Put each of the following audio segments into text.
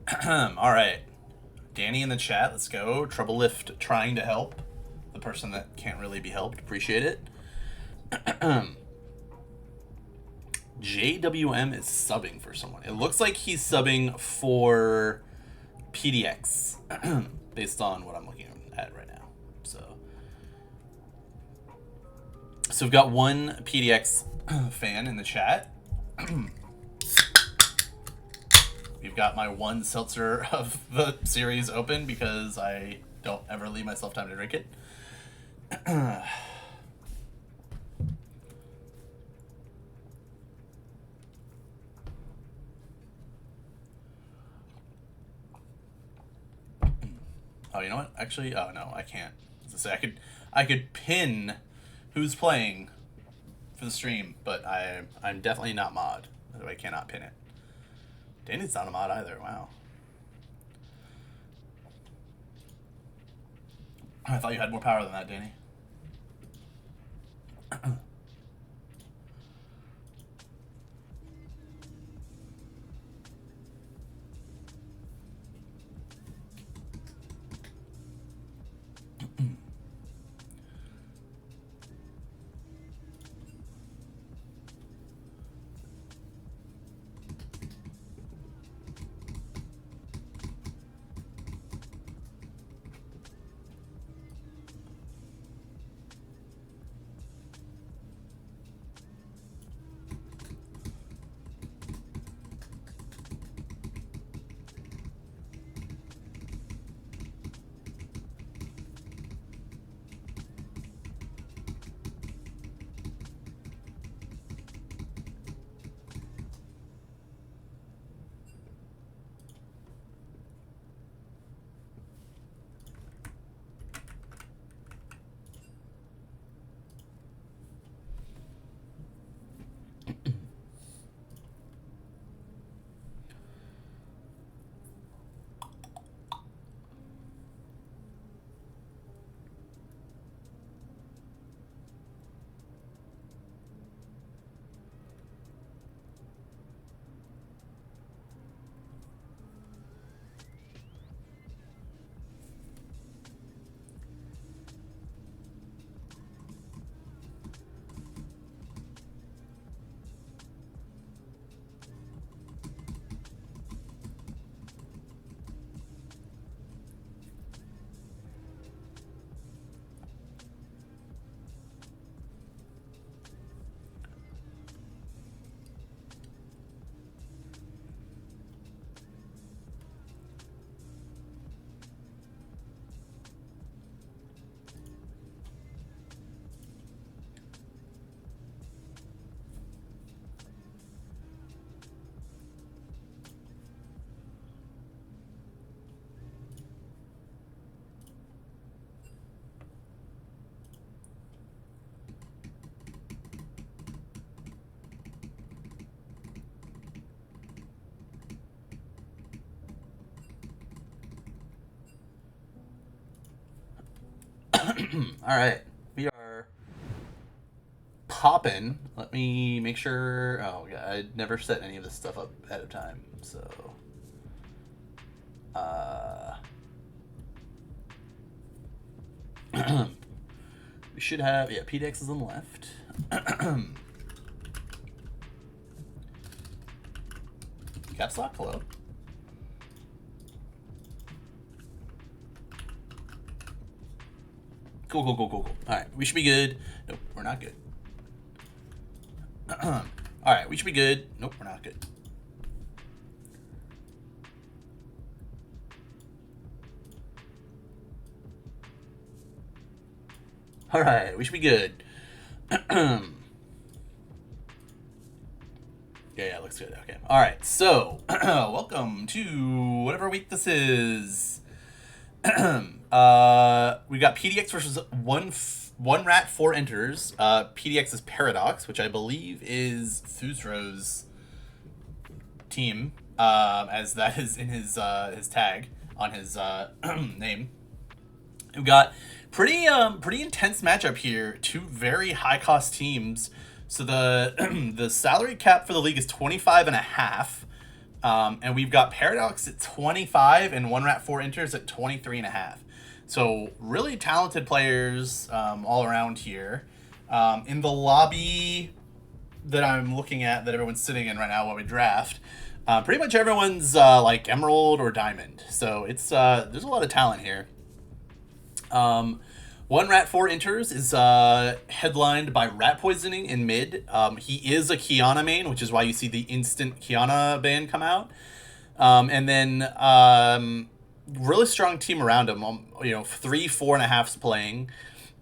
All right. Danny in the chat, let's go. Trouble Lift trying to help the person that can't really be helped. Appreciate it. JWM is subbing for someone. It looks like he's subbing for PDX based on what I'm looking at right now. So we've got one PDX fan in the chat. We've got my one seltzer of the series open because I don't ever leave myself time to drink it. Oh, you know what? Actually, oh no, I can't. As I say, I could pin who's playing for the stream, but I'm definitely not mod, so I cannot pin it. Danny's not a mod either. Wow. I thought you had more power than that, Danny. All right, we are popping. Let me make sure. Oh, yeah, I never set any of this stuff up ahead of time, so. We should have, yeah, PDX is on the left. Caps lock, hello. Cool. All right, we should be good. Nope, we're not good. All right, we should be good. Nope, we're not good. All right, we should be good. Yeah, looks good. Okay. All right, so welcome to whatever week this is. We got PDX versus one rat, 4 enters. PDX is Paradox, which I believe is Thusro's team, as that is in his tag on his name. We got pretty intense matchup here. Two very high cost teams. So the the salary cap for the league is 25.5. And we've got Paradox at 25 and One Rat 4 Enters at 23.5. So really talented players all around here. In the lobby that I'm looking at, that everyone's sitting in right now while we draft, pretty much everyone's like Emerald or Diamond. So it's there's a lot of talent here. One Rat 4 Enters is headlined by Rat Poisoning in mid. He is a Kiana main, which is why you see the instant Kiana ban come out. And then really strong team around him. 3 4.5s playing.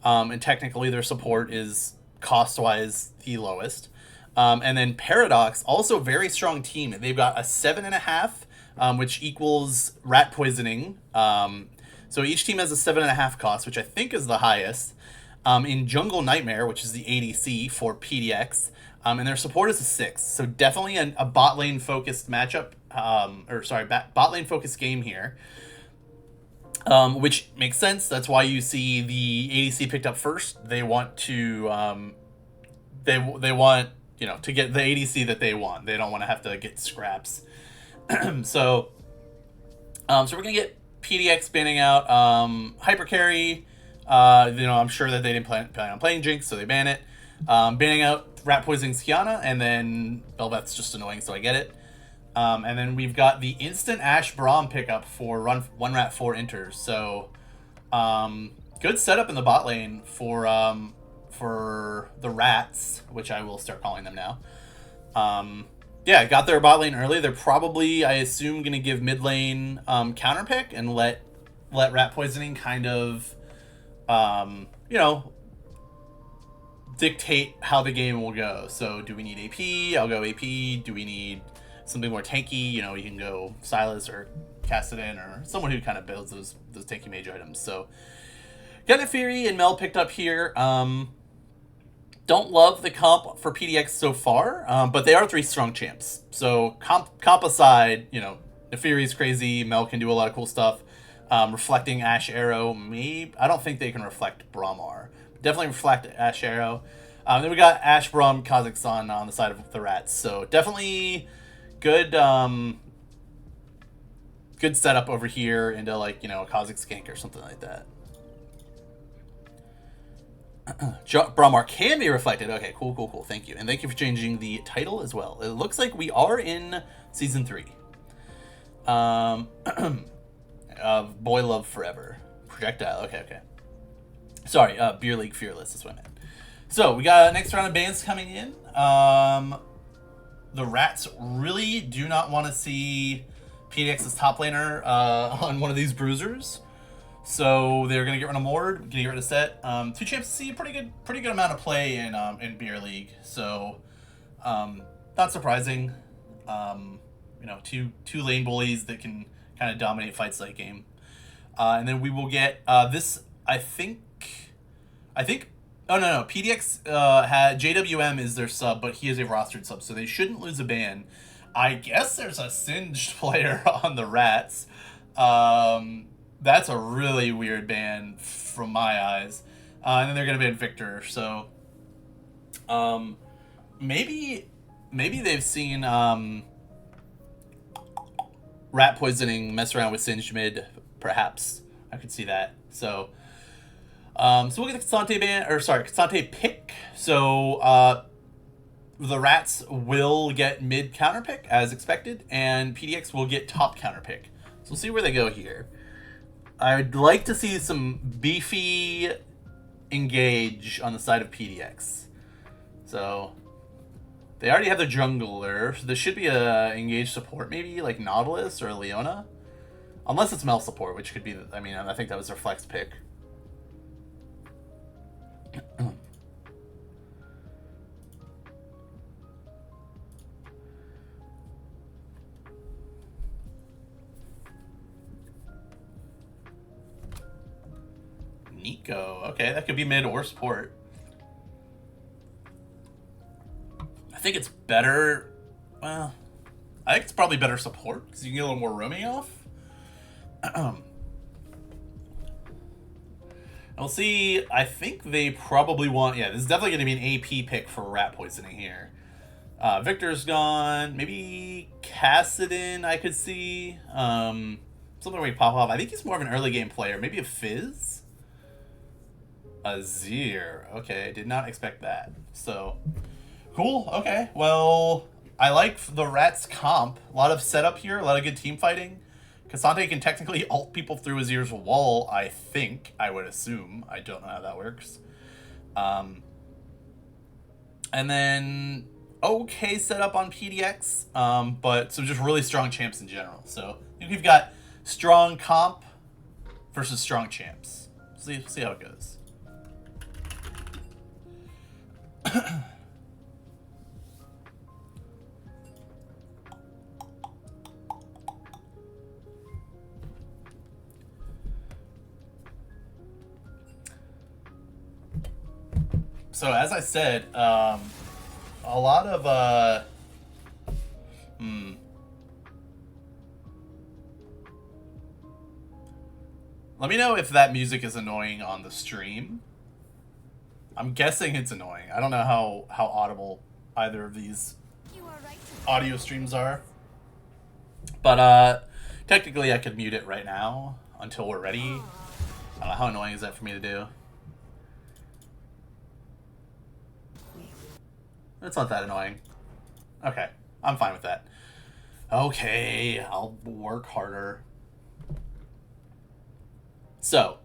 And technically their support is cost-wise the lowest. And then Paradox, also very strong team. They've got a 7.5, which equals Rat Poisoning. So each team has a 7.5 cost, which I think is the highest. In Jungle Nightmare, which is the ADC for PDX, and their support is a 6. So definitely a bot lane focused matchup, bot lane focused game here. Which makes sense. That's why you see the ADC picked up first. They want to, they want, to get the ADC that they want. They don't want to have to get scraps. So we're gonna get PDX banning out Hyper Carry. I'm sure that they didn't plan on playing Jinx, so they ban it. Banning out Rat Poisoning's Kiana, and then Bel'Veth's just annoying, so I get it. And then we've got the instant Ashe Braum pickup for One Rat 4 Enters. So good setup in the bot lane for the Rats, which I will start calling them now. Got their bot lane early. They're probably, I assume, going to give mid lane counter pick and let Rat Poisoning kind of, dictate how the game will go. So do we need AP? I'll go AP. Do we need something more tanky? You can go Silas or Kassadin or someone who kind of builds those tanky mage items. So got Fury and Mel picked up here. Don't love the comp for PDX so far, but they are 3 strong champs. So comp aside, Neferi's crazy. Mel can do a lot of cool stuff. Reflecting Ashe Arrow, maybe I don't think they can reflect Bramar. Definitely reflect Ashe Arrow. Then we got Ashe Braum Kazakhstan on the side of the Rats. So definitely good good setup over here into a Kazakh Skank or something like that. Bramar can be reflected. Okay, cool. Thank you. And thank you for changing the title as well. It looks like we are in Season 3. Boy Love Forever. Projectile. Okay. Sorry, Beer League Fearless is what I meant. So, we got next round of bans coming in. The Rats really do not want to see PDX's top laner on one of these bruisers. So they're gonna get rid of Mord, gonna get rid of Set. 2 champs see a pretty good amount of play in Beer League. So not surprising. Two lane bullies that can kind of dominate fights late game. And then we will get this. I think. Oh no. PDX had JWM is their sub, but he is a rostered sub, so they shouldn't lose a ban. I guess there's a Singed player on the Rats. That's a really weird ban from my eyes. And then they're going to ban Victor. So maybe they've seen Rat Poisoning mess around with Singed mid. Perhaps. I could see that. So we'll get the Cassante pick. So the Rats will get mid counter pick as expected, and PDX will get top counter pick. So we'll see where they go here. I'd like to see some beefy engage on the side of PDX. So they already have their jungler. So there should be a engage support, maybe like Nautilus or Leona, unless it's Mel support, which could be. I think that was their flex pick. Nico. Okay, that could be mid or support. I think it's better. Well, I think it's probably better support because you can get a little more roaming off. We'll see. I think they probably want. Yeah, this is definitely going to be an AP pick for Rat Poisoning here. Victor's gone. Maybe Cassidon I could see. Something where he pop off. I think he's more of an early game player. Maybe a Fizz? Azir. Okay, did not expect that. So, cool. Okay, well, I like the Rats comp. A lot of setup here, a lot of good team fighting. Cassante can technically ult people through Azir's wall, I think. I would assume. I don't know how that works. And then, okay setup on PDX, but so just really strong champs in general. So, I think we've got strong comp versus strong champs. See how it goes. So as I said, a lot of let me know if that music is annoying on the stream. I'm guessing it's annoying. I don't know how audible either of these audio streams are. But technically I could mute it right now until we're ready. I don't know, how annoying is that for me to do? It's not that annoying. Okay, I'm fine with that. Okay, I'll work harder. So,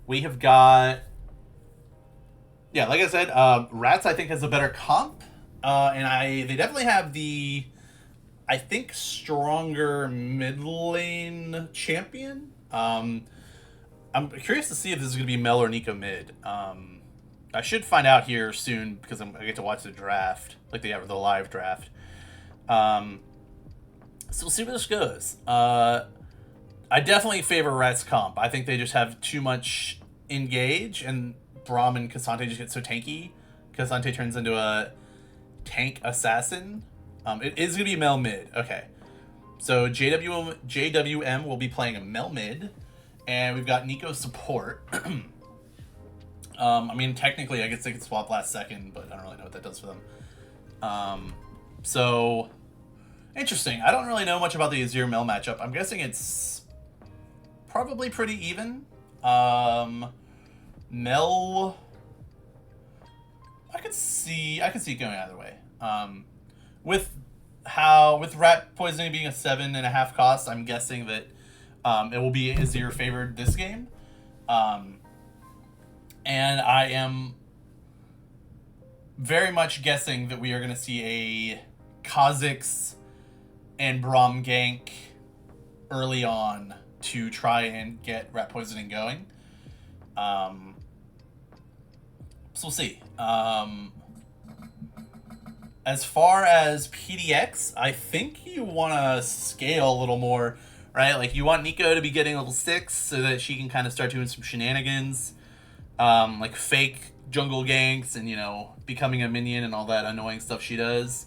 we have got... Yeah, like I said, Rats I think has a better comp. And they definitely have the, I think, stronger mid lane champion. I'm curious to see if this is going to be Mel or Nico mid. I should find out here soon because I get to watch the draft, like the live draft. So we'll see where this goes. I definitely favor Rats comp. I think they just have too much engage, and Braum and Cassante just get so tanky. Cassante turns into a tank assassin. It is going to be Mel mid. Okay. So JWM will be playing a Mel mid, and we've got Nico support. I mean, technically, I guess they could swap last second, but I don't really know what that does for them. So, interesting. I don't really know much about the Azir Mel matchup. I'm guessing it's probably pretty even. Mel, I could see it going either way. With rat poisoning being a 7.5 cost, I'm guessing that it will be Azir favored this game. And I am very much guessing that we are going to see a Kha'Zix and Braum gank early on to try and get rat poisoning going. So we'll see. As far as PDX, I think you want to scale a little more, right? Like, you want Nico to be getting level 6 so that she can kind of start doing some shenanigans. Like fake jungle ganks and, you know, becoming a minion and all that annoying stuff she does.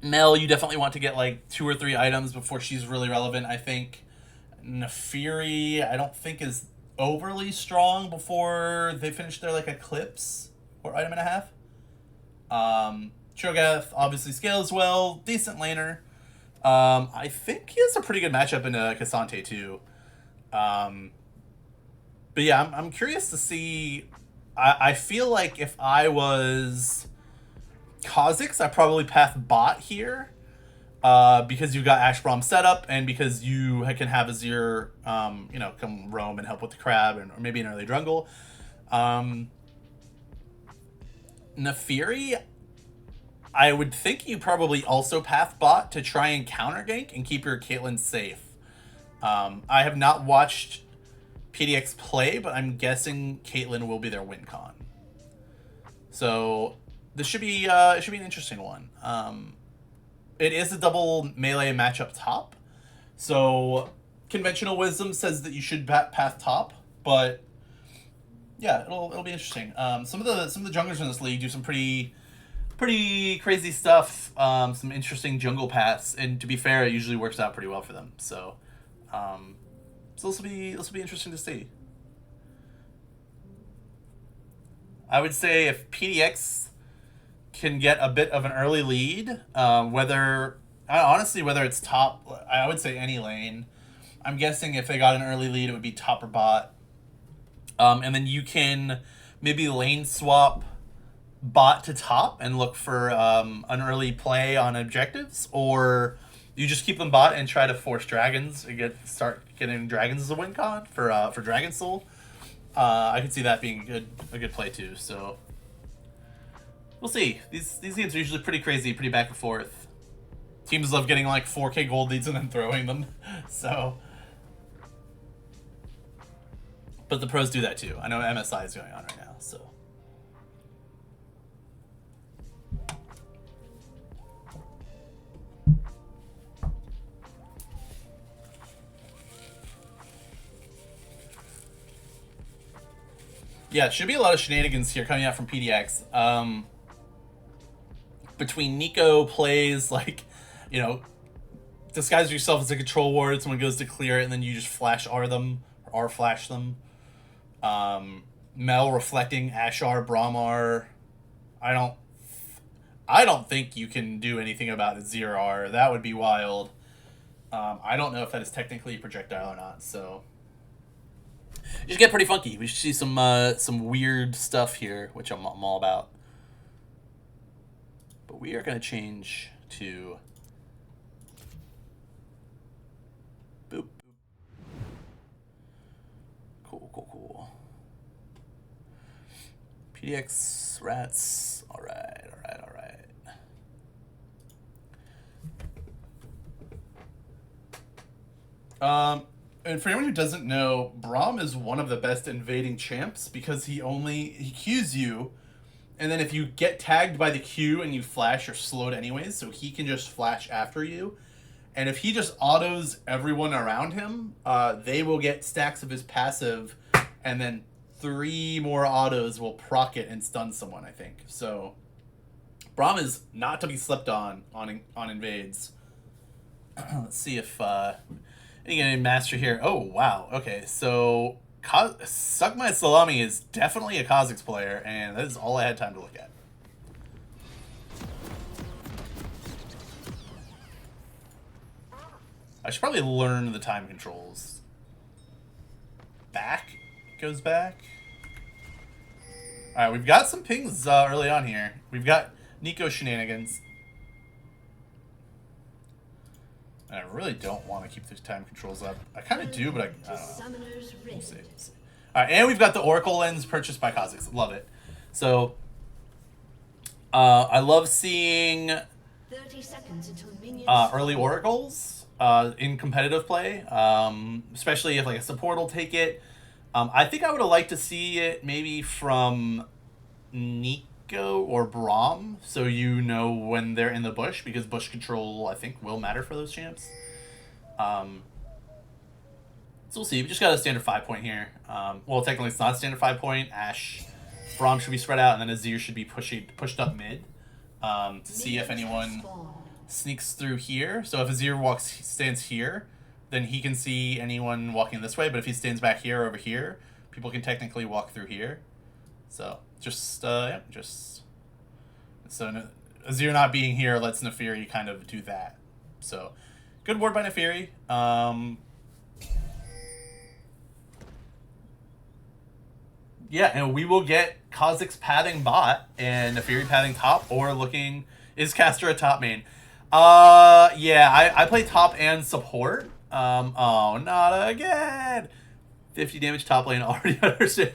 Mel, you definitely want to get like 2 or 3 items before she's really relevant, I think. Nefiri, I don't think is overly strong before they finish their like Eclipse or item and a half. Cho'Gath obviously scales well, decent laner. I think he has a pretty good matchup in Cassante too. But yeah, I'm curious to see. I feel like if I was Kha'Zix, I'd probably path bot here. Because you got Ashe Braum set up, and because you can have Azir, you know, come roam and help with the crab, or maybe an early jungle. Nefiri, I would think you probably also path bot to try and counter gank and keep your Caitlyn safe. I have not watched PDX play, but I'm guessing Caitlyn will be their win con. So this should be it should be an interesting one. It is a double melee match up top, so conventional wisdom says that you should path top, but yeah, it'll be interesting. Some of the junglers in this league do some pretty crazy stuff. Some interesting jungle paths, and to be fair, it usually works out pretty well for them. So, so this will be interesting to see. I would say if PDX can get a bit of an early lead. Honestly, whether it's top, I would say any lane. I'm guessing if they got an early lead, it would be top or bot. And then you can maybe lane swap bot to top and look for an early play on objectives, or you just keep them bot and try to force dragons and start getting dragons as a win con for Dragon Soul. I could see that being a good play too. So we'll see. These games are usually pretty crazy, pretty back and forth. Teams love getting like 4K gold leads and then throwing them. So, but the pros do that too. I know MSI is going on right now. So. Yeah, it should be a lot of shenanigans here coming out from PDX. Between Nico plays, like, you know, disguise yourself as a control ward, someone goes to clear it, and then you just flash R them, or R flash them. Mel reflecting Ashar, Brahmar. I don't think you can do anything about a 0R. That would be wild. I don't know if that is technically a projectile or not, so... You just get pretty funky. We should see some weird stuff here, which I'm all about. But we are going to change to... Boop. Cool. PDX rats. All right. And for anyone who doesn't know, Braum is one of the best invading champs because he Qs you, and then if you get tagged by the Q and you flash, you're slowed anyways, so he can just flash after you. And if he just autos everyone around him, they will get stacks of his passive, and then 3 more autos will proc it and stun someone, I think. So Braum is not to be slept on invades. Let's see if... Any master here. Oh, wow. Okay, so Suck My Salami is definitely a Kha'Zix player, and that is all I had time to look at. I should probably learn the time controls. Back? Goes back. Alright, we've got some pings early on here. We've got Nico shenanigans. And I really don't want to keep the time controls up. I kind of do, but I don't know. We'll see. All right, and we've got the Oracle lens purchased by Kha'Zix. Love it. So, I love seeing 30 seconds until early Oracles in competitive play, especially if like a support will take it. I think I would have liked to see it maybe from Nico or Braum, so you know when they're in the bush, because bush control, I think, will matter for those champs. So we'll see. We just got a standard 5-point here. Well, technically it's not a standard 5-point. Braum should be spread out, and then Azir should be pushed up mid to see if anyone sneaks through here. So if Azir stands here, then he can see anyone walking this way, but if he stands back here or over here, people can technically walk through here. So so Azir not being here lets Nefiri kind of do that. So good ward by Nefiri. Yeah, and we will get Kha'Zix pathing bot and Nefiri pathing top, or looking... Is Caster a top main? Yeah, I play top and support. Oh, not again! 50 damage top lane, already understand.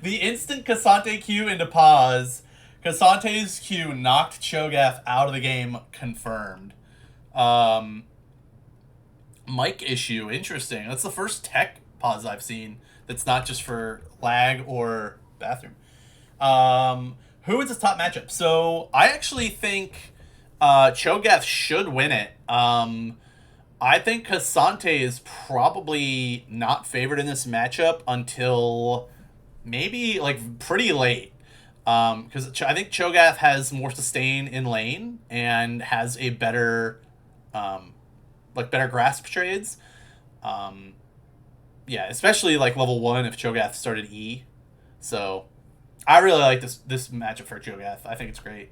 The instant Cassante Q into pause. Cassante's Q knocked Cho'Gath out of the game, confirmed. Mic issue, interesting. That's the first tech pause I've seen that's not just for lag or bathroom. Who is his top matchup? So I actually think Cho'Gath should win it. I think Cassante is probably not favored in this matchup until maybe like pretty late. Because I think Cho'Gath has more sustain in lane and has a better better grasp trades. Yeah, especially like level 1 if Cho'Gath started E. So I really like this matchup for Cho'Gath. I think it's great.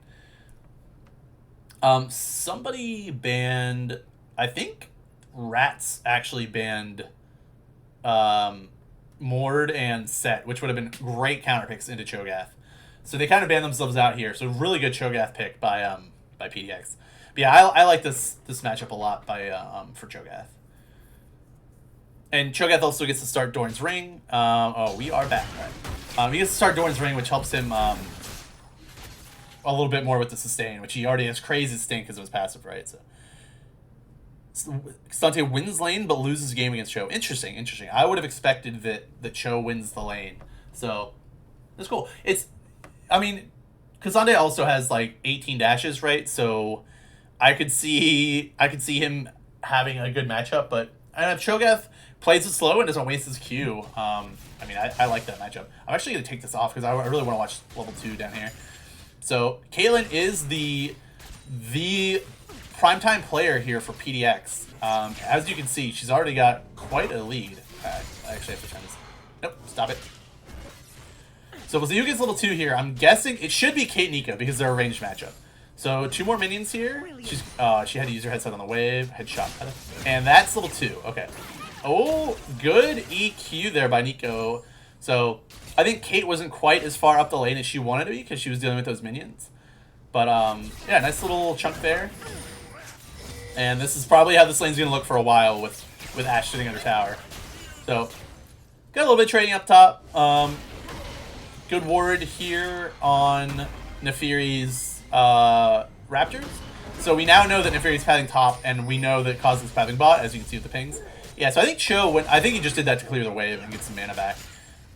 Somebody banned, I think Rats actually banned Mord and Set, which would have been great counter picks into Cho'Gath. So they kind of banned themselves out here. So really good Cho'Gath pick by PDX. But yeah, I like this matchup a lot for Cho'Gath. And Cho'Gath also gets to start Dorn's Ring. Oh, we are back. Right. He gets to start Dorn's Ring, which helps him a little bit more with the sustain, which he already has crazy sustain because of his passive, right? So K'Sante wins lane but loses game against Cho. Interesting. I would have expected that Cho wins the lane. So that's cool. K'Sante also has like 18 dashes, right? So I could see him having a good matchup, but if Cho'Gath plays it slow and doesn't waste his Q, I like that matchup. I'm actually going to take this off because I really want to watch level 2 down here. So Caitlyn is the primetime player here for PDX. As you can see, she's already got quite a lead. I actually have to turn this. Nope, stop it. So Mizuyu gets level 2 here. I'm guessing it should be Kate Nico because they're a ranged matchup. So 2 more minions here. She had to use her headset on the wave. Headshot. And that's level 2. Okay. Oh, good EQ there by Nico. So I think Kate wasn't quite as far up the lane as she wanted to be because she was dealing with those minions. But yeah, nice little chunk there. And this is probably how this lane's going to look for a while with Ashe sitting under tower. So got a little bit of trading up top. Good ward here on Nefiri's Raptors. So we now know that Nefiri's pathing top, and we know that Kha'Zix is pathing bot, as you can see with the pings. Yeah, so I think I think he just did that to clear the wave and get some mana back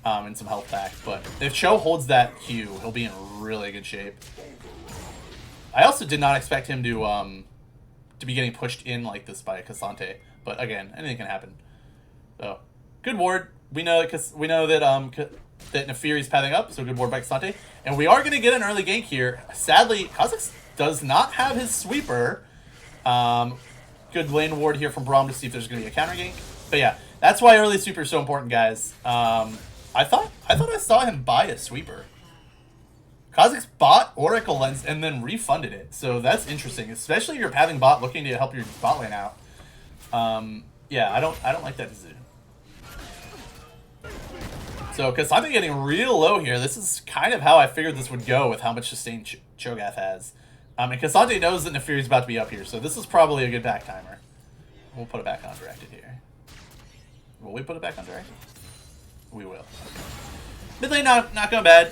and some health back. But if Cho holds that Q, he'll be in really good shape. I also did not expect him to be getting pushed in like this by K'Sante. But again, anything can happen. So good ward. We know that Nefiri's pathing up, so good ward by K'Sante. And we are going to get an early gank here. Sadly, Kha'Zix does not have his sweeper. Good lane ward here from Braum to see if there's going to be a counter gank. But yeah, that's why early sweeper is so important, guys. I thought I saw him buy a sweeper. Kha'Zix bought Oracle Lens and then refunded it. So that's interesting, especially if you're pathing bot looking to help your bot lane out. Yeah, I don't like that decision. So, because I'm getting real low here, this is kind of how I figured this would go with how much sustain Cho'Gath has. And K'Sante knows that Nefiri's about to be up here, so this is probably a good back timer. We'll put it back on directed here. Will we put it back on directed? We will. Mid lane not going bad.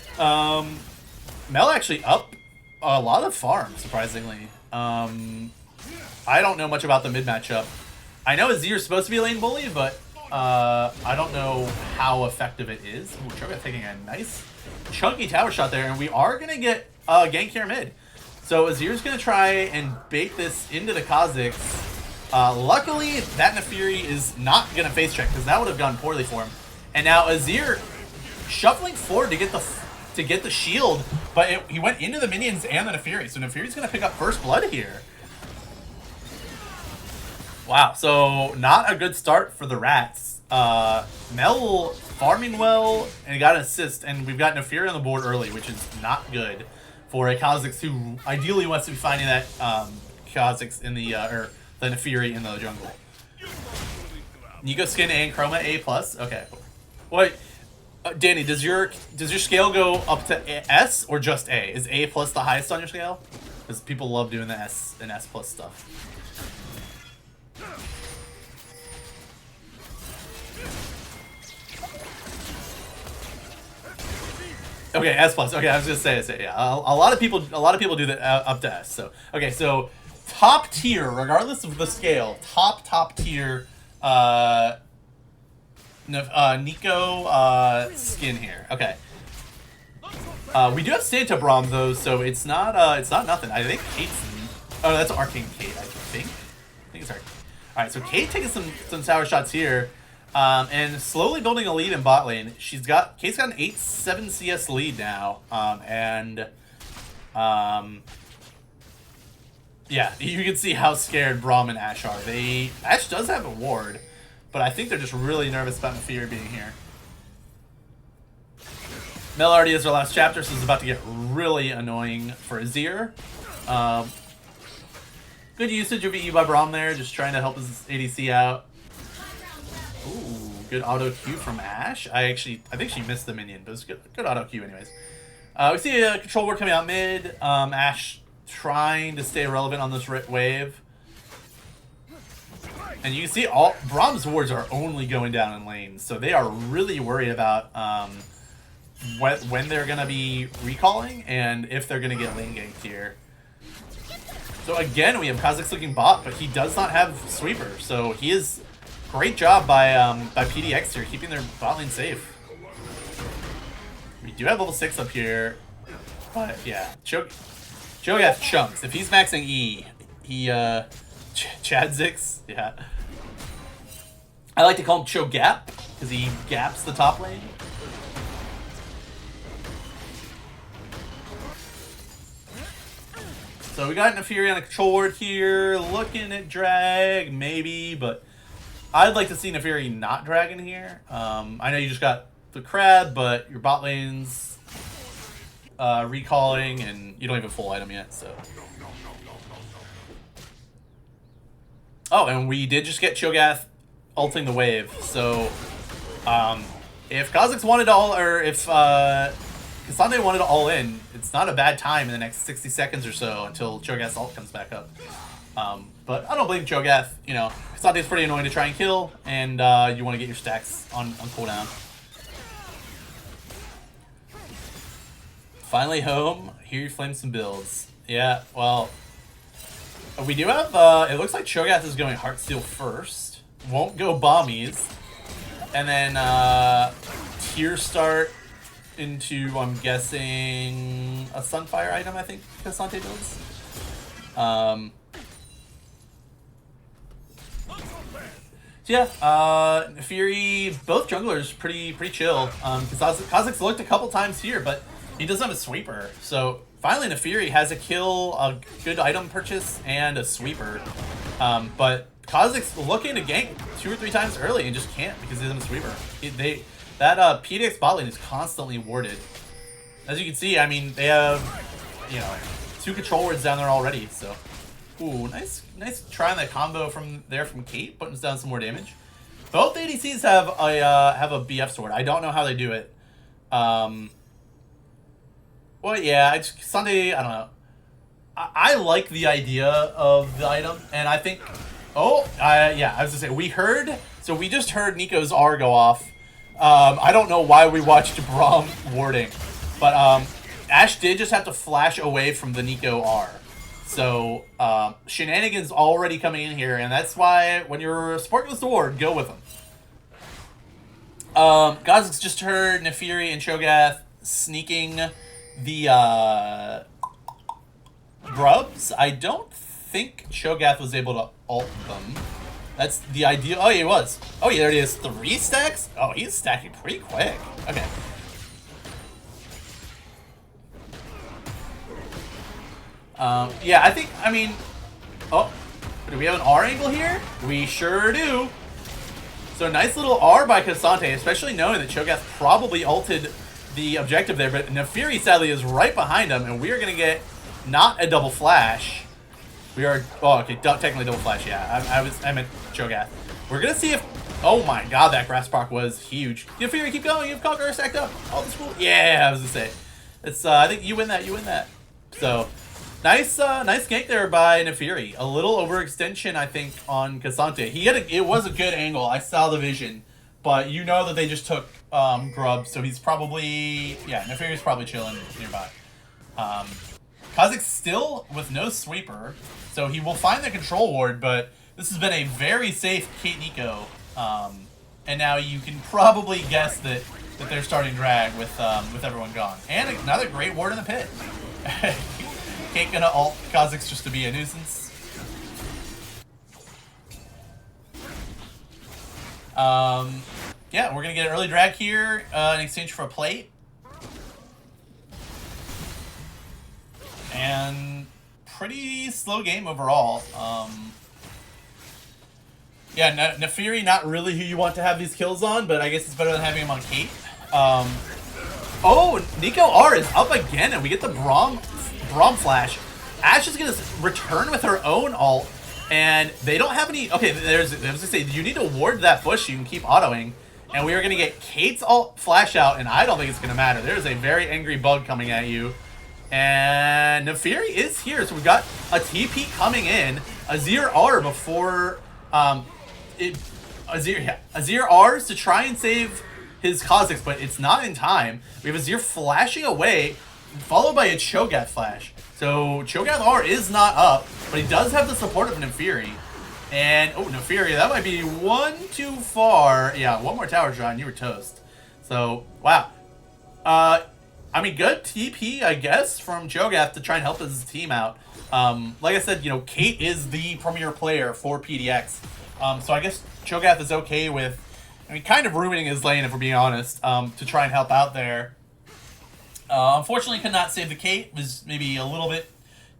Mel actually up a lot of farm, surprisingly. I don't know much about the mid matchup. I know Azir's supposed to be a lane bully, but I don't know how effective it is. Ooh, Cho'Gath taking a nice chunky tower shot there, and we are going to get a gank here mid. So Azir's going to try and bait this into the Kha'Zix. Luckily, that Nefiri is not going to face check, because that would have gone poorly for him. And now Azir shuffling forward to get the shield, but he went into the minions and the Nefiri. So Nefiri's going to pick up first blood here. Wow, so not a good start for the Rats. Mel farming well and got an assist, and we've got Nefiri on the board early, which is not good for a Kha'Zix who ideally wants to be finding that Kha'Zix in the or the Nefiri in the jungle. Nico skin and Chroma A+. Okay. Wait, Danny, does your scale go up to S or just A? Is A+ the highest on your scale? Because people love doing the S and S+ stuff. Okay, S+. Okay, I was gonna say yeah. A lot of people do that up to S. So okay, so top tier, regardless of the scale, top tier. Nico skin here. Okay. We do have Santa Braum though, so it's not nothing. I think Kate's. Oh, that's Arcane Kate. I think it's Arcane. All right, so Kate taking some tower shots here. And slowly building a lead in bot lane. Kate's got an 8-7 CS lead now. Yeah, you can see how scared Braum and Ashe are. Ashe does have a ward, but I think they're just really nervous about Nefiri being here. Mel already is our last chapter, so it's about to get really annoying for Azir. Good usage of EU by Braum there, just trying to help his ADC out. Ooh, good auto Q from Ashe. I think she missed the minion, but it's good auto Q anyways. We see a control ward coming out mid. Ashe trying to stay relevant on this wave. And you can see all Braum's wards are only going down in lanes, so they are really worried about when they're going to be recalling and if they're going to get lane ganked here. So again, we have Kha'Zix looking bot, but he does not have sweeper, so he is great job by PDX here, keeping their bot lane safe. We do have level 6 up here, but yeah, Cho'Gath chunks. If he's maxing E, he Chadzix, yeah. I like to call him Cho'Gap because he gaps the top lane. So we got Nefiri on the control ward here, looking at drag, maybe, but I'd like to see Nefiri not dragging here. I know you just got the crab, but your bot lane's recalling, and you don't have a full item yet, so. Oh, and we did just get Cho'Gath ulting the wave, so if Kha'Zix wanted to if Cassandre wanted to all in, it's not a bad time in the next 60 seconds or so until Cho'Gath's ult comes back up. But I don't blame Cho'Gath, you know, Cassandre's pretty annoying to try and kill, and you want to get your stacks on cooldown. Finally home, here you flame some builds. Yeah, well, we do have, it looks like Cho'Gath is going Heartsteel first, won't go Bombies, and then Tear Start into, I'm guessing, a Sunfire item, I think Cassandre builds. So yeah, Nefiri, both junglers pretty chill. Kha'Zix looked a couple times here, but he doesn't have a sweeper. So finally Nefiri has a kill, a good item purchase, and a sweeper. But Kha'Zix looking to gank 2 or 3 times early and just can't because he doesn't have a sweeper. That PDX bot lane is constantly warded. As you can see, I mean, they have, you know, 2 control wards down there already, so. Ooh, nice try on that combo from Kate, putting us down some more damage. Both ADCs have a BF sword. I don't know how they do it. Well, yeah, Sunday, I don't know. I like the idea of the item, and I think, yeah, I was gonna say, we just heard Nico's R go off. I don't know why we watched Braum warding, but Ashe did just have to flash away from the Nico R. So, shenanigans already coming in here, and that's why when you're supporting the sword, go with them. Kha'Zix just heard Nefiri and Cho'Gath sneaking the grubs. I don't think Cho'Gath was able to ult them. That's the ideal. Oh, yeah, he was. Oh, yeah, there he is. 3 stacks? Oh, he's stacking pretty quick. Okay. Yeah, oh, do we have an R angle here? We sure do. So nice little R by Cassandre, especially knowing that Cho'Gath probably ulted the objective there, but Nefiri sadly is right behind him, and we are going to get not a double flash. We are, oh, okay, technically double flash, yeah. I meant Cho'Gath. We're going to see if, oh my god, that grass proc was huge. Nefiri, keep going, you have Conqueror stacked up. All this cool. Yeah, I was going to say. It's, I think you win that, So, nice gank there by Nefiri. A little overextension, I think, on Cassandre. It was a good angle. I saw the vision, but you know that they just took grub, so he's probably, yeah, Nefiri's probably chilling nearby. Kha'Zix still with no sweeper, so he will find the control ward, but this has been a very safe Kate Nico, and now you can probably guess that they're starting drag with everyone gone. And another great ward in the pit. Kate gonna ult Kha'Zix just to be a nuisance. Yeah, we're gonna get an early drag here in exchange for a plate. And pretty slow game overall. Yeah, Nefiri not really who you want to have these kills on, but I guess it's better than having him on Kate. Oh, Nico R is up again, and we get the Braum flash. Ash is gonna return with her own ult, and they don't have any. Okay, I was gonna say you need to ward that bush. You can keep autoing, and we are gonna get Kate's ult flash out, and I don't think it's gonna matter. There's a very angry bug coming at you, and Nefiri is here, so we've got a TP coming in. Azir R before Azir R's to try and save his Kha'Zix, but it's not in time. We have Azir flashing away, followed by a Cho'Gath flash. So Cho'Gath R is not up, but he does have the support of Nefiri. And, oh, Nefiri, that might be one too far. Yeah, one more tower shot and you were toast. So, wow. I mean, good TP, I guess, from Cho'Gath to try and help his team out. Like I said, you know, Kate is the premier player for PDX. So I guess Cho'Gath is okay with, I mean, kind of ruining his lane, if we're being honest, to try and help out there. Unfortunately, could not save the Kate. It was maybe a little bit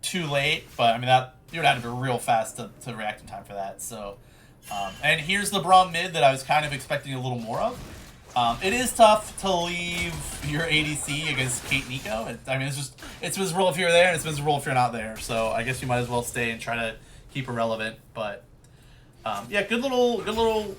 too late, but I mean, that you would have to be real fast to react in time for that. So, and here's the Braum mid that I was kind of expecting a little more of. It is tough to leave your ADC against Kate Nico. I mean, it's miserable if you're there, and it's miserable if you're not there. So I guess you might as well stay and try to keep her relevant. But yeah, good little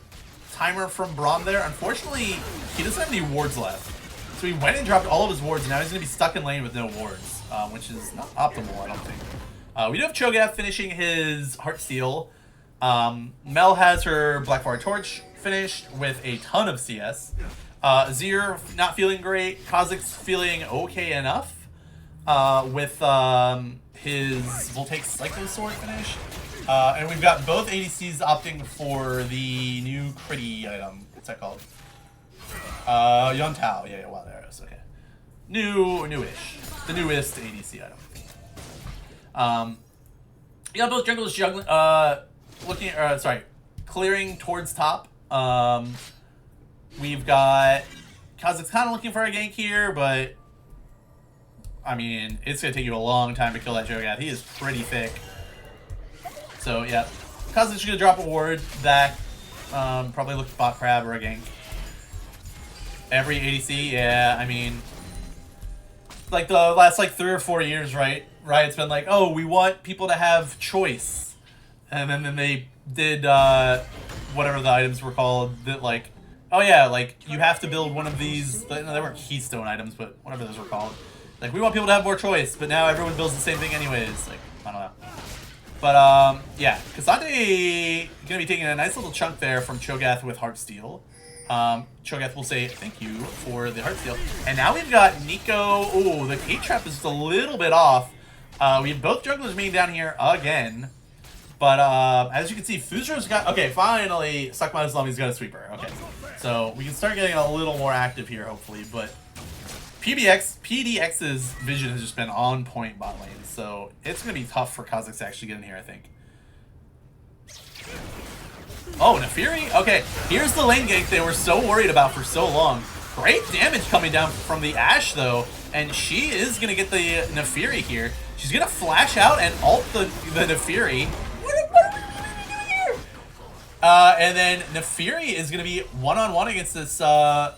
timer from Braum there. Unfortunately, he doesn't have any wards left. So he went and dropped all of his wards, and now he's going to be stuck in lane with no wards, which is not optimal, I don't think. We do have Cho'Gath finishing his Heartsteel. Mel has her Blackfire Torch finished with a ton of CS. Azir not feeling great. Kha'Zix feeling okay enough with his Voltaic Psycho Sword finish. And we've got both ADCs opting for the new critty item. What's that called? Yuntao. Yeah, wow, there it is. Okay. Newish. The newest ADC item. Yeah, both junglers juggling, clearing towards top. We've got Kha'Zix kind of looking for a gank here, but I mean, it's gonna take you a long time to kill that Cho'Gath. He is pretty thick. So yeah, Kha'Zix is gonna drop a ward back. Probably look bot crab or a gank. Every ADC, yeah, I mean, like the last like 3 or 4 years, right? It's been like, oh, we want people to have choice, and then they did whatever the items were called. That like, oh yeah, like you have to build one of these. No, they weren't keystone items, but whatever those were called. Like we want people to have more choice, but now everyone builds the same thing anyways. Like I don't know. But yeah, Cassandre gonna be taking a nice little chunk there from Cho'Gath with Heartsteel. Cho'Gath will say thank you for the Heartsteel. And now we've got Nico. Oh, the Kate trap is just a little bit off. We have both junglers being down here again. But as you can see, Fuzro's got... Okay, finally, Sakma Islami's got a sweeper. Okay, so we can start getting a little more active here, hopefully. But PDX's vision has just been on point bot lane. So it's going to be tough for Kha'Zix to actually get in here, I think. Oh, Nefiri? Okay, here's the lane gank they were so worried about for so long. Great damage coming down from the Ashe, though. And she is going to get the Nefiri here. She's going to flash out and ult the Nefiri. What are we doing here? And then Nefiri is going to be one-on-one against this other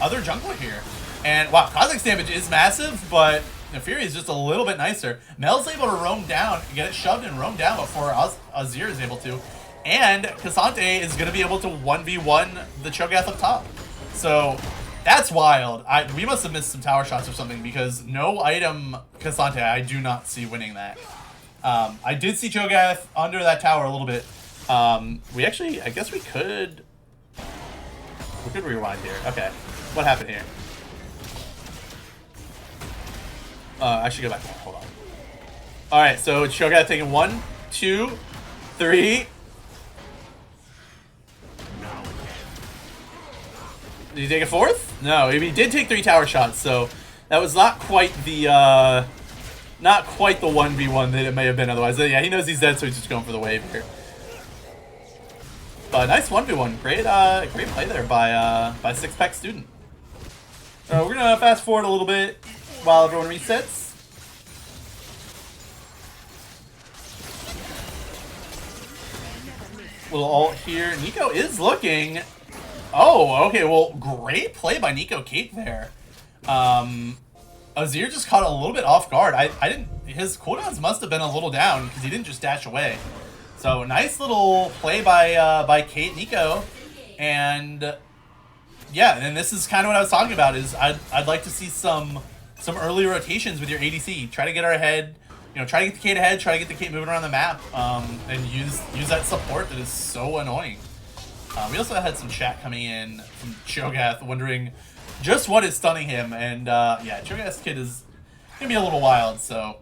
jungler here. And, wow, Kha'Zix damage is massive, but Nefiri is just a little bit nicer. Mel's able to roam down, get it shoved and roam down before Azir is able to. And Cassandre is going to be able to 1v1 the Cho'Gath up top. So that's wild. We must have missed some tower shots or something because no item Cassandre, I do not see winning that. I did see Cho'Gath under that tower a little bit. We actually, I guess we could rewind here. Okay, what happened here? I should go back. Hold on. All right, so Cho'Gath taking 1, 2, 3. Did he take a 4th? No, he did take 3 tower shots, so that was not quite the 1v1 that it may have been otherwise. Yeah, he knows he's dead, so he's just going for the wave here. But nice 1v1. Great play there by Six Pack Student. We're gonna fast forward a little bit while everyone resets. Little ult here. Nico is looking. Oh, okay. Well, great play by Nico Kate there. Azir just caught a little bit off guard. I didn't. His cooldowns must have been a little down because he didn't just dash away. So nice little play by Kate Nico, and yeah, and this is kind of what I was talking about. Is I'd like to see some early rotations with your ADC. Try to get her ahead. You know, try to get the Kate ahead. Try to get the Kate moving around the map, and use that support that is so annoying. We also had some chat coming in from Cho'Gath wondering just what is stunning him, and yeah, Cho'Gath's kid is gonna be a little wild. So,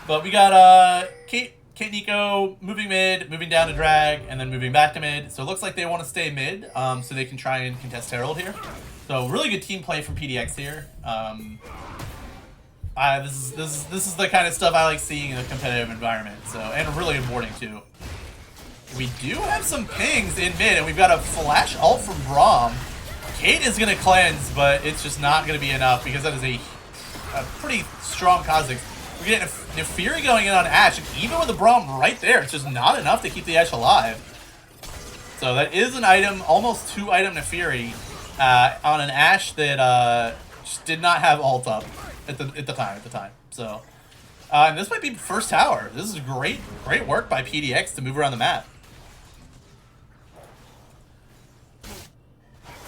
but we got Kate Nico moving mid, moving down to drag, and then moving back to mid. So it looks like they want to stay mid, so they can try and contest Herald here. So really good team play from PDX here. This is the kind of stuff I like seeing in a competitive environment. So, and really important too. We do have some pings in mid, and we've got a flash ult from Braum. Kate is going to cleanse, but it's just not going to be enough because that is a pretty strong Kha'Zix. We're getting Nefiri going in on Ashe, and even with the Braum right there, it's just not enough to keep the Ashe alive. So that is an item, almost 2-item Nefiri on an Ashe that just did not have ult up at the time. So, and this might be first tower. This is great work by PDX to move around the map.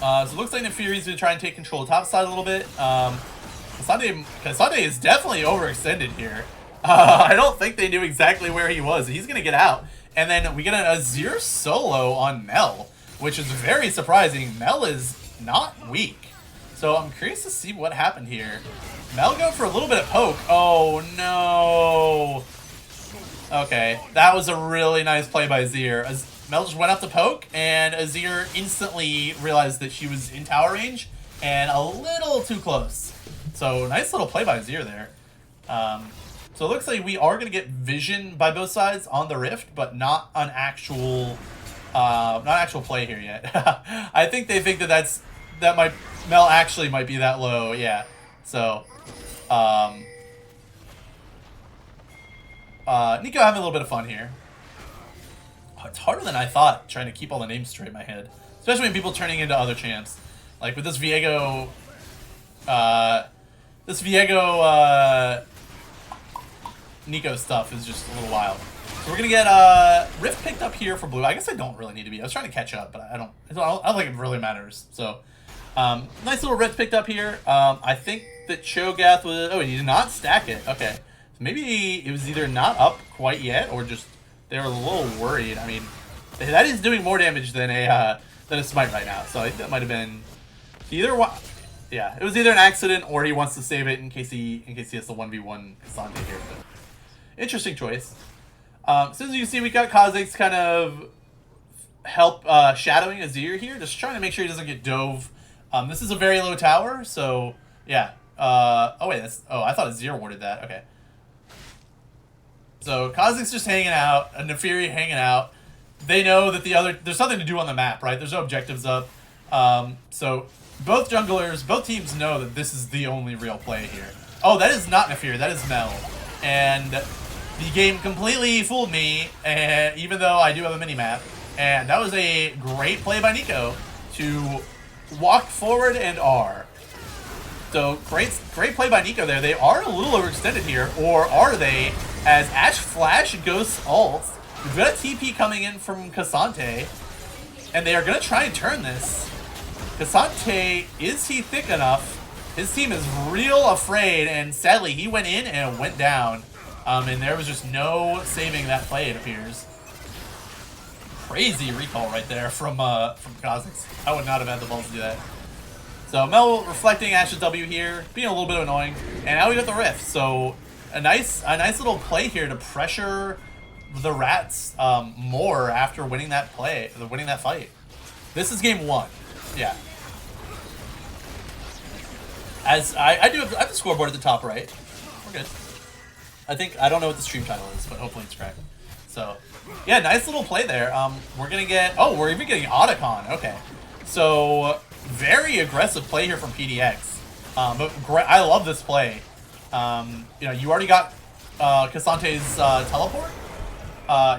So it looks like Nefiri's going to try and take control of top side a little bit. Cassandre is definitely overextended here. I don't think they knew exactly where he was. He's going to get out. And then we get an Azir solo on Mel, which is very surprising. Mel is not weak. So I'm curious to see what happened here. Mel go for a little bit of poke. Oh, no. Okay, that was a really nice play by Azir. Mel just went up to poke, and Azir instantly realized that she was in tower range and a little too close. So nice little play by Azir there. So it looks like we are going to get vision by both sides on the Rift, but not an actual, play here yet. I think they think that Mel actually might be that low. Yeah. So, Nico having a little bit of fun here. Oh, it's harder than I thought trying to keep all the names straight in my head, especially when people turning into other champs. Like with this Viego, Nico stuff is just a little wild. So we're gonna get Rift picked up here for blue. I guess I don't really need to be. I was trying to catch up, but I don't think it really matters. So nice little Rift picked up here. I think that Cho'Gath was. Oh, he did not stack it. Okay, so maybe it was either not up quite yet, or just they were a little worried. I mean, that is doing more damage than a smite right now. So I think that might have been either one. Yeah, it was either an accident or he wants to save it in case he has the 1v1 Cassandre here. But interesting choice. So as you can see, we got Kha'Zix kind of help shadowing Azir here, just trying to make sure he doesn't get dove. This is a very low tower, so yeah. Oh wait, I thought Azir warded that. Okay. So Kha'Zix just hanging out, and Nefiri hanging out. They know that there's something to do on the map, right? There's no objectives up. So both teams know that this is the only real play here. Oh, that is not Nefiri, that is Mel. And the game completely fooled me, even though I do have a mini-map. And that was a great play by Nico to walk forward and R. So great play by Nico there. They are a little overextended here, or are they? As Ashe Flash goes ults, we've got a TP coming in from Cassandre, and they are going to try and turn this. Cassandre, is he thick enough? His team is real afraid, and sadly he went in and went down. And there was just no saving that play, it appears. Crazy recall right there from Kha'Zix. I would not have had the balls to do that. So Mel reflecting Ashe's W here, being a little bit annoying, and now we got the Rift. So a nice little play here to pressure the Rats more after winning that fight. This is game 1. Yeah. As I have the scoreboard at the top right. We're good. I don't know what the stream title is, but hopefully it's correct. So yeah, nice little play there. We're gonna get we're even getting Otacon. Okay. So very aggressive play here from PDX. But I love this play. You know, you already got Cassandre's teleport.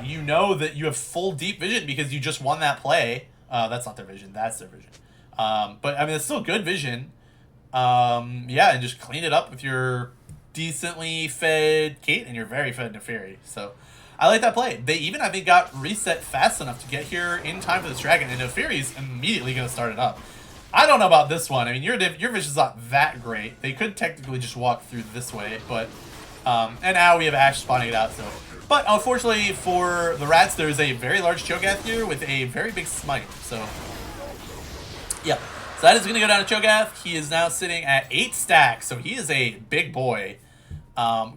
You know that you have full deep vision because you just won that play. That's not their vision. That's their vision. But I mean, it's still good vision. Yeah, and just clean it up with your decently fed Kate and your very fed Neferi. So I like that play. They even, I think, got reset fast enough to get here in time for this dragon, and Neferi's immediately going to start it up. I don't know about this one. I mean, your vision's not that great. They could technically just walk through this way, but... and now we have Ashe spawning it out, so... But unfortunately for the rats, there's a very large Cho'Gath here with a very big smite, so... Yeah. So that is going to go down to Cho'Gath. He is now sitting at 8 stacks, so he is a big boy.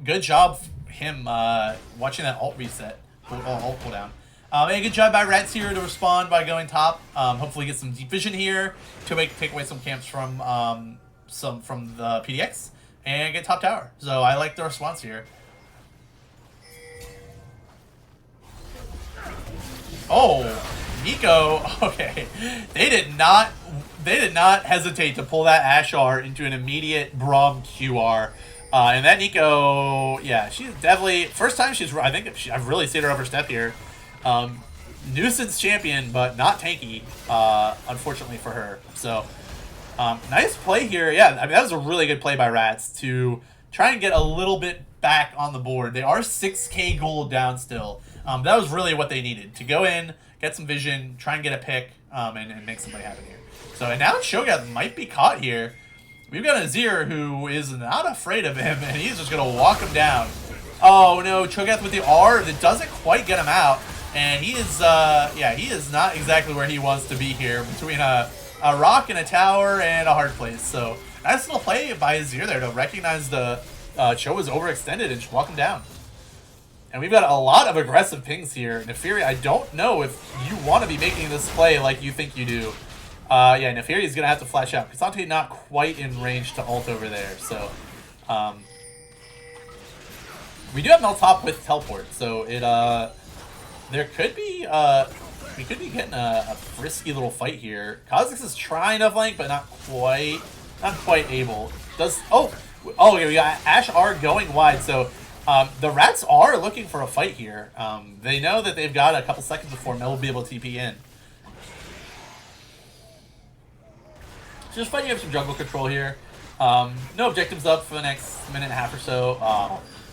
Good job him watching that ult reset, ult cooldown. And good job by Rats here to respond by going top. Hopefully get some deep vision here to take away some camps from the PDX and get top tower. So I like the response here. Oh, Nico. Okay, they did not hesitate to pull that Ashar into an immediate Braum QR. And that Nico, yeah, she's definitely first time I've really seen her overstep here. Nuisance champion, but not tanky, unfortunately for her. So, nice play here. Yeah, I mean, that was a really good play by Rats to try and get a little bit back on the board. They are 6k gold down still. That was really what they needed, to go in, get some vision, try and get a pick, and make something happen here. So, and now Cho'Gath might be caught here. We've got Azir who is not afraid of him, and he's just going to walk him down. Oh, no, Cho'Gath with the R that doesn't quite get him out. And he is, yeah, he is not exactly where he wants to be here, between a rock and a tower and a hard place. So, nice little play by Azir there to recognize the Cho was overextended and just walk him down. And we've got a lot of aggressive pings here. Neferi, I don't know if you want to be making this play like you think you do. Yeah, Neferi is going to have to flash out. Cassante not quite in range to ult over there. So, we do have Melt Top with teleport. So, it, there could be, we could be getting a frisky little fight here. Kha'Zix is trying to flank, but not quite able. Okay, we got Ashe R going wide, so the Rats are looking for a fight here. They know that they've got a couple seconds before Mel will be able to TP in. So just fighting up some jungle control here. No objectives up for the next minute and a half or so.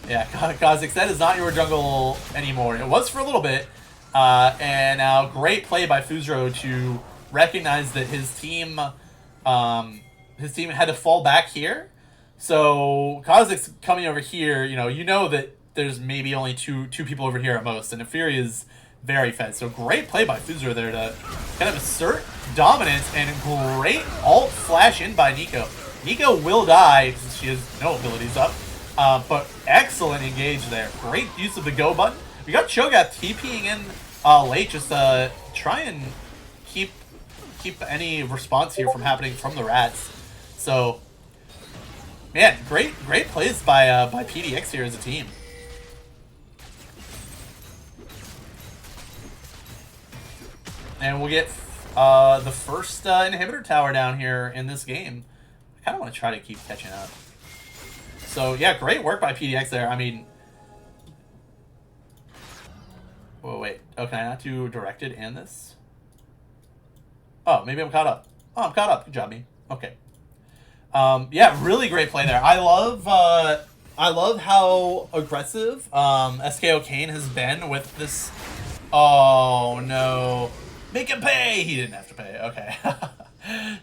Yeah, Kha'Zix, that is not your jungle anymore. It was for a little bit. And now great play by Fuzro to recognize that his team had to fall back here. So Kha'Zix coming over here, you know that there's maybe only two people over here at most, and Neferi is very fed. So great play by Fuzro there to kind of assert dominance, and great ult flash in by Nico. Nico will die since she has no abilities up. But excellent engage there. Great use of the go button. We got Cho'Gath TPing in late just to try and keep any response here from happening from the Rats. So, man, great plays by PDX here as a team. And we'll get the first inhibitor tower down here in this game. I kind of want to try to keep catching up. So, yeah, great work by PDX there. I mean... Oh, wait. Oh, can I not do directed and this? Oh, maybe I'm caught up. Oh, I'm caught up. Good job, me. Okay. Yeah, really great play there. I love how aggressive SKO Kane has been with this... Oh, no. Make him pay! He didn't have to pay. Okay.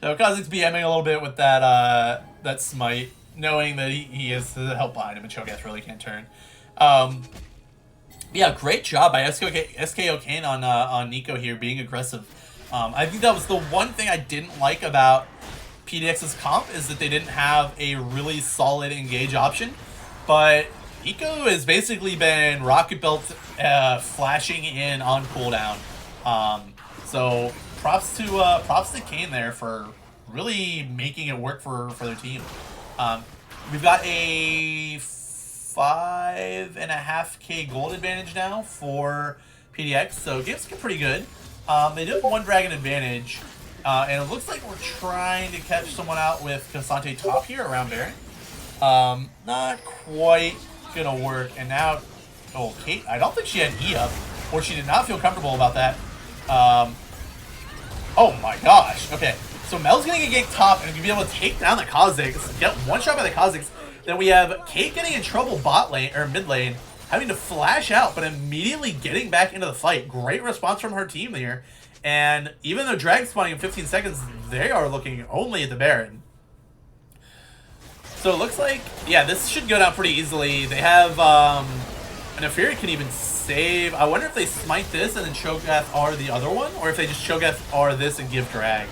No, Kha'Zix BMing a little bit with that smite, knowing that he has the help behind him and Cho'Gath really can't turn. Yeah, great job by SKO Kane on Nico here, being aggressive. I think that was the one thing I didn't like about PDX's comp, is that they didn't have a really solid engage option. But Nico has basically been rocket belt flashing in on cooldown. So props to Kane there for really making it work for their team. We've got a 5.5k gold advantage now for PDX, so game's pretty good. They do have one dragon advantage, and it looks like we're trying to catch someone out with Cassante top here around Baron. Not quite gonna work, and now, oh, Kate, I don't think she had E up, or she did not feel comfortable about that. Oh my gosh, okay. So Mel's gonna get ganked top and be able to take down the Kha'Zix, get one shot by the Kha'Zix. Then we have Kate getting in trouble bot lane, or mid lane, having to flash out, but immediately getting back into the fight. Great response from her team there. And even though Drag spawning in 15 seconds, they are looking only at the Baron. So it looks like, yeah, this should go down pretty easily. They have, and Fury can even save. I wonder if they smite this and then Cho'Gath R the other one, or if they just Cho'Gath R this and give Drag.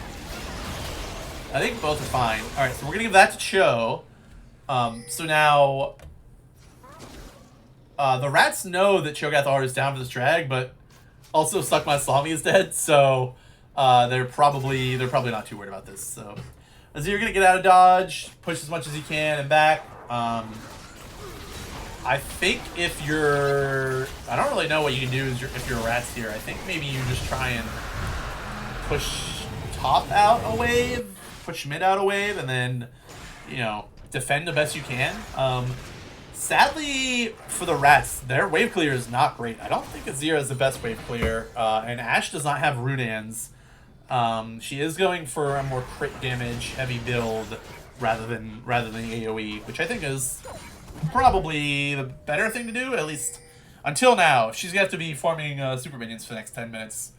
I think both are fine. Alright, so we're going to give that to Cho. So now, the rats know that Cho'Gath R is down for this drag, but also Suck My Salami is dead, so they're probably not too worried about this. So Azir gonna get out of dodge, push as much as he can and back. I think if you're, I don't really know what you can do if you're rats here. I think maybe you just try and push top out a wave, push mid out a wave, and then, you know, defend the best you can. Sadly for the rats, their wave clear is not great. I don't think Azir is the best wave clear, and Ashe does not have Runans. She is going for a more crit damage heavy build rather than AoE, which I think is probably the better thing to do, at least until now. She's gonna have to be farming super minions for the next 10 minutes.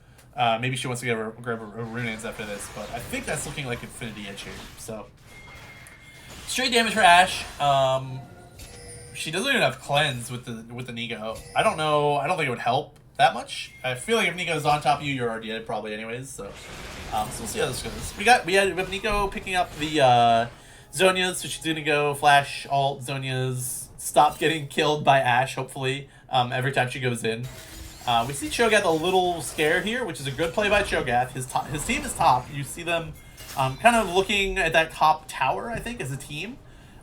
Maybe she wants to grab her Runans after this, but I think that's looking like Infinity Edge here. So straight damage for Ashe. She doesn't even have cleanse with the Nico. I don't know. I don't think it would help that much. I feel like if Nico's on top of you, you're already dead probably anyways. So, so we'll see how this goes. We have Nico picking up the Zhonya's, so she's gonna go flash alt Zhonya's, stop getting killed by Ashe. Hopefully, every time she goes in. We see Cho'Gath a little scared here, which is a good play by Cho'Gath. His team is top. You see them kind of looking at that top tower, I think, as a team.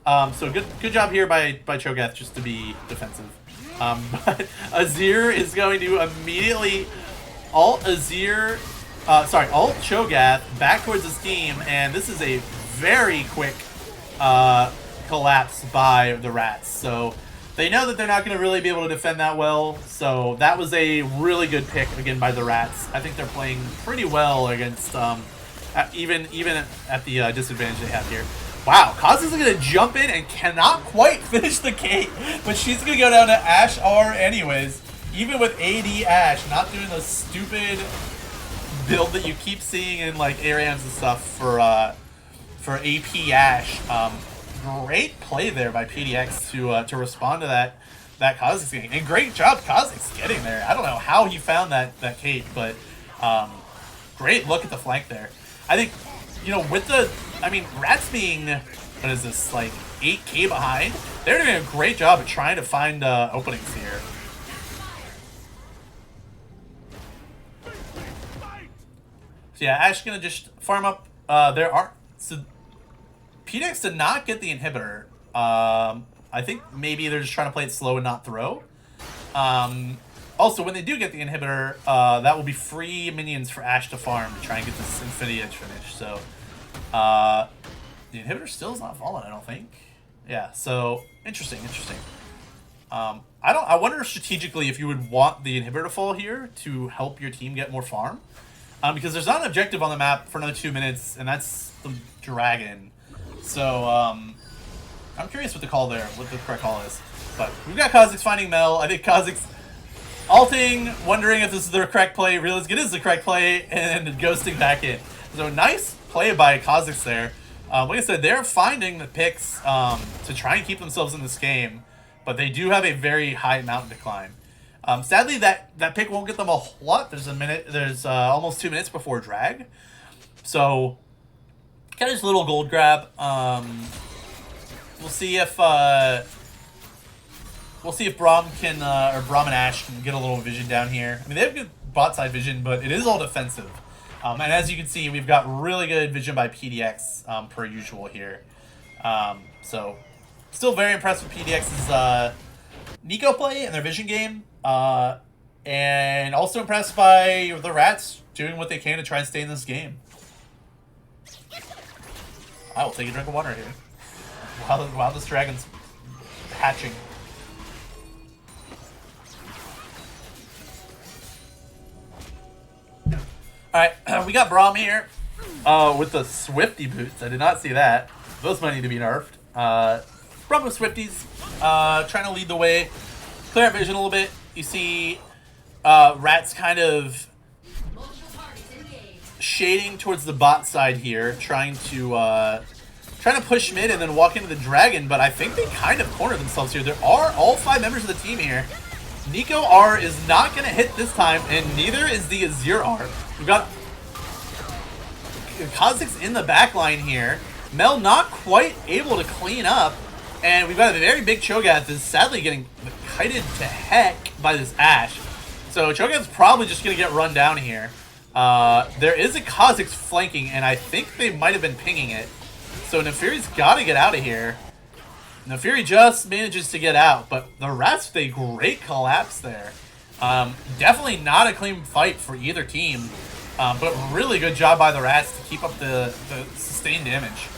So good job here by Cho'Gath just to be defensive. But Azir is going to immediately alt Cho'Gath back towards his team, and this is a very quick collapse by the rats. So they know that they're not going to really be able to defend that well. So that was a really good pick again by the rats. I think they're playing pretty well against even at the disadvantage they have here. Wow, Kaz is going to jump in and cannot quite finish the Kate, but she's going to go down to Ashe R anyways. Even with AD Ashe, not doing the stupid build that you keep seeing in like ARAMs and stuff for AP Ashe. Great play there by PDX to respond to that Kha'Zix game. And great job Kha'Zix getting there. I don't know how he found that Kate, but great look at the flank there. I think, you know, with the, I mean, Rats being, what is this, like 8k behind, they're doing a great job at trying to find openings here. So yeah, Ashe gonna just farm up. So PDX did not get the inhibitor. I think maybe they're just trying to play it slow and not throw. Also, when they do get the inhibitor, that will be free minions for Ashe to farm to try and get this Infinity Edge finish. So the inhibitor still is not fallen, I don't think. Yeah, so interesting. I wonder strategically if you would want the inhibitor to fall here to help your team get more farm. Because there's not an objective on the map for another 2 minutes, and that's the dragon. So I'm curious what the correct call is. But we've got Kha'Zix finding Mel. I think Kha'Zix alting, wondering if this is the correct play, realizing it is the correct play, and ghosting back in. So nice play by Kha'Zix there. Like I said, they're finding the picks to try and keep themselves in this game, but they do have a very high mountain to climb. Sadly, that pick won't get them a whole lot. There's almost 2 minutes before drag. So kind of just a little gold grab. We'll see if Braum can or Braum and Ashe can get a little vision down here. I mean, they have good bot side vision, but it is all defensive. And as you can see, we've got really good vision by PDX per usual here. So still very impressed with PDX's Nico play and their vision game. And also impressed by the rats doing what they can to try and stay in this game. I will take a drink of water here while this dragon's hatching. Alright, we got Braum here. with the Swifty boots. I did not see that. Those might need to be nerfed. Problem with Swifties, trying to lead the way. Clear our vision a little bit. You see Rats kind of shading towards the bot side here, trying to push mid and then walk into the dragon, but I think they kind of cornered themselves here. There are all 5 members of the team here. Nico R is not going to hit this time, and neither is the Azir R. We've got Kha'Zix in the back line here. Mel not quite able to clean up, and we've got a very big Cho'Gath is sadly getting kited to heck by this Ashe. So Cho'Gath's probably just going to get run down here. There is a Kha'Zix flanking, and I think they might have been pinging it. So Nefiri's got to get out of here. Nefiri just manages to get out, but the Rats with a great collapse there. Definitely not a clean fight for either team, but really good job by the Rats to keep up the sustained damage.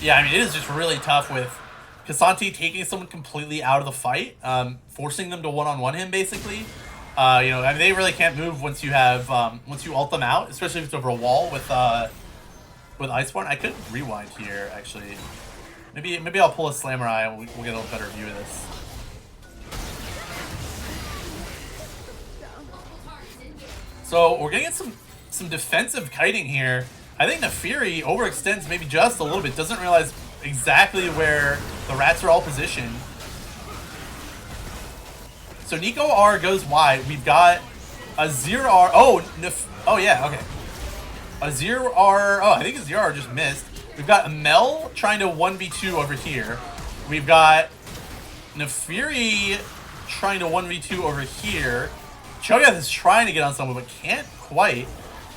Yeah, I mean, it is just really tough with K'Sante taking someone completely out of the fight, forcing them to one-on-one him, basically. You know, I mean, they really can't move once you have once you ult them out, especially if it's over a wall with Iceborne. I could rewind here, actually. Maybe I'll pull a Slamurai and we'll get a little better view of this. So we're gonna get some defensive kiting here. I think Nefiri overextends maybe just a little bit, doesn't realize exactly where the Rats are all positioned. So Nico R goes wide. We've got Azir R. Oh yeah, okay. Azir R. Oh, I think Azir R just missed. We've got Mel trying to 1v2 over here. We've got Nefiri trying to 1v2 over here. Cho'Gath is trying to get on someone, but can't quite.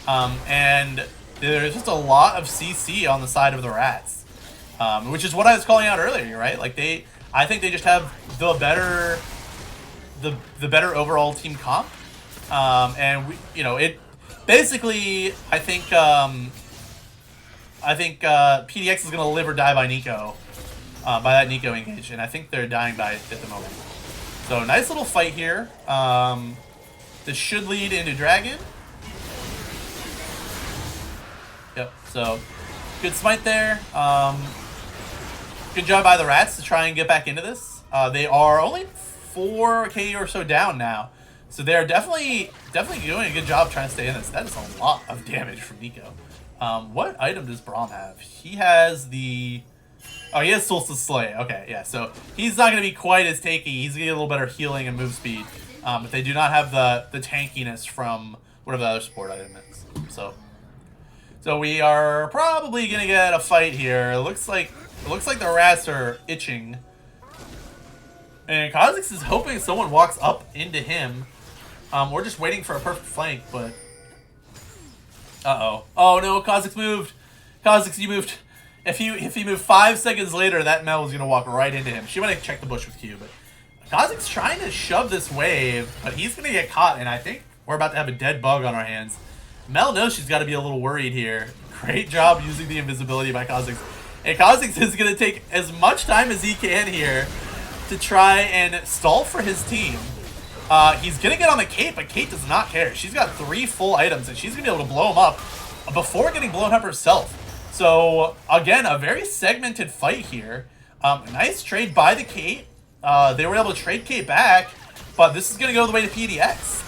And there's just a lot of CC on the side of the Rats, which is what I was calling out earlier, right? Like I think they just have the better overall team comp, and you know, it basically. I think PDX is gonna live or die by Nico, by that Nico engage, and I think they're dying by it at the moment. So nice little fight here. This should lead into Dragon. Yep, so good smite there. Good job by the Rats to try and get back into this. They are only 4k or so down now. So they're definitely doing a good job trying to stay in this. That is a lot of damage from Nico. What item does Braum have? He has the... Oh, he has Solstice Slay. Okay, yeah, so he's not going to be quite as tanky. He's going to get a little better healing and move speed. But they do not have the tankiness from whatever the other support item is. So we are probably gonna get a fight here. It looks like the Rats are itching, and Kha'Zix is hoping someone walks up into him. We're just waiting for a perfect flank, but oh no, Kha'Zix moved. Kha'Zix, you moved. If he moved 5 seconds later, that Mel was gonna walk right into him. She might have checked the bush with Q, but Kha'Zix trying to shove this wave, but he's gonna get caught, and I think we're about to have a dead bug on our hands. Mel knows she's got to be a little worried here. Great job using the invisibility by Kha'Zix. And Kha'Zix is going to take as much time as he can here to try and stall for his team. He's going to get on the Kate, but Kate does not care. She's got 3 full items, and she's going to be able to blow him up before getting blown up herself. So, again, a very segmented fight here. Nice trade by the Kate. They were able to trade Kate back, but this is going to go the way to PDX.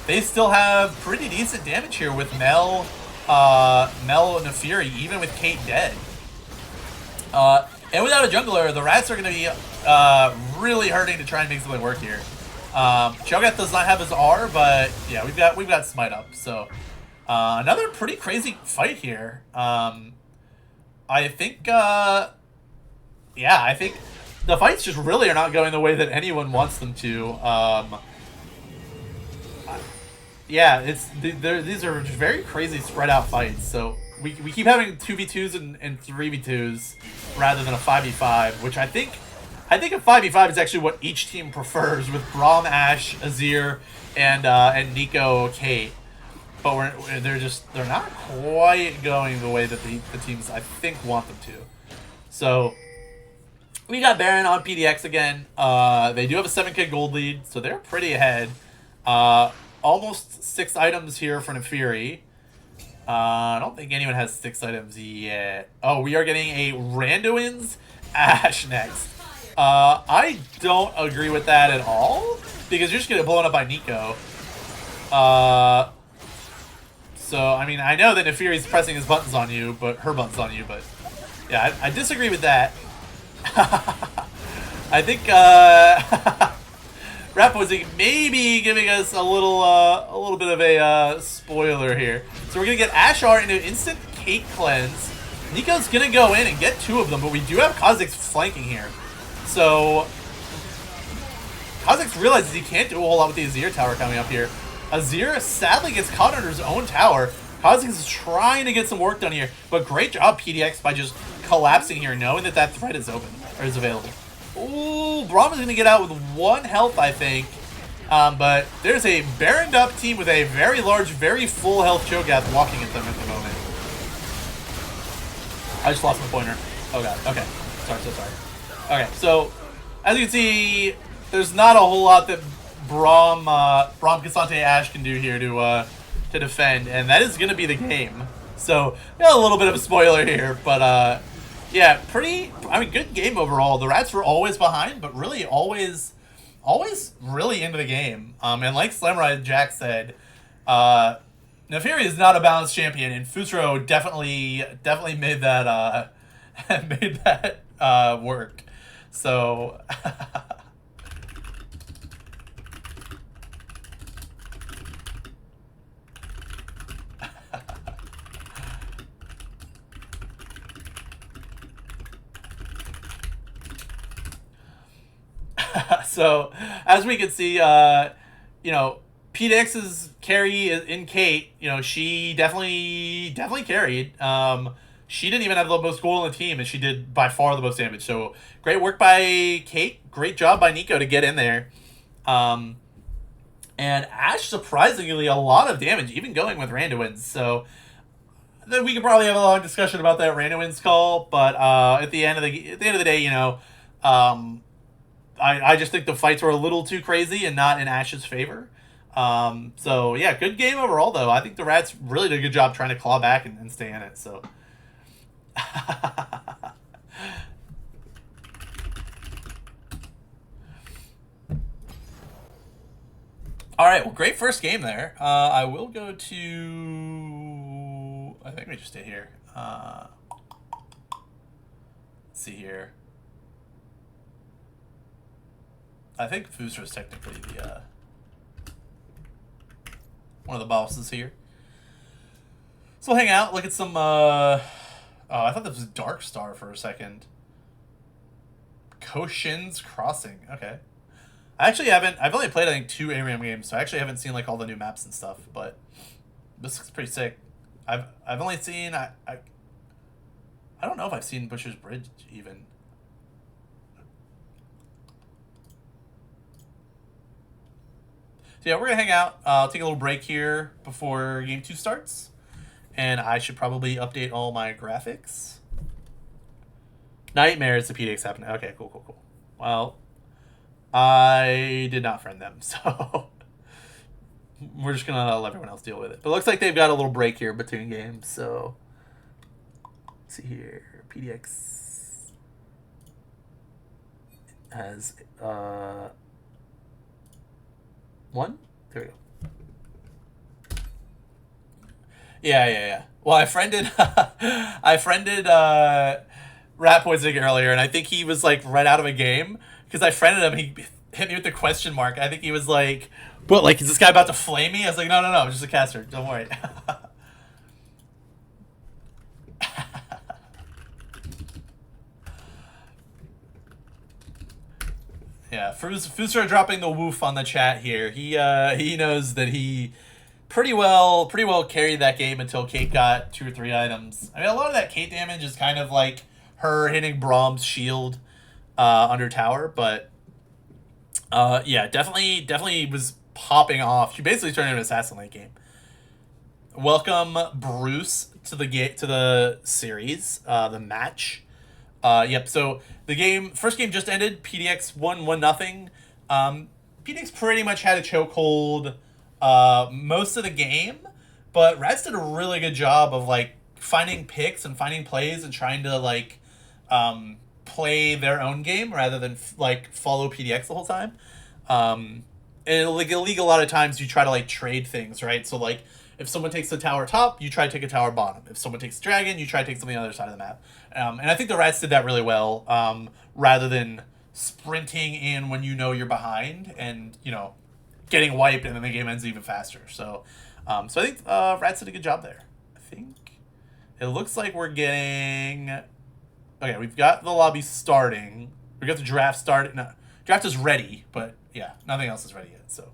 They still have pretty decent damage here with Mel and Nefiri, even with Kate dead. And without a jungler, the Rats are going to be really hurting to try and make something work here. Cho'Gath does not have his R, but yeah, we've got Smite up. So another pretty crazy fight here. I think I think the fights just really are not going the way that anyone wants them to. Yeah, these are just very crazy spread out fights. So we keep having 2v2s and 3v2s rather than a 5v5, which I think a 5v5 is actually what each team prefers, with Braum, Ashe, Azir, and Nico, Kate. But they're not quite going the way that the teams I think want them to. So we got Baron on PDX again. They do have a 7k gold lead, so they're pretty ahead. Almost 6 items here for Nefiri. I don't think anyone has 6 items yet. Oh, we are getting a Randuin's Ash next. I don't agree with that at all, because you're just getting blown up by Nico. So, I mean, I know that Neferi's pressing his buttons on you, but her buttons on you, but yeah, I disagree with that. I think Rapozing maybe giving us a little bit of a spoiler here. So we're gonna get Ashar into instant Kate cleanse. Nico's gonna go in and get 2 of them, but we do have Kha'Zix flanking here. So Kha'Zix realizes he can't do a whole lot with the Azir tower coming up here. Azir sadly gets caught under his own tower. Kha'Zix is trying to get some work done here, but great job PDX by just collapsing here, knowing that that threat is open or is available. Ooh, Braum is gonna get out with 1 health, I think. But there's a Baroned up team with a very large, very full health Cho'Gath walking at them at the moment. I just lost my pointer. Oh god. Okay. Sorry. So sorry. Okay. So as you can see, there's not a whole lot that Braum Cassante Ashe can do here to defend, and that is going to be the game. So yeah, a little bit of a spoiler here, but yeah, good game overall. The Rats were always behind, but really always really into the game. And like Slamride Jack said, Neferi is not a balanced champion, and Fusro definitely made that work. So so as we can see, you know, PDX's carry in Kate, you know, she definitely carried. She didn't even have the most gold on the team, and she did by far the most damage. So great work by Kate. Great job by Nico to get in there. And Ashe, surprisingly, a lot of damage, even going with Randuin's. So then we could probably have a long discussion about that Randuin's call, but at the end of the day, you know, I just think the fights were a little too crazy and not in Ashe's favor. So yeah, good game overall though. I think the Rats really did a good job trying to claw back and stay in it. So. All right, well, great first game there. I will go to. I think we just stay here. Let's see here. I think Fusra is technically the one of the bosses here. So we'll hang out, look at some. Oh, I thought this was Dark Star for a second. Koshin's Crossing. Okay. I've only played, I think, 2 ARAM games, so I actually haven't seen, like, all the new maps and stuff, but this looks pretty sick. I've only seen, I don't know if I've seen Butcher's Bridge, even. So, yeah, we're going to hang out, take a little break here before Game 2 starts, and I should probably update all my graphics. Nightmares, the PDX happening. Okay, cool. Well, I did not friend them, so we're just going to let everyone else deal with it. But it looks like they've got a little break here between games, so let's see here. PDX has 1? There we go. Yeah. Well, I friended Rapozing earlier, and I think he was, like, right out of a game. Because I friended him, he hit me with the question mark. I think he was like, "What? Like, is this guy about to flame me?" I was like, "No, I'm just a caster. Don't worry." Yeah, Fusra dropping the woof on the chat here. He knows that he pretty well carried that game until Kate got 2 or 3 items. I mean, a lot of that Kate damage is kind of like her hitting Braum's shield under tower, but yeah, definitely was popping off. She basically turned into an assassin late game. Welcome Bruce to the series, the match. Yep. So the first game just ended. PDX won 1-0. PDX pretty much had a chokehold most of the game, But Rats did a really good job of like finding picks and finding plays and trying to like play their own game rather than like follow PDX the whole time. And like League, a lot of times you try to like trade things, right? So like if someone takes the tower top, you try to take a tower bottom. If someone takes dragon, you try to take something on the other side of the map. And I think the Rats did that really well, rather than sprinting in when you know you're behind and getting wiped and then the game ends even faster. So I think Rats did a good job there. I think it looks like we're getting. Okay, we've got the lobby starting. We got the draft started. No, draft is ready, but yeah, nothing else is ready yet. So.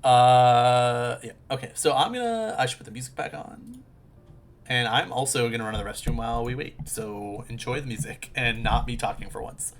Yeah. Okay, so I should put the music back on. And I'm also gonna run to the restroom while we wait. So enjoy the music and not me talking for once.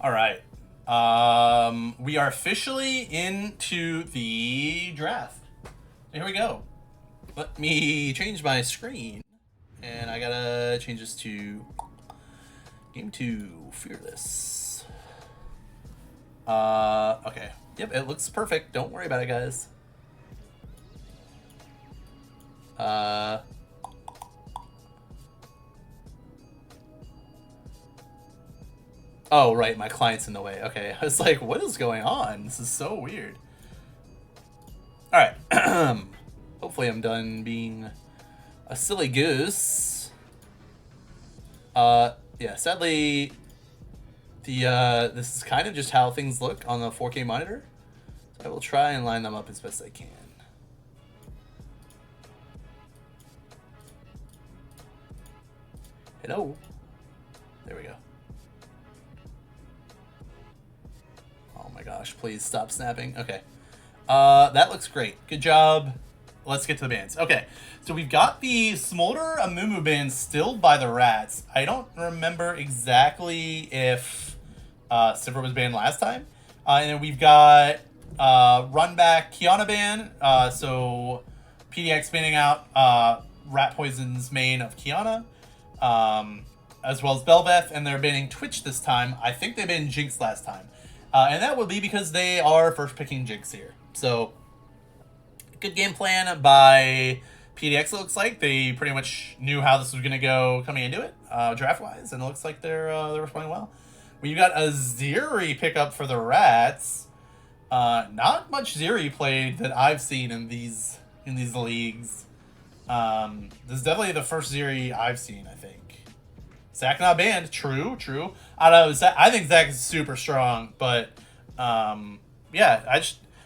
All right. We are officially into the draft. Here we go. Let me change my screen. And I gotta change this to Game 2 Fearless. Okay. Yep, it looks perfect. Don't worry about it, guys. Oh, right, my client's in the way. Okay, I was like, what is going on? This is so weird. All right. Hopefully I'm done being a silly goose. Yeah, sadly, this is kind of just how things look on the 4K monitor. So I will try and line them up as best I can. Hello. There we go. Oh my gosh, please stop snapping. Okay. That looks great. Good job. Let's get to the bans. Okay, so we've got the Smolder Amumu ban still by the Rats. I don't remember exactly if Sivir was banned last time. And then we've got Runback Kiana ban. So PDX banning out Rat Poison's main of Kiana. As well as BLF, and they're banning Twitch this time. I think they banned Jinx last time. And that would be because they are first picking Jinx here. So, good game plan by PDX, it looks like. They pretty much knew how this was going to go coming into it, draft-wise, and it looks like they're responding well. We've got a Zeri pickup for the Rats. Not much Zeri played that I've seen in these leagues. This is definitely the first Zeri I've seen, I think. Zach not banned. True. I don't know. I think Zach is super strong, but yeah,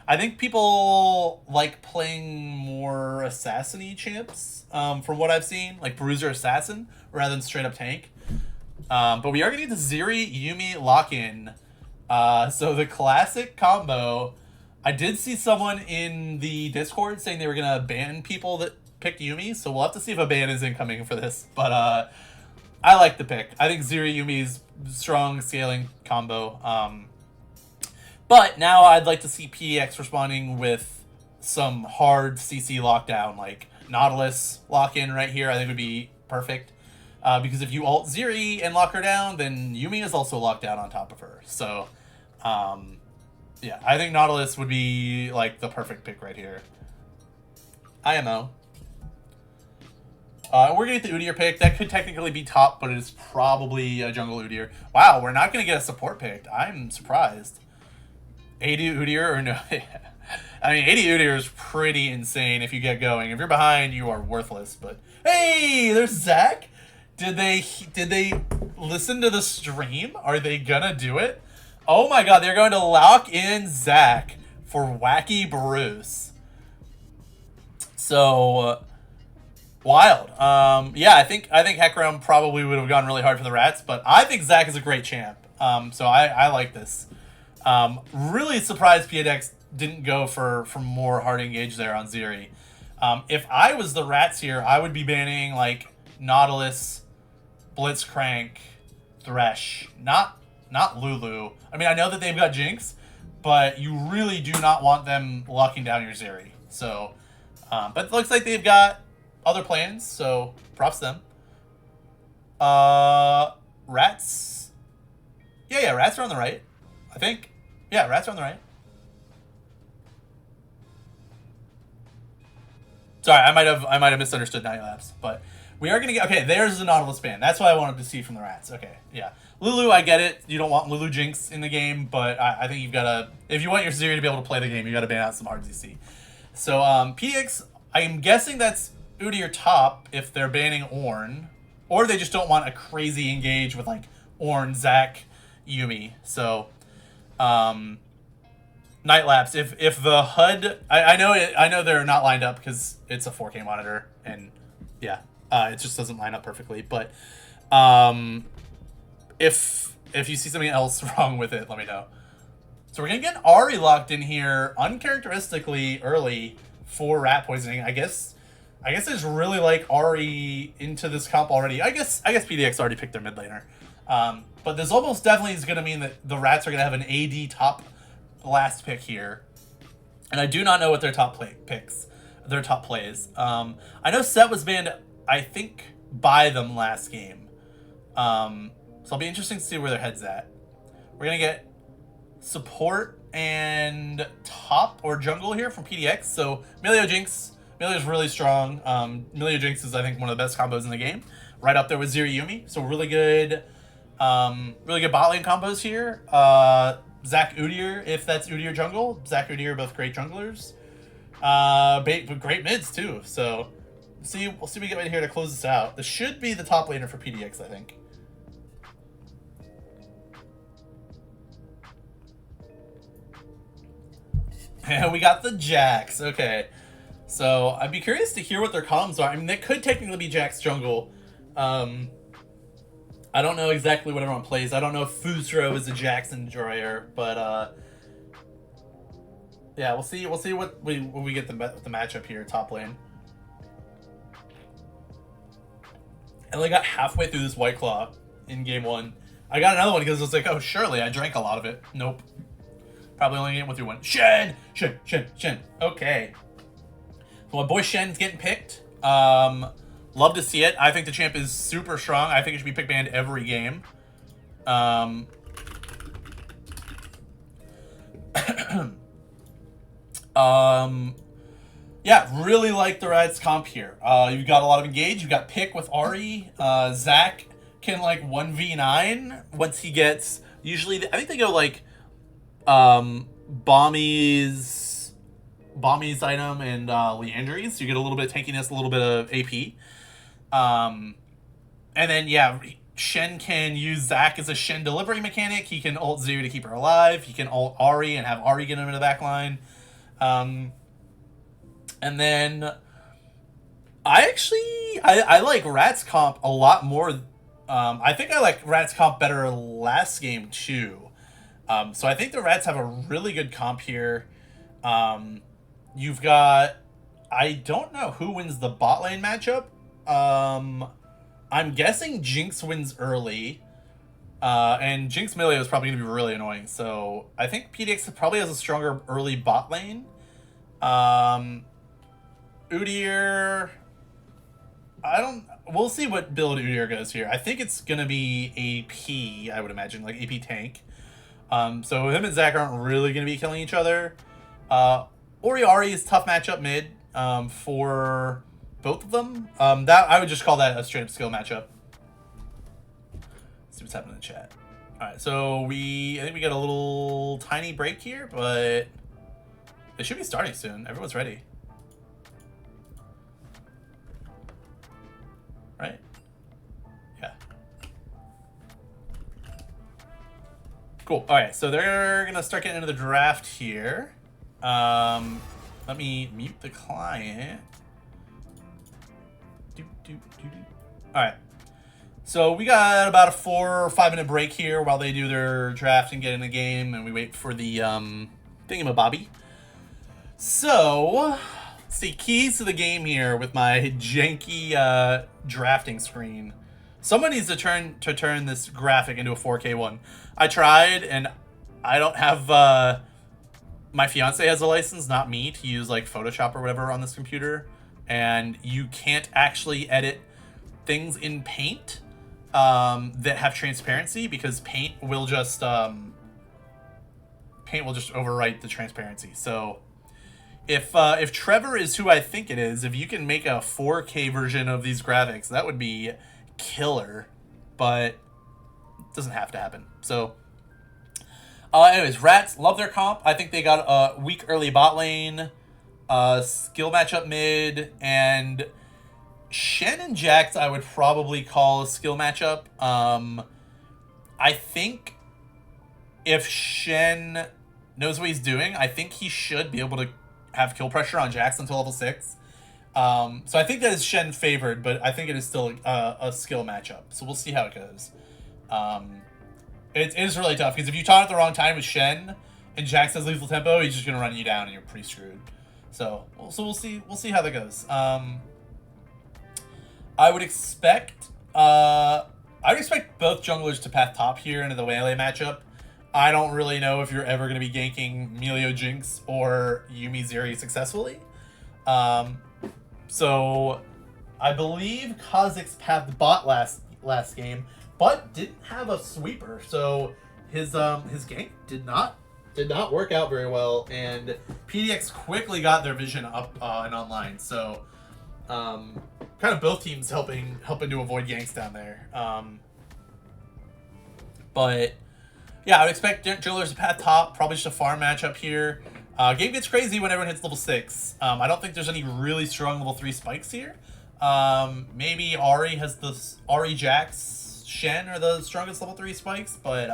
I think people like playing more assassin-y champs from what I've seen, like Bruiser Assassin rather than straight up tank. But we are gonna get the Zeri Yuumi lock-in. So the classic combo. I did see someone in the Discord saying they were gonna ban people that picked Yuumi, so we'll have to see if a ban is incoming for this. But I like the pick. I think Zeri Yuumi's strong scaling combo. But now I'd like to see PDX responding with some hard CC lockdown, like Nautilus lock-in right here. I think would be perfect. Because if you ult Zeri and lock her down, then Yuumi is also locked down on top of her. So, yeah, I think Nautilus would be like the perfect pick right here. IMO. We're going to get the Udyr pick. That could technically be top, but it is probably a jungle Udyr. Wow, we're not going to get a support pick. I'm surprised. 80 Udyr or no? I mean, 80 Udyr is pretty insane if you get going. If you're behind, you are worthless. But hey, there's Zach. Did they listen to the stream? Are they going to do it? Oh my god, they're going to lock in Zach for Wacky Bruce. So... wild. Yeah, I think Hecarim probably would have gone really hard for the Rats, but I think Zach is a great champ. So I like this. Really surprised PDX didn't go for more hard engage there on Zeri. If I was the Rats here, I would be banning like Nautilus, Blitzcrank, Thresh, not Lulu. I mean, I know that they've got Jinx, but you really do not want them locking down your Zeri. So, but it looks like they've got other plans, so props to them. Rats. Yeah, Rats are on the right, I think. Yeah, Rats are on the right. Sorry, I might have misunderstood Night Labs, but we are gonna get okay. There's the Nautilus ban. That's what I wanted to see from the Rats. Okay, yeah. Lulu, I get it. You don't want Lulu Jinx in the game, but I think you've gotta, if you want your Zeri to be able to play the game, you gotta ban out some hard ZC. So PDX, I'm guessing that's Udyr top if they're banning Ornn, or they just don't want a crazy engage with like Ornn, Zach, Yuumi. So Night Lapse, if the HUD, I know they're not lined up because it's a 4K monitor, and yeah, it just doesn't line up perfectly. But if you see something else wrong with it, let me know. So we're gonna get Ahri locked in here uncharacteristically early for Rat Poisoning. I guess I just really like Ahri into this comp already. I guess PDX already picked their mid laner. But this almost definitely is going to mean that the Rats are going to have an AD top last pick here. And I do not know what their top plays. I know Set was banned, I think, by them last game. So it'll be interesting to see where their head's at. We're going to get support and top or jungle here from PDX. So Milio Jinx. Milio's really strong. Milio Jinx is, I think, one of the best combos in the game. Right up there with Zeri Yuumi. So really good bot lane combos here. Zach Udyr, if that's Udyr jungle. Zach Udyr are both great junglers. Great mids too. So we'll see we get right here to close this out. This should be the top laner for PDX, I think. And we got the Jax. Okay. So I'd be curious to hear what their comms are. I mean, they could technically be Jax jungle. I don't know exactly what everyone plays. I don't know if Fusro is a Jackson enjoyer, but yeah, we'll see. We'll see what we get the matchup here, top lane. I only got halfway through this White Claw in game 1. I got another one because it was like, oh, surely I drank a lot of it. Nope. Probably only went through one. Shen. Okay. So my boy Shen's getting picked. Love to see it. I think the champ is super strong. I think it should be pick banned every game. Yeah, really like the Rats comp here. You've got a lot of engage. You've got pick with Ari. Zach can like 1v9 once he gets, usually I think they go like Bommy's item and Leandry's. So you get a little bit of tankiness, a little bit of AP. And then yeah, Shen can use Zach as a Shen delivery mechanic. He can ult Zoo to keep her alive. He can ult Ari and have Ari get him in the back line. And then I like Rats comp a lot more. I think I like Rats comp better last game too. So I think the Rats have a really good comp here. You've got, I don't know who wins the bot lane matchup. I'm guessing Jinx wins early. And Jinx melee is probably going to be really annoying. So I think PDX probably has a stronger early bot lane. Udyr, we'll see what build Udyr goes here. I think it's going to be AP, I would imagine, like AP tank. So him and Zach aren't really going to be killing each other. Ari is tough matchup mid, for both of them. That I would just call that a straight up skill matchup. Let's see what's happening in the chat. Alright, so I think we got a little tiny break here, but they should be starting soon. Everyone's ready. Right? Yeah. Cool. Alright, so they're gonna start getting into the draft here. Let me mute the client. Alright. So we got about a 4 or 5 minute break here while they do their draft and get in the game, and we wait for the thingamabobby. So let's see, keys to the game here with my janky drafting screen. Someone needs to turn this graphic into a 4K one. I tried, and I don't have my fiance has a license, not me, to use like Photoshop or whatever on this computer, and you can't actually edit things in Paint that have transparency, because Paint will just overwrite the transparency. So if Trevor is who I think it is, if you can make a 4K version of these graphics, that would be killer, but it doesn't have to happen. So anyways, Rats, love their comp. I think they got a weak early bot lane, skill matchup mid, and Shen and Jax I would probably call a skill matchup. I think if Shen knows what he's doing, I think he should be able to have kill pressure on Jax until level 6. So I think that is Shen favored, but I think it is still a skill matchup. So we'll see how it goes. It is really tough, because if you taunt at the wrong time with Shen and Jax has lethal tempo, he's just gonna run you down and you're pretty screwed. So we'll see how that goes. I would expect both junglers to path top here into the Waylay matchup. I don't really know if you're ever going to be ganking Melio Jinx or Yuumi Zeri successfully. So I believe Kha'Zix pathed bot last game, but didn't have a sweeper. So his gank did not work out very well, and PDX quickly got their vision up and online. So kind of both teams helping to avoid ganks down there. But yeah, I would expect Drillers to path top, probably just a farm matchup here. Game gets crazy when everyone hits level 6. I don't think there's any really strong level 3 spikes here. Maybe Ari has Ari, Jax, Shen are the strongest level 3 spikes, but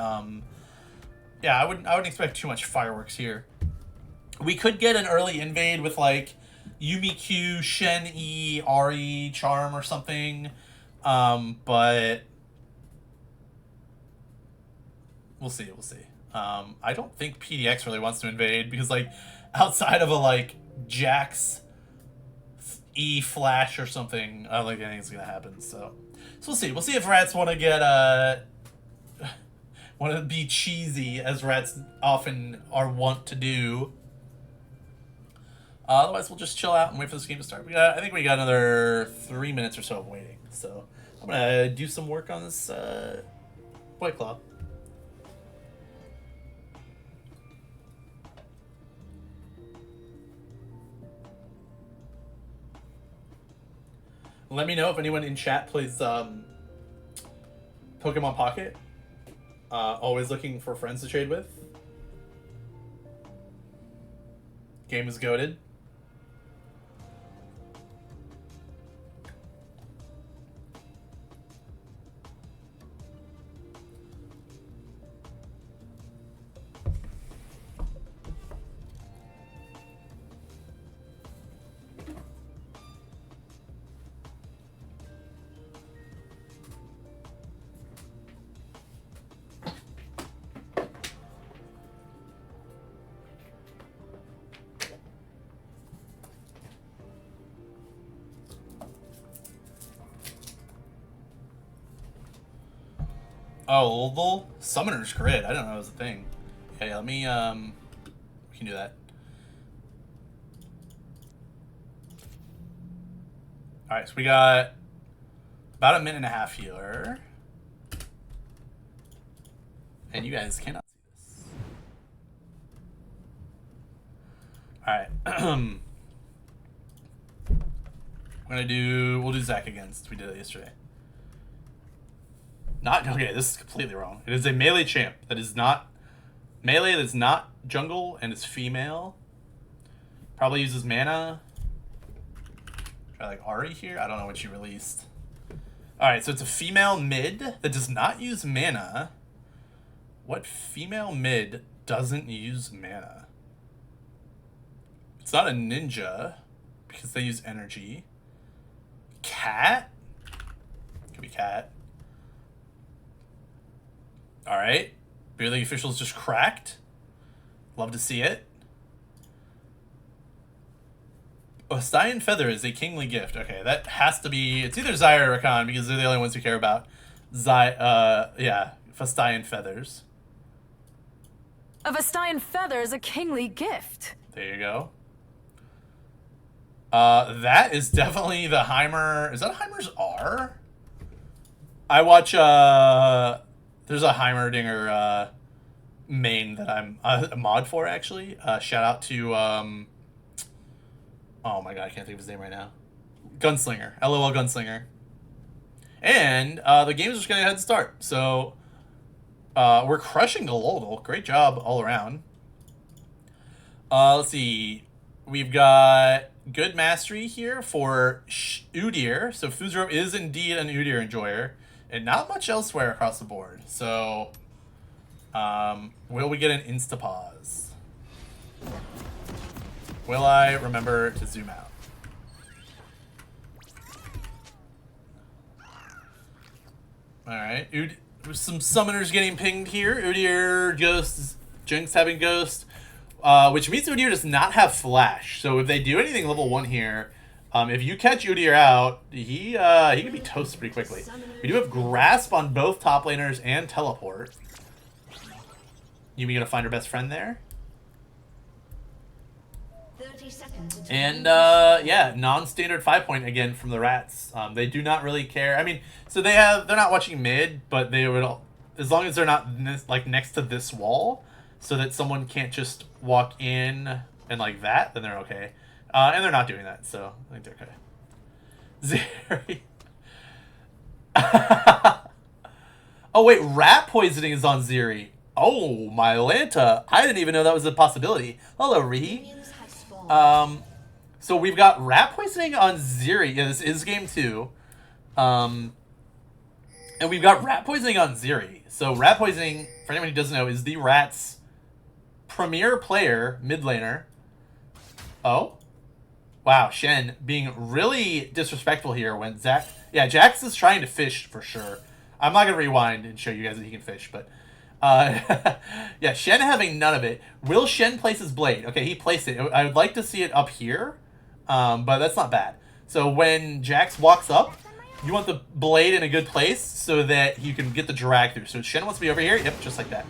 yeah, I wouldn't expect too much fireworks here. We could get an early invade with like Yuumi Q, Shen E, Ari, Charm or something. But We'll see. We'll see. I don't think PDX really wants to invade because, like, outside of a, like, Jax E flash or something, I don't think anything's gonna happen. So we'll see. We'll see if rats want to get want to be cheesy, as rats often are wont to do. Otherwise, we'll just chill out and wait for this game to start. I think we got another 3 minutes or so of waiting. So I'm gonna do some work on this White Claw. Let me know if anyone in chat plays Pokemon Pocket. Always looking for friends to trade with. Game is goated. Oh, Louisville? Summoner's Grid. I don't know it was a thing. Okay, let me, we can do that. Alright, so we got about a minute and a half here. And you guys cannot see this. Alright. we'll do Zach again since we did it yesterday. Okay, this is completely wrong. It is a melee champ that is not melee, that's not jungle, and is female. Probably uses mana. Try like Ari here. I don't know what she released. Alright, so it's a female mid that does not use mana. What female mid doesn't use mana? It's not a ninja because they use energy. Cat? Could be cat. Alright. Beer League officials just cracked. Love to see it. Fastian Feather is a kingly gift. Okay, that has to be... It's either Zyre or Rakan because they're the only ones who care about Fastian Feathers. A Fastian Feather is a kingly gift. There you go. That is definitely the Heimer... Is that Heimer's R? I watch... There's a Heimerdinger main that I'm a mod for, actually. Shout out to... oh my god, I can't think of his name right now. Gunslinger. LOL Gunslinger. And the game's just getting a head start. So we're crushing Galodal. Great job all around. Let's see. We've got good mastery here for Udyr. So Fuzro is indeed an Udyr enjoyer. And not much elsewhere across the board. So will we get an insta-pause? Will I remember to zoom out? Alright. Some summoners getting pinged here. Udyr, Ghost, Jinx having Ghost. Which means Udyr does not have Flash. So if they do anything level 1 here, if you catch Udyr out, he can be toasted pretty quickly. We do have Grasp on both top laners and Teleport. You mean gonna find her best friend there? 30 seconds. And yeah, non-standard 5-point again from the rats. They do not really care. I mean, so they're not watching mid, but they would, as long as they're not like next to this wall, so that someone can't just walk in and like that, then they're okay. And they're not doing that, so I think they're okay. Zeri. Oh wait, rat poisoning is on Zeri. Oh, my Lanta. I didn't even know that was a possibility. Hello, Rihi. So we've got rat poisoning on Zeri. Yeah, this is game 2. And we've got rat poisoning on Zeri. So rat poisoning, for anyone who doesn't know, is the rat's premier player, mid laner. Oh. Wow, Shen being really disrespectful here when Zach... Yeah, Jax is trying to fish for sure. I'm not going to rewind and show you guys that he can fish, but Yeah, Shen having none of it. Will Shen place his blade? Okay, he placed it. I would like to see it up here, but that's not bad. So when Jax walks up, you want the blade in a good place so that you can get the drag through. So Shen wants to be over here. Yep, just like that.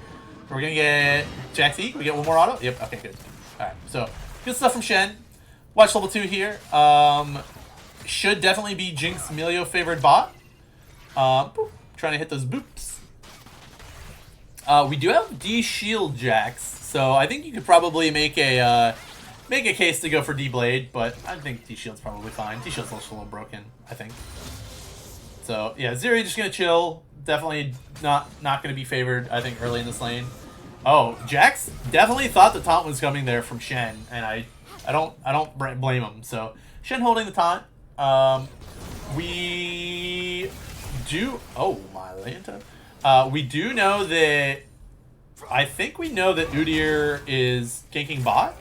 So we're going to get Jax E. We get one more auto? Yep, okay, good. Alright, so good stuff from Shen. Watch level 2 here. Should definitely be Jinx Milio favored bot. Boop, trying to hit those boops. We do have D-Shield Jax, so I think you could probably make a case to go for D-Blade, but I think D-Shield's probably fine. D-Shield's also a little broken, I think. So, yeah, Zeri just gonna chill. Definitely not gonna be favored, I think, early in this lane. Oh, Jax definitely thought the taunt was coming there from Shen, and I don't blame him. So, Shen holding the taunt. We do... Oh, my Lanta. We do know that... I think we know that Udyr is ganking bot.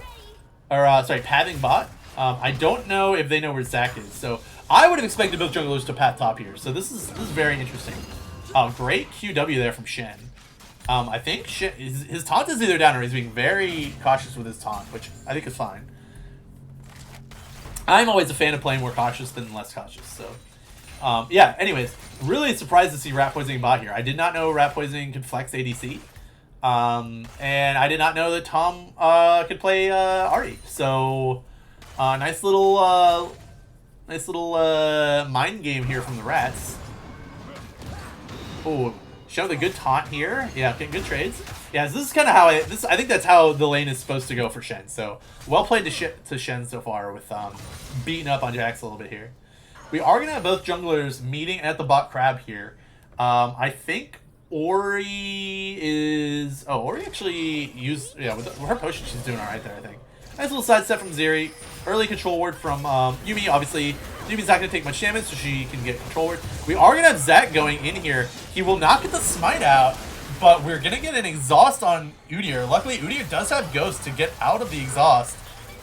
Or, sorry, pathing bot. I don't know if they know where Zac is. So, I would have expected both junglers to path top here. So, this is very interesting. Great QW there from Shen. I think his taunt is either down or he's being very cautious with his taunt, which I think is fine. I'm always a fan of playing more cautious than less cautious. So, yeah, anyways, really surprised to see Rat Poisoning bot here. I did not know Rat Poisoning could flex ADC. And I did not know that Tom could play Ahri. So, nice little mind game here from the Rats. Oh, show the good taunt here. Yeah, getting good trades. Yeah, this is kind of how I think that's how the lane is supposed to go for Shen. So, well played to Shen so far with beating up on Jax a little bit here. We are gonna have both junglers meeting at the bot crab here. I think Ori is... Oh, Ori actually used... Yeah, with her potion, she's doing alright there, I think. Nice little sidestep from Zeri. Early control ward from Yuumi. Obviously, Yuumi's not going to take much damage, so she can get control ward. We are going to have Zac going in here. He will not get the smite out, but we're going to get an exhaust on Udyr. Luckily, Udyr does have Ghost to get out of the exhaust.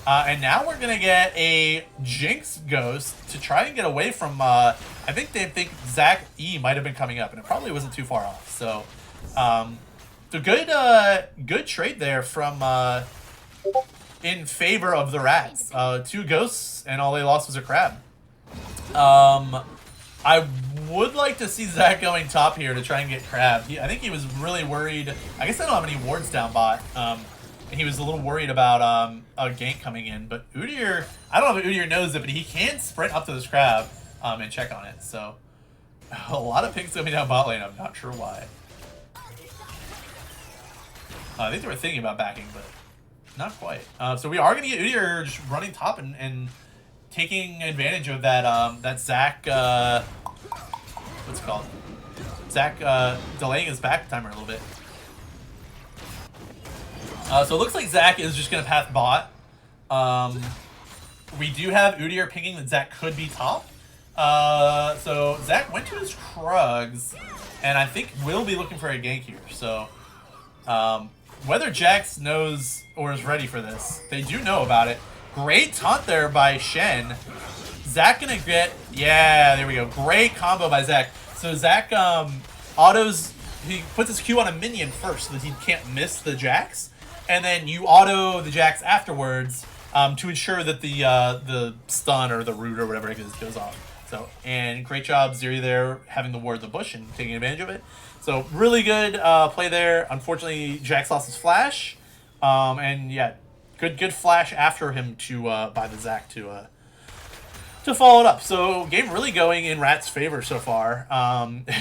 And now we're going to get a Jinx Ghost to try and get away from... I think they think Zac E might have been coming up, and it probably wasn't too far off. So, good trade there from... in favor of the Rats. 2 Ghosts, and all they lost was a crab. I would like to see Zac going top here to try and get crab. I think he was really worried. I guess I don't have any wards down bot. And he was a little worried about a gank coming in. But Udyr, I don't know if Udyr knows it, but he can sprint up to this crab and check on it. So, a lot of pings coming down bot lane. I'm not sure why. I think they were thinking about backing, but not quite. So we are going to get Udyr just running top and taking advantage of that that Zac, what's it called? Zac delaying his back timer a little bit. So it looks like Zac is just going to path bot. We do have Udyr pinging that Zac could be top. So Zac went to his Krugs, and I think will be looking for a gank here. So whether Jax knows or is ready for this, they do know about it. Great taunt there by Shen. Zac gonna get... Yeah, there we go. Great combo by Zac. So Zac autos... He puts his Q on a minion first so that he can't miss the Jax. And then you auto the Jax afterwards to ensure that the stun or the root or whatever it is goes off. So, and great job, Zeri there, having the ward the bush and taking advantage of it. So, really good play there. Unfortunately, Jax lost his flash. And yeah, good flash after him to by the Zac to follow it up. So, game really going in Rat's favor so far.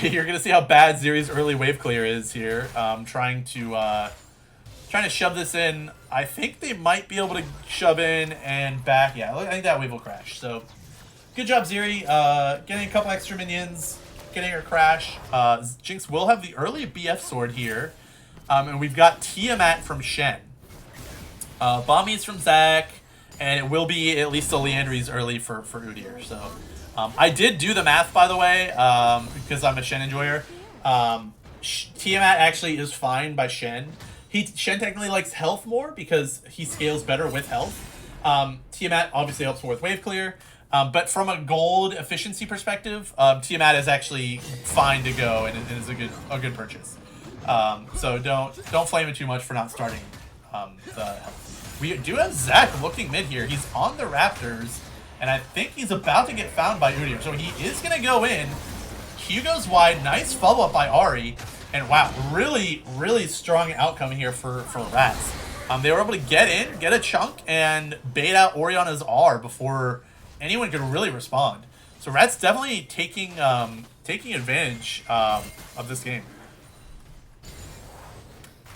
You're gonna see how bad Zeri's early wave clear is here. Trying to shove this in. I think they might be able to shove in and back. Yeah, I think that wave will crash. So, good job, Zeri. Getting a couple extra minions, getting her crash. Jinx will have the early BF sword here. And we've got Tiamat from Shen. Bombies from Zac, and it will be at least a Liandry's early for Udyr. So, I did do the math, by the way, because I'm a Shen enjoyer. Tiamat actually is fine by Shen. Shen technically likes health more because he scales better with health. Tiamat obviously helps more with wave clear. But from a gold efficiency perspective, Tiamat is actually fine to go and is a good purchase. So don't flame it too much for not starting the health. We do have Zach looking mid here. He's on the Raptors, and I think he's about to get found by Udyr. So he is going to go in. Q goes wide. Nice follow-up by Ari. And wow, really, really strong outcome here for Rats. They were able to get in, get a chunk, and bait out Oriana's R before anyone could really respond. So Rats definitely taking advantage of this game.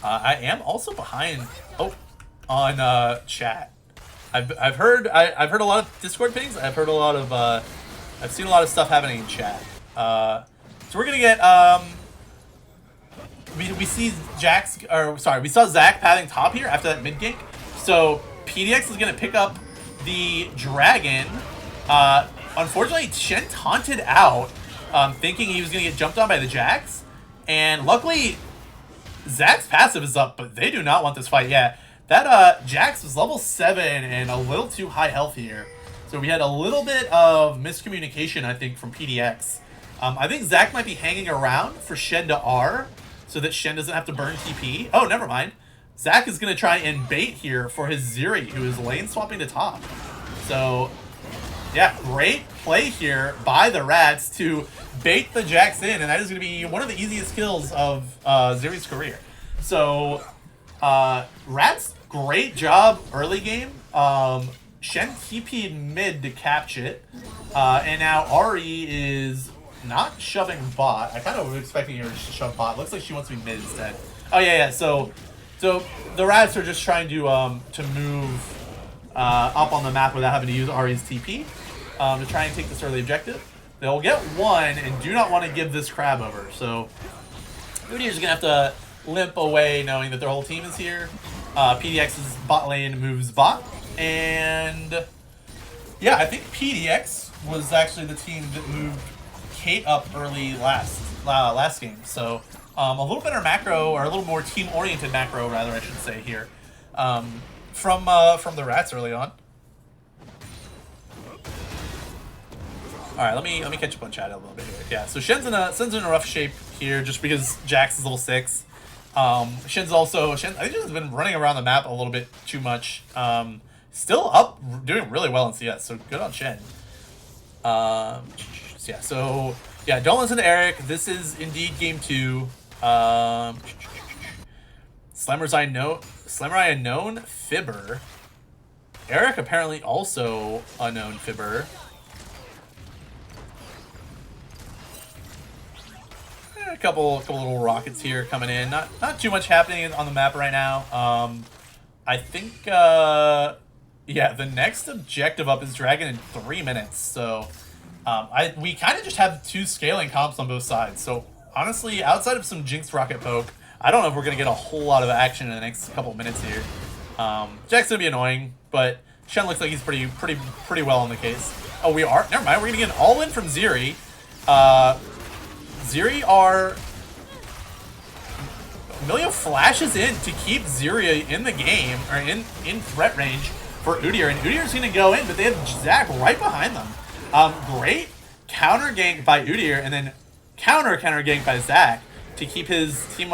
I am also behind on chat. I've heard a lot of Discord pings. I've heard a lot of I've seen a lot of stuff happening in chat. So we're gonna get we saw Zach pathing top here after that mid gank. So PDX is gonna pick up the dragon. Unfortunately, Shen taunted out, thinking he was gonna get jumped on by the Jax, and luckily Zach's passive is up, but they do not want this fight. Yeah, that Jax was level 7 and a little too high health here. So we had a little bit of miscommunication, I think, from PDX. I think Zach might be hanging around for Shen to R so that Shen doesn't have to burn TP. Oh, never mind. Zach is going to try and bait here for his Ziri, who is lane swapping to top. So, yeah, great play here by the Rats to bait the Jax in, and that is going to be one of the easiest kills of Ziri's career. So, Rats, great job early game. Shen TP'd mid to catch it, and now Ari is not shoving bot. I kind of was expecting her to shove bot. Looks like she wants to be mid instead. Oh yeah. So the Rats are just trying to move up on the map without having to use Ari's TP to try and take this early objective. They'll get one and do not want to give this crab over. So Udyr's gonna have to limp away knowing that their whole team is here. PDX's bot lane moves bot, and yeah, I think PDX was actually the team that moved Kate up early last game. So a little better macro, or a little more team-oriented macro, rather, I should say here, from the Rats early on. All right, let me catch up on chat a little bit here. Yeah, so Shen's in a rough shape here just because Jax is level 6. I think she's been running around the map a little bit too much. Still up, doing really well in CS, so good on Shen. Yeah, don't listen to Eric. This is indeed game 2. Slammer's unknown, Fibber. Eric apparently also unknown Fibber. A couple little rockets here coming in. Not too much happening on the map right now. I think yeah, the next objective up is Dragon in 3 minutes. So we kind of just have 2 scaling comps on both sides. So honestly, outside of some Jinx rocket poke, I don't know if we're gonna get a whole lot of action in the next couple of minutes here. Jack's gonna be annoying, but Shen looks like he's pretty well on the case. Oh, we are. Never mind. We're gonna get an all-in from Ziri. Ziri are. Milio flashes in to keep Ziri in the game, or in threat range for Udyr, and Udyr's gonna go in, but they have Zach right behind them. Great counter gank by Udyr, and then counter gank by Zach to keep his team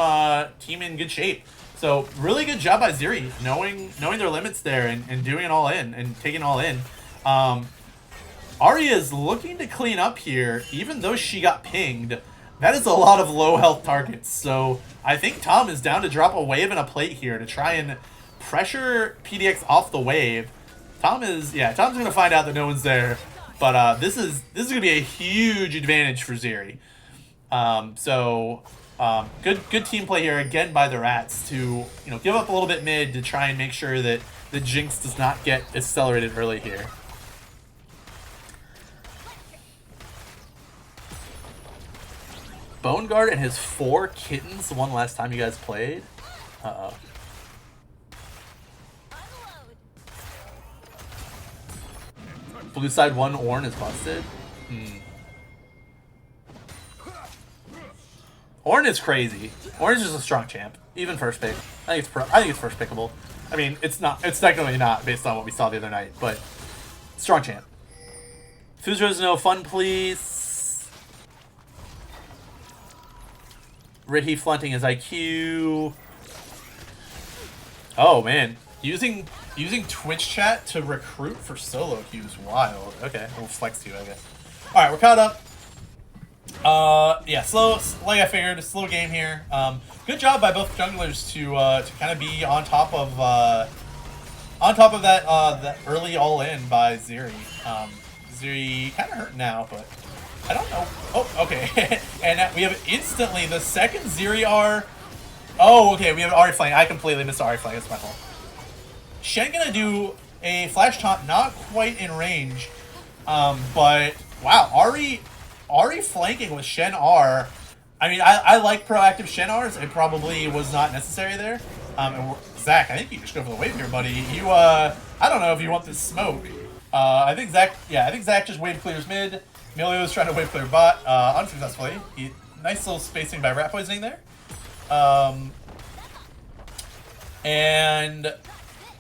in good shape. So really good job by Ziri, knowing their limits there and doing it all in and taking it all in. Arya is looking to clean up here, even though she got pinged. That is a lot of low health targets. So I think Tom is down to drop a wave and a plate here to try and pressure PDX off the wave. Tom's gonna find out that no one's there. But this is gonna be a huge advantage for Ziri. Good team play here again by the Rats to give up a little bit mid to try and make sure that the Jinx does not get accelerated early here. Bone Guard and his 4 kittens won last time you guys played? Uh-oh. Blue side 1 Ornn is busted? Ornn is crazy. Ornn is just a strong champ. Even first pick. I think it's first pickable. I mean, it's technically not based on what we saw the other night, but strong champ. Fuzro's no fun, please. Ricky flaunting his IQ. Oh man, using Twitch chat to recruit for solo queue is wild. Okay, we'll flex queue, I guess. All right, we're caught up. Yeah, slow, like I figured, a slow game here. Good job by both junglers to kind of be on top of that early all in by Ziri. Ziri kind of hurt now, but I don't know. Oh, okay. And we have instantly the second Ziri R. Oh, okay, we have Ahri flank. I completely missed Ahri flank. That's my fault. Shen gonna do a flash taunt, not quite in range, but wow, Ahri flanking with Shen R. I mean, I like proactive Shen Rs. It probably was not necessary there. And Zach, I think you just go for the wave here, buddy. You, I don't know if you want this smoke. I think Zach just wave clears mid. Emilio's trying to wave clear bot, unsuccessfully. Nice little spacing by rat poisoning there. And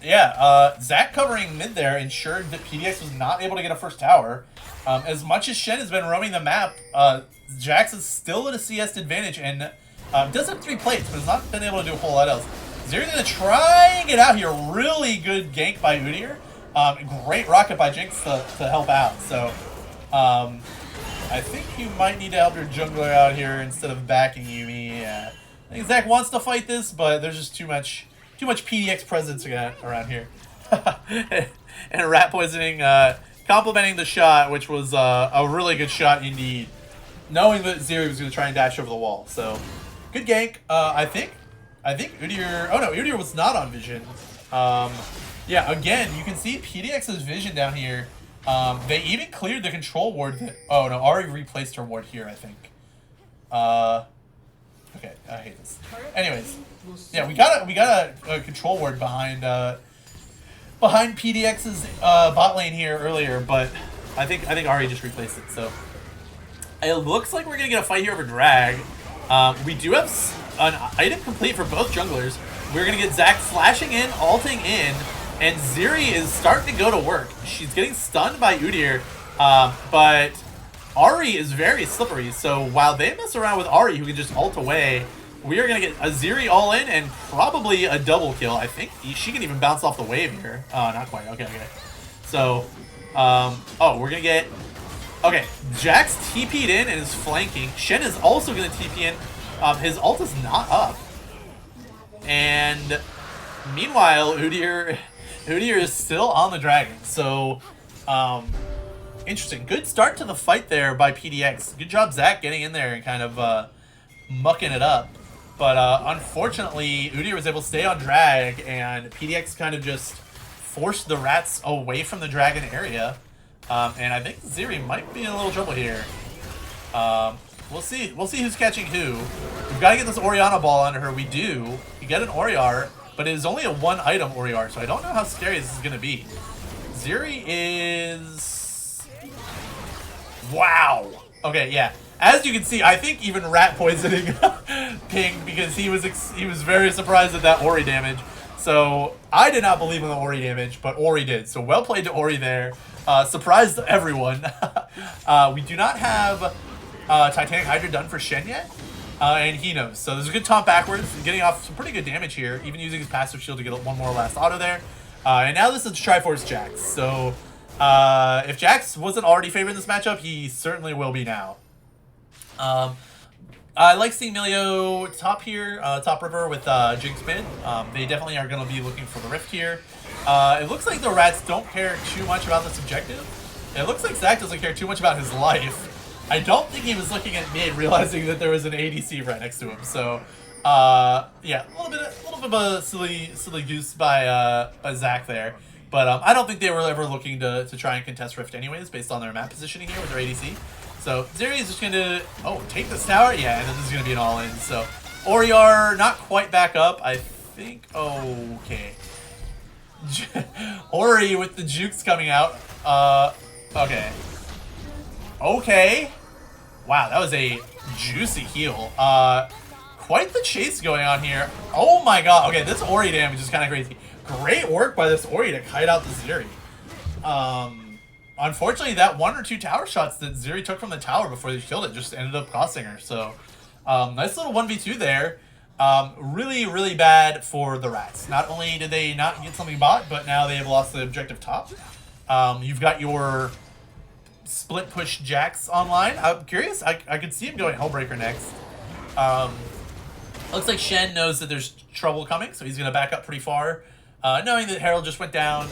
yeah, Zach covering mid there ensured that PDX was not able to get a first tower. As much as Shen has been roaming the map, Jax is still at a CS advantage and does have 3 plates, but has not been able to do a whole lot else. Zeri's gonna try and get out here. Really good gank by Udyr. Great rocket by Jinx to help out. So I think you might need to help your jungler out here instead of backing Yuumi. I think Zach wants to fight this, but there's just too much PDX presence around here. And rat poisoning, complimenting the shot, which was a really good shot indeed, knowing that Zeri was going to try and dash over the wall. So good gank. I think Udyr. Oh no, Udyr was not on vision. Yeah, again, you can see PDX's vision down here. They even cleared the control ward. Oh no, Ahri replaced her ward here, I think. Okay, I hate this. Anyways, yeah, we got a control ward behind PDX's bot lane here earlier, but I think Ahri just replaced it. So it looks like we're gonna get a fight here over drag. We do have an item complete for both junglers. We're gonna get Zach flashing in, ulting in, and Zeri is starting to go to work. She's getting stunned by Udyr, but Ahri is very slippery, so while they mess around with Ahri, who can just ult away, we are going to get a Zeri all-in and probably a double kill. I think she can even bounce off the wave here. Oh, not quite. Okay. So, oh, we're going to get... Okay, Jax TP'd in and is flanking. Shen is also going to TP in. His ult is not up. And meanwhile, Udyr is still on the dragon. So, interesting. Good start to the fight there by PDX. Good job, Zach, getting in there and kind of mucking it up. But unfortunately, Udyr was able to stay on drag, and PDX kind of just forced the rats away from the dragon area. And I think Zeri might be in a little trouble here. We'll see. We'll see who's catching who. We've got to get this Orianna ball under her. We do. We get an Oriar, but it is only a 1-item Oriar, so I don't know how scary this is going to be. Zeri is... Wow. Okay, yeah. As you can see, I think even rat poisoning pinged because he was very surprised at that Ori damage. So I did not believe in the Ori damage, but Ori did. So well played to Ori there. Surprised everyone. We do not have Titanic Hydra done for Shen yet, and he knows. So there's a good taunt backwards, getting off some pretty good damage here, even using his passive shield to get one more last auto there. And now this is Triforce Jax. So if Jax wasn't already favoring this matchup, he certainly will be now. I like seeing Emilio top here, top river with Jinx mid. They definitely are going to be looking for the rift here. It looks like the rats don't care too much about this objective. It looks like Zach doesn't care too much about his life. I don't think he was looking at mid, realizing that there was an ADC right next to him. So, yeah, a little bit of a silly goose by Zach there. But I don't think they were ever looking to try and contest rift anyways, based on their map positioning here with their ADC. So Zeri is just going to, take this tower? Yeah, and then this is going to be an all-in. So Oriar not quite back up. I think, okay. Ori with the jukes coming out. Okay. Okay. Wow, that was a juicy heal. Quite the chase going on here. Oh my god. Okay, this Ori damage is kind of crazy. Great work by this Ori to kite out the Zeri. Unfortunately, that 1 or 2 tower shots that Zeri took from the tower before they killed it just ended up costing her. So, Nice little 1v2 there. Really, really bad for the Rats. Not only did they not get something bought, but now they have lost the objective top. You've got your split push Jax online. I'm curious. I could see him going Hellbreaker next. Looks like Shen knows that there's trouble coming, so he's going to back up pretty far, knowing that Herald just went down.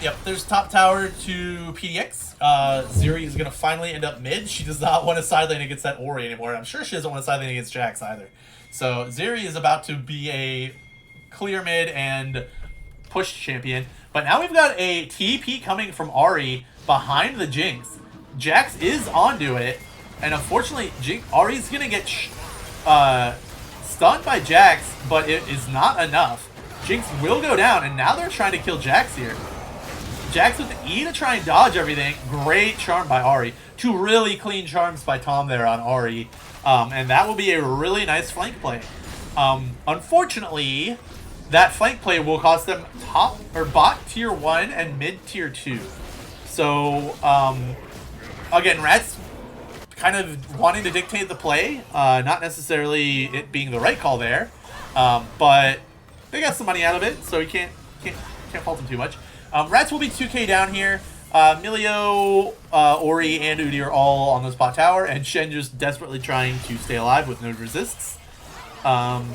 Yep, there's top tower to PDX. Ziri is going to finally end up mid. She does not want to sidelane against that Ori anymore. I'm sure she doesn't want to sidelane against Jax either. So Ziri is about to be a clear mid and push champion. But now we've got a TP coming from Ahri behind the Jinx. Jax is onto it. And unfortunately, Ahri's going to get stunned by Jax, but it is not enough. Jinx will go down, and now they're trying to kill Jax here. Jax with the E to try and dodge everything. Great charm by Ahri. Two really clean charms by Tom there on Ahri. And that will be a really nice flank play. Unfortunately, that flank play will cost them top or bot tier 1 and mid tier 2. So, again, Rats kind of wanting to dictate the play. Not necessarily it being the right call there. But they got some money out of it, so you can't fault them too much. Rats will be 2k down here. Milio, Ori, and Udi are all on this bot tower, and Shen just desperately trying to stay alive with no resists. Wow,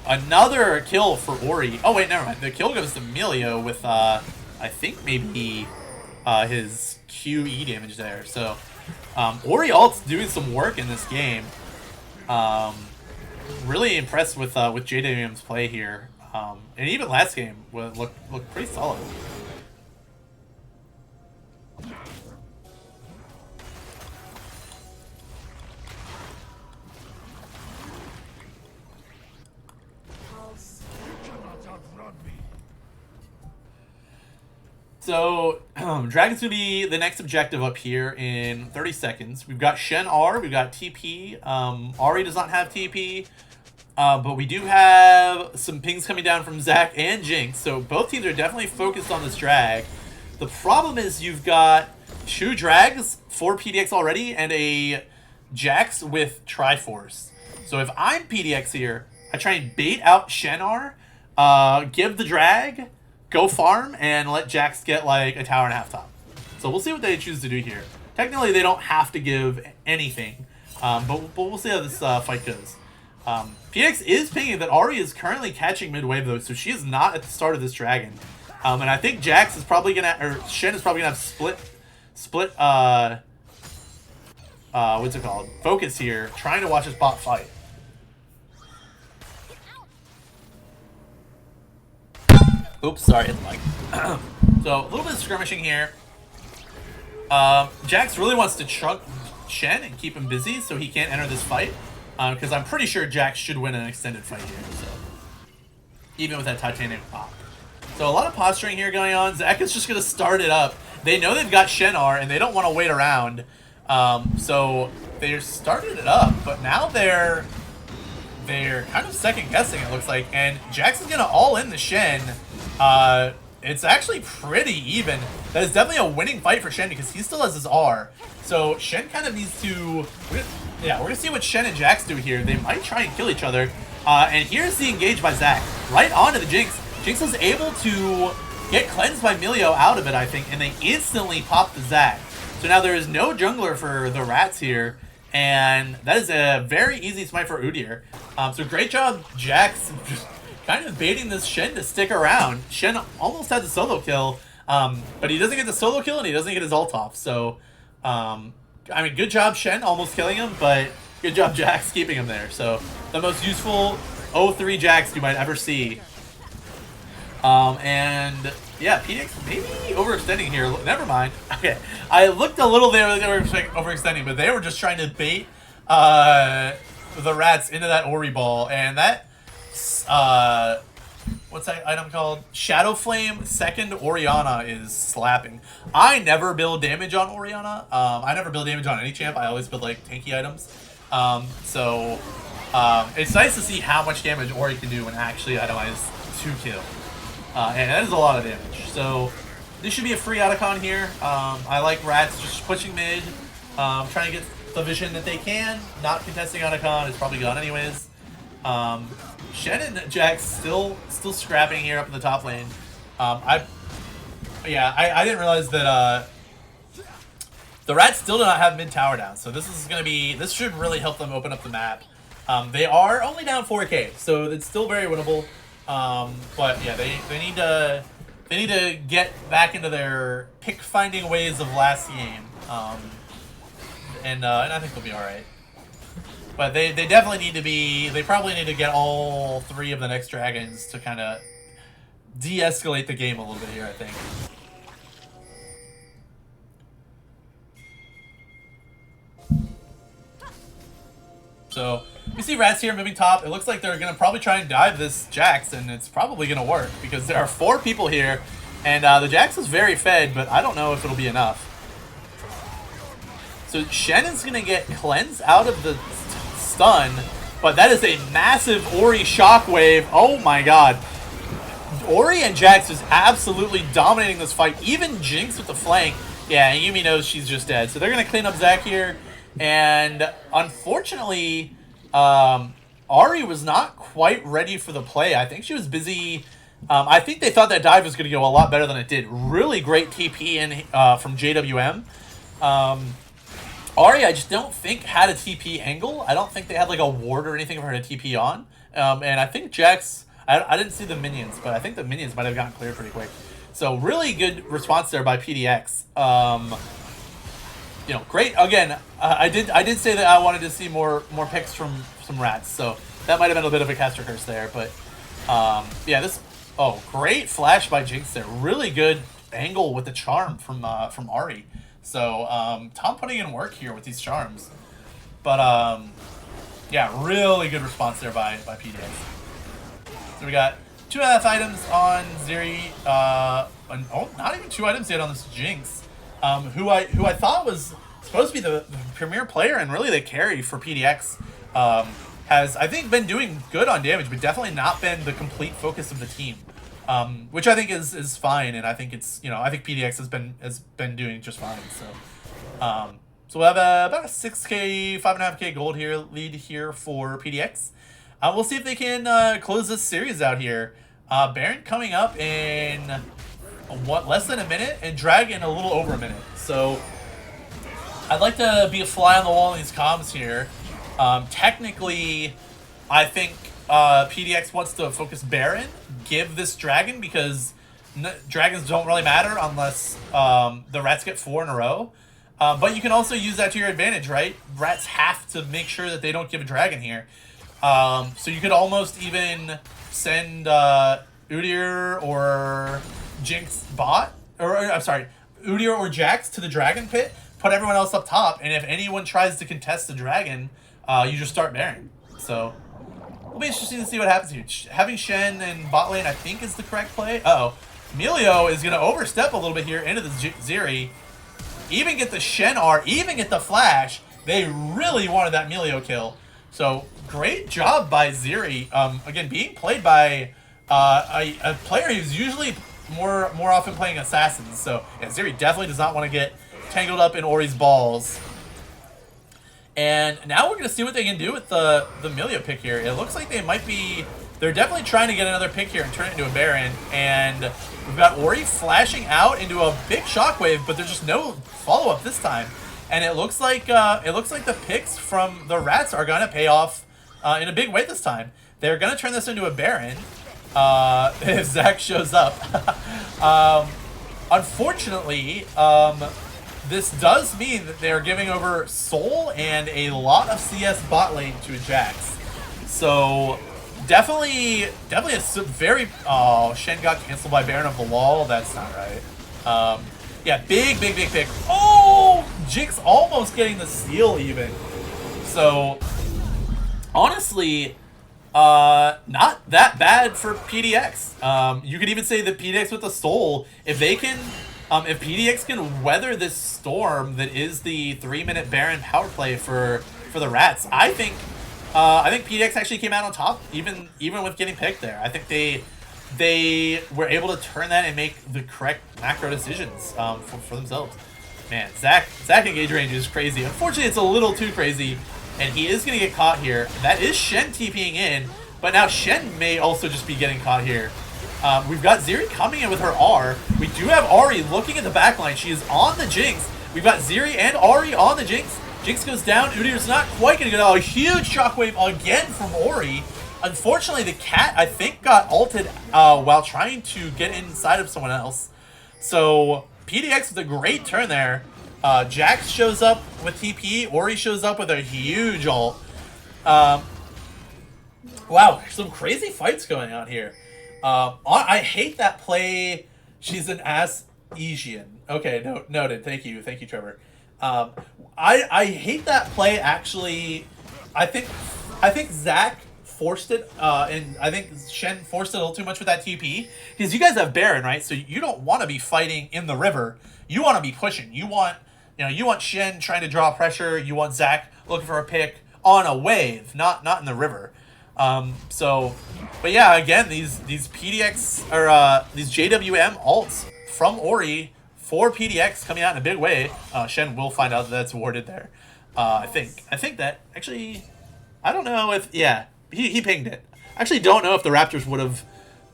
another kill for Ori. Oh wait, never mind. The kill goes to Milio with, I think maybe his QE damage there. So, Ori ult's doing some work in this game. Really impressed with JWM's play here. And even last game looked pretty solid. So, Dragon's going to be the next objective up here in 30 seconds. We've got Shen R, we've got TP. Ahri does not have TP. But we do have some pings coming down from Zach and Jinx, so both teams are definitely focused on this drag. The problem is you've got 2 drags for PDX already and a Jax with Triforce. So if I'm PDX here, I try and bait out Shenar, give the drag, go farm, and let Jax get like a tower and a half top. So we'll see what they choose to do here. Technically, they don't have to give anything, but we'll see how this fight goes. PDX is pinging that Ahri is currently catching mid-wave though, so she is not at the start of this dragon. And I think Jax is probably gonna, or Shen is probably gonna have split, what's it called? Focus here, trying to watch his bot fight. Oops, sorry, hit the mic. So, a little bit of skirmishing here. Jax really wants to chunk Shen and keep him busy so he can't enter this fight. Because I'm pretty sure Jax should win an extended fight here, so even with that Titanic pop. So a lot of posturing here going on. Zach is just going to start it up. They know they've got Shenar, and they don't want to wait around. So they started it up, but now they're kind of second-guessing, it looks like. And Jax is going to all-in the Shen. It's actually pretty even. That is definitely a winning fight for Shen because he still has his R. So Shen kind of needs to... Yeah, we're going to see what Shen and Jax do here. They might try and kill each other. And here's the engage by Zach. Right onto the Jinx. Jinx was able to get cleansed by Milio out of it, I think, and they instantly pop the Zach. So now there is no jungler for the Rats here, and that is a very easy smite for Udyr. So great job, Jax, just kind of baiting this Shen to stick around. Shen almost had the solo kill, but he doesn't get the solo kill, and he doesn't get his ult off. So, I mean, good job, Shen, almost killing him, but good job, Jax, keeping him there. So, the most useful 0-3 Jax you might ever see. And, yeah, PDX maybe overextending here. Never mind. Okay, I looked a little there, they were overextending, but they were just trying to bait the Rats into that Ori ball, and that, what's that item called? Shadow Flame second Orianna is slapping. I never build damage on Orianna. I never build damage on any champ. I always build like tanky items. It's nice to see how much damage Ori can do when actually itemized to kill. And that is a lot of damage. So this should be a free Otacon here. I like Rats just pushing mid, trying to get the vision that they can. Not contesting Otacon is probably gone anyways. Shen and Jax still scrapping here up in the top lane. I didn't realize that the Rats still do not have mid tower down, so this should really help them open up the map. They are only down 4K, so it's still very winnable. But yeah, they need to get back into their pick finding ways of last game, and I think they'll be all right. But they definitely need to be. They probably need to get all 3 of the next dragons to kind of de-escalate the game a little bit here, I think. So we see Rats here moving top. It looks like they're gonna probably try and dive this Jax, and it's probably gonna work because there are 4 people here, and the Jax is very fed, but I don't know if it'll be enough. So Shen is gonna get cleansed out of the stun, but that is a massive Ori shockwave. Oh my god. Ori and Jax is absolutely dominating this fight. Even Jinx with the flank. Yeah, Yumi knows she's just dead. So they're going to clean up Zac here. And unfortunately, Ari was not quite ready for the play. I think she was busy. I think they thought that dive was going to go a lot better than it did. Really great TP in from JWM. Ari, I just don't think had a TP angle. I don't think they had like a ward or anything for her to TP on. And I think Jax, I didn't see the minions, but I think the minions might have gotten cleared pretty quick. So really good response there by PDX. You know, great. Again, I did say that I wanted to see more picks from some Rats, so that might have been a bit of a caster curse there. But yeah, great flash by Jinx there. Really good angle with the charm from Ari. So Tom putting in work here with these charms. But yeah, really good response there by PDX. So we got 2.5 items on Zeri. Not even 2 items yet on this Jinx. Who I thought was supposed to be the premier player and really the carry for PDX, has I think been doing good on damage, but definitely not been the complete focus of the team, which I think is fine, and I think it's I think PDX has been doing just fine. So we'll have about a 6K, 5.5K gold here lead here for PDX. We'll see if they can close this series out here. Baron coming up in less than a minute, and Dragon a little over a minute. So I'd like to be a fly on the wall in these comms here. Technically, I think PDX wants to focus Baron, give this Dragon, because dragons don't really matter unless the Rats get 4 in a row. But you can also use that to your advantage, right? Rats have to make sure that they don't give a Dragon here. So you could almost even send Udyr or Jinx bot, or I'm sorry, Udyr or Jax to the Dragon pit, put everyone else up top, and if anyone tries to contest the Dragon, you just start Baron. So it'll be interesting to see what happens here. Having Shen in bot lane, I think, is the correct play. Emilio is going to overstep a little bit here into the Zeri. Even get the Shen R, even get the flash. They really wanted that Emilio kill. So great job by Zeri. Again, being played by a player who's usually more often playing assassins. So yeah, Zeri definitely does not want to get tangled up in Ori's balls. And now we're going to see what they can do with the Emilio pick here. It looks like they're definitely trying to get another pick here and turn it into a Baron. And we've got Ori flashing out into a big shockwave, but there's just no follow-up this time. And it looks like the picks from the Rats are going to pay off in a big way this time. They're going to turn this into a Baron if Zac shows up. Unfortunately, this does mean that they're giving over Soul and a lot of CS bot lane to Jax. So definitely a very... Oh, Shen got canceled by Baron of the Wall. That's not right. Yeah, big pick. Oh, Jinx almost getting the steal even. So honestly, not that bad for PDX. You could even say that PDX with the Soul, if PDX can weather this storm that is the 3-minute Baron power play for the Rats, I think PDX actually came out on top, even with getting picked there. I think they were able to turn that and make the correct macro decisions for themselves. Man, Zach engage range is crazy. Unfortunately, it's a little too crazy, and he is going to get caught here. That is Shen TPing in, but now Shen may also just be getting caught here. We've got Ziri coming in with her R. We do have Ahri looking at the backline. She is on the Jinx. We've got Ziri and Ahri on the Jinx. Jinx goes down. Udyr's not quite going to go down. A huge shockwave again from Ahri. Unfortunately, the cat, I think, got ulted while trying to get inside of someone else. So PDX with a great turn there. Jax shows up with TP. Ahri shows up with a huge ult. Wow, some crazy fights going on here. I hate that play. She's an Asian. Okay, noted. Thank you, Trevor. I hate that play. Actually, I think Zach forced it, and I think Shen forced it a little too much with that TP. Because you guys have Baron, right? So you don't want to be fighting in the river. You want to be pushing. You want Shen trying to draw pressure. You want Zach looking for a pick on a wave, not in the river. But yeah, again, these PDX or these JWM ults from Ahri for PDX coming out in a big way. Shen will find out that that's warded there. I think that actually, I don't know if he pinged it. I actually don't know if the Raptors would have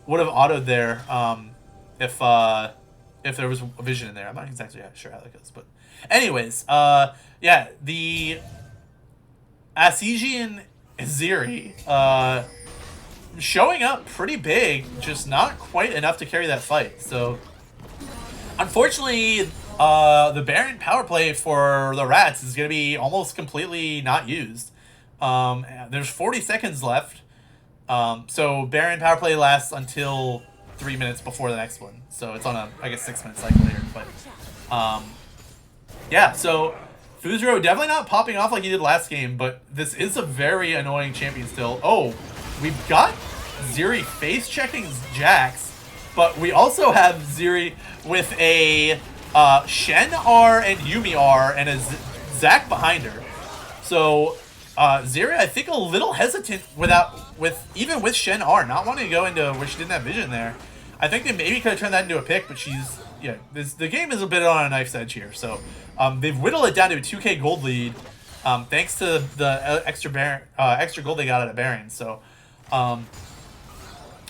autoed there if there was a vision in there. I'm not exactly sure how that goes, but anyways, the Asian Ziri showing up pretty big, just not quite enough to carry that fight. So unfortunately, the Baron power play for the Rats is going to be almost completely not used. There's 40 seconds left. So Baron power play lasts until 3 minutes before the next one. So it's on a, I guess, 6 minute cycle here. But so Fuzro definitely not popping off like he did last game, but this is a very annoying champion still. Oh, we've got Ziri face checking Jax, but we also have Ziri with a Shen R and Yuumi R and a Zac behind her. So Ziri, I think, a little hesitant even with Shen R, not wanting to go into where she didn't have vision there. I think they maybe could have turned that into a pick, but the game is a bit on a knife's edge here. So they've whittled it down to a 2K gold lead, thanks to the extra gold they got out of Baron. So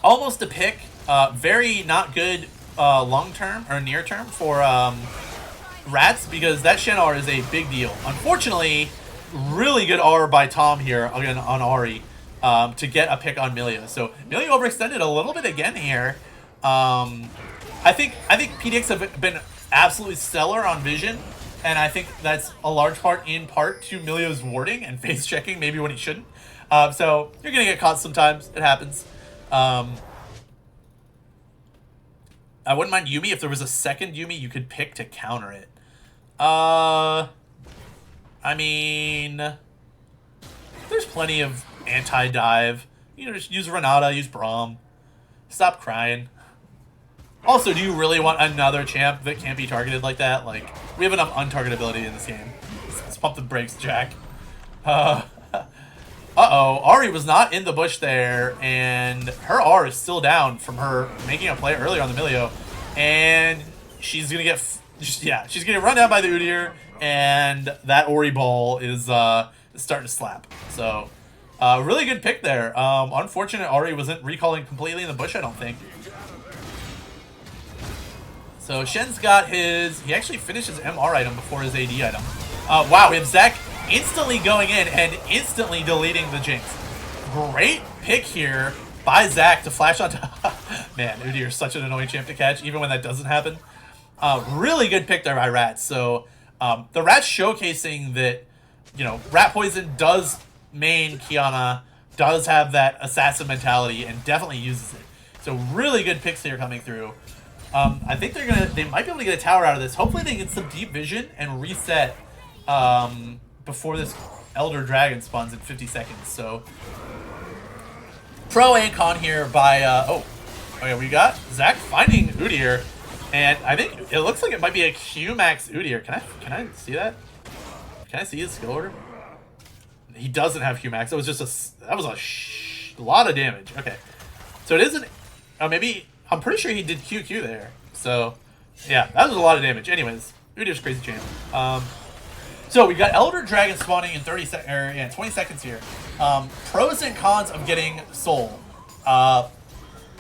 almost a pick. Very not good long term or near term for Rats, because that Shen R is a big deal. Unfortunately, really good R by Tom here again on Ahri to get a pick on Millia. So Millia overextended a little bit again here. I think PDX have been absolutely stellar on vision, and I think that's a large part to Millia's warding and face checking maybe when he shouldn't. So you're gonna get caught sometimes. It happens. I wouldn't mind Yuumi if there was a second Yuumi you could pick to counter it. I mean, there's plenty of anti-dive. Just use Renata, use Braum. Stop crying. Also, do you really want another champ that can't be targeted like that? Like, we have enough untargetability in this game. Let's pump the brakes, Jack. Uh-oh. Ahri was not in the bush there, and her R is still down from her making a play earlier on the Milio. And she's going to get... she's going to run down by the Udyr, and that Ahri ball is starting to slap. So, really good pick there. Unfortunate Ahri wasn't recalling completely in the bush, I don't think. So Shen's got he actually finished his MR item before his AD item. Wow, we have Zac instantly going in and instantly deleting the Jinx. Great pick here by Zac to flash onto... Man, Udyr is such an annoying champ to catch, even when that doesn't happen. Really good pick there by Rats. So the Rats showcasing that, Rat Poison does main Qiyana, does have that assassin mentality, and definitely uses it. So really good picks here coming through. I think they might be able to get a tower out of this. Hopefully they get some deep vision and reset before this Elder Dragon spawns in 50 seconds. So pro and con here by we got Zac finding Udyr, and I think it looks like it might be a Q max Udyr. Can I see that? Can I see his skill order? He doesn't have Q max. That was just a lot of damage. Okay, so it is an maybe I'm pretty sure he did QQ there. So yeah, that was a lot of damage. Anyways, Udyr's crazy champ. So we got Elder Dragon spawning in 20 seconds here. Pros and cons of getting Soul.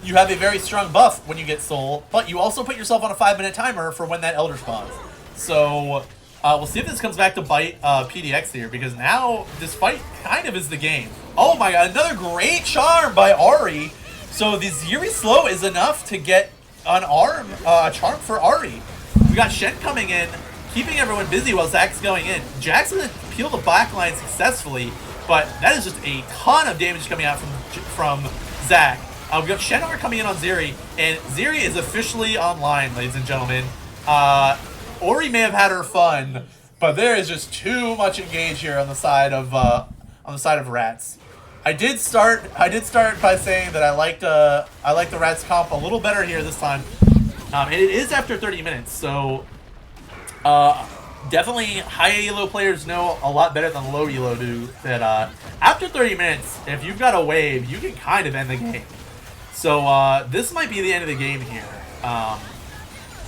You have a very strong buff when you get Soul, but you also put yourself on a 5-minute timer for when that Elder spawns. So we'll see if this comes back to bite PDX here, because now this fight kind of is the game. Oh my god, another great charm by Ahri. So the Zeri slow is enough to get an a charm for Ahri. We got Shen coming in, keeping everyone busy while Zach's going in. Jack's gonna peel the back line successfully, but that is just a ton of damage coming out from Zach. We got Shenor coming in on Zeri, and Zeri is officially online, ladies and gentlemen. Ori may have had her fun, but there is just too much engage here on the side of Rats. I did start by saying that I like the Rats comp a little better here this time, and it is after 30 minutes, so definitely high elo players know a lot better than low elo do that after 30 minutes, if you've got a wave, you can kind of end the game. So this might be the end of the game here.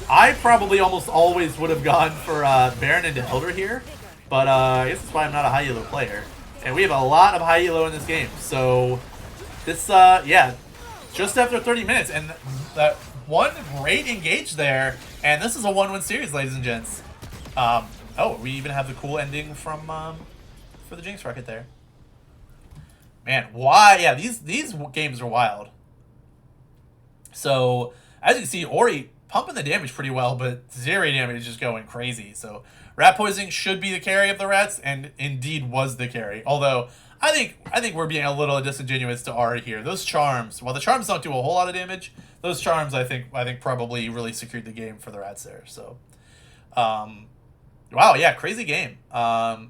I probably almost always would have gone for Baron into Elder here, but I guess that's why I'm not a high elo player. And we have a lot of high elo in this game. So this, yeah, just after 30 minutes, and that one great engage there, and this is a 1-1 series, ladies and gents. Oh, we even have the cool ending from for the Jinx Rocket there. Man, why? Yeah, these games are wild. So, as you can see, Ori pumping the damage pretty well, but Zeri damage is just going crazy. So, Rat Poisoning should be the carry of the Rats, and indeed was the carry. Although, I think we're being a little disingenuous to Ori here. Those charms, while the charms don't do a whole lot of damage, those charms I think probably really secured the game for the Rats there. So, wow, yeah, crazy game. I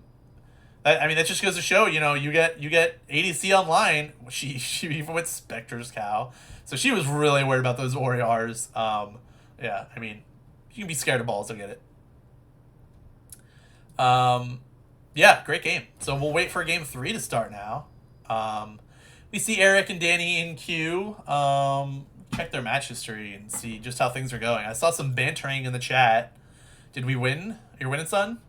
mean, that just goes to show, you know, you get ADC online. She even went Spectre's Cow. So she was really worried about those Oriars. Yeah, I mean, you can be scared of balls, I get it. Yeah, great game. So we'll wait for game 3 to start now. We see Eric and Danny in queue. Check their match history and see just how things are going. I saw some bantering in the chat. Did we win? You're winning, son?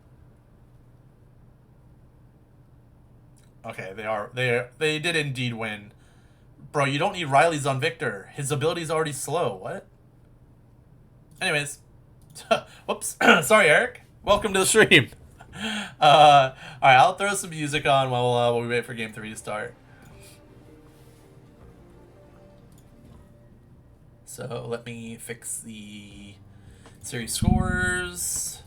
Okay, they did indeed win. Bro, you don't need Riley's on Victor. His ability's already slow. What? Anyways. Whoops. Sorry, Eric. Welcome to the stream. Alright, I'll throw some music on while we wait for game 3 to start. So let me fix the series scores.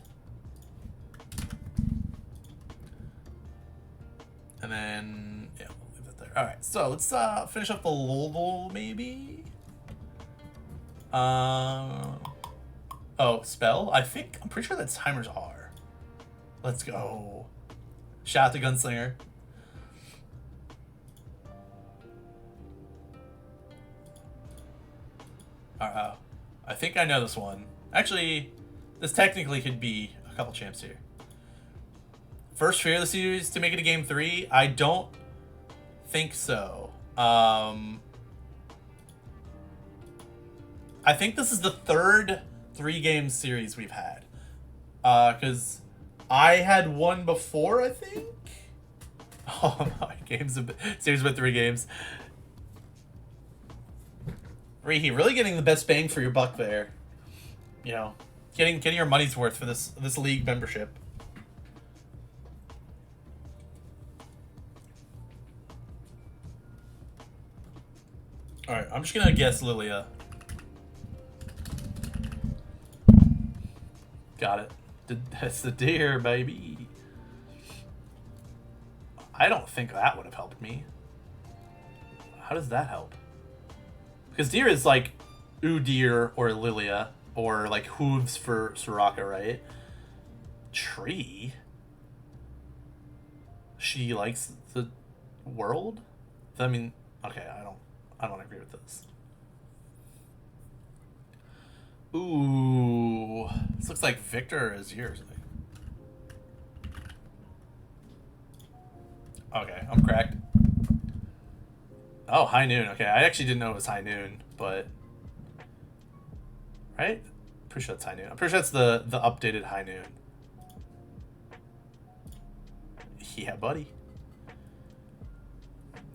And then, yeah, we'll leave it there. Alright, so let's finish up the Lowell, maybe? Oh, spell? I'm pretty sure that's Timer's R. Let's go. Shout out to Gunslinger. I think I know this one. Actually, this technically could be a couple champs here. First Fear of the series to make it to game 3? I don't think so. I think this is the third 3-game series we've had. Because I had one before, I think? Oh my, series with 3 games. Rihi, really getting the best bang for your buck there. You know, getting your money's worth for this league membership. Alright, I'm just gonna guess Lilia. Got it. That's the deer, baby. I don't think that would have helped me. How does that help? Because deer is like Udyr or Lilia, or like hooves for Soraka, right? Tree? She likes the world? I mean, okay, I don't agree with this. Ooh, this looks like Victor is yours. Okay, I'm cracked. Oh, High Noon. Okay, I actually didn't know it was High Noon, but Right? Pretty sure that's high noon. I'm pretty sure that's the updated high noon. Yeah, buddy.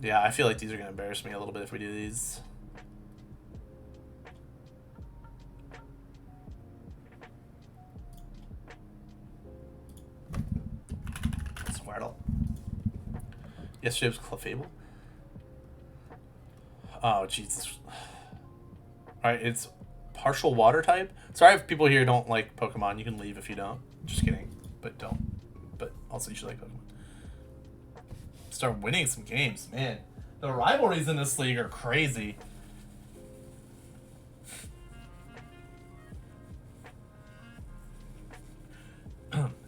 Yeah, I feel like these are going to embarrass me a little bit if we do these. Squirtle. Yesterday was Clefable. Oh, Jesus. Alright, it's partial water type. Sorry if people here don't like Pokemon. You can leave if you don't. Just kidding. But don't. But also you should like Pokemon. Start winning some games, man. The rivalries in this league are crazy.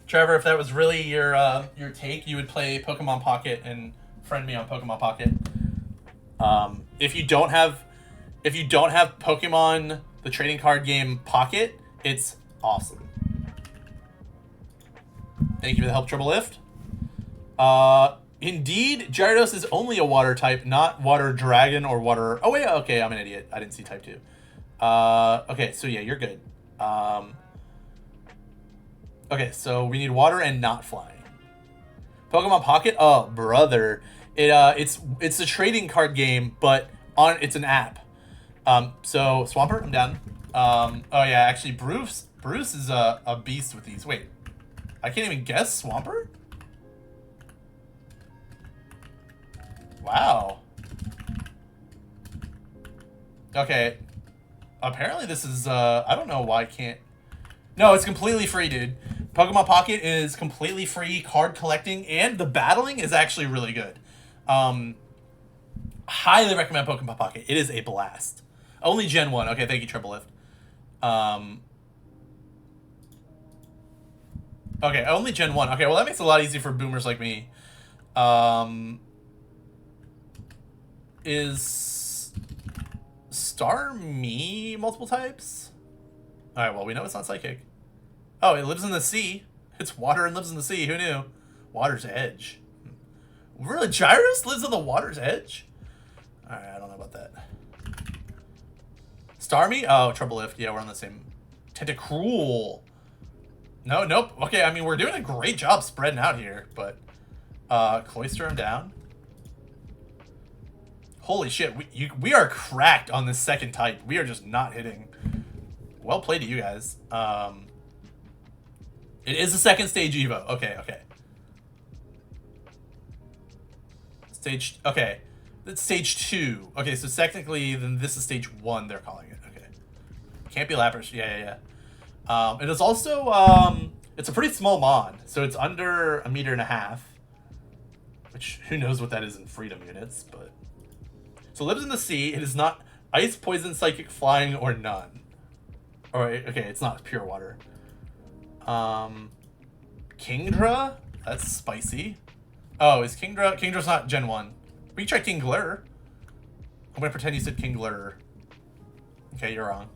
Trevor, if that was really your take, you would play Pokemon Pocket and friend me on Pokemon Pocket. If you don't have Pokemon the trading card game Pocket, it's awesome. Thank you for the help, Triple Lift. Indeed, Gyarados is only a water type, not water dragon or water... Oh, wait, okay, I'm an idiot. I didn't see type 2. Okay, so yeah, you're good. Okay, so we need water and not flying. Pokemon Pocket? Oh, brother. It's a trading card game, but it's an app. So, Swampert, I'm down. Oh, yeah, actually, Bruce is a beast with these. Wait, I can't even guess Swampert? Wow. Okay. Apparently this is, I don't know why I can't... No, it's completely free, dude. Pokemon Pocket is completely free card collecting, and the battling is actually really good. Highly recommend Pokemon Pocket. It is a blast. Only Gen 1. Okay, thank you, Triple Lift. Okay, only Gen 1. Okay, well, that makes it a lot easier for boomers like me. Is Starmie multiple types? Alright, well, we know it's not psychic. Oh, it lives in the sea. It's water and lives in the sea. Who knew? Water's edge. Really? Gyarados lives on the water's edge? Alright, I don't know about that. Starmie? Oh, Trouble Lift. Yeah, we're on the same. Tentacruel. No, nope. Okay, I mean, we're doing a great job spreading out here, but... Cloyster him down. Holy shit, we are cracked on this second type. We are just not hitting. Well played to you guys. It is a second stage Evo. Okay, okay. Okay. That's stage 2. Okay, so technically, then this is stage 1, they're calling it. Okay. Can't be Lapras. Yeah. It is also, it's a pretty small mon. So it's under 1.5 meters. Which, who knows what that is in freedom units, but... So it lives in the sea. It is not ice, poison, psychic, flying, or none. Or, okay, it's not pure water. Kingdra? That's spicy. Oh, is Kingdra? Kingdra's not Gen 1. We can try Kingler. I'm gonna pretend you said Kingler. Okay, you're wrong.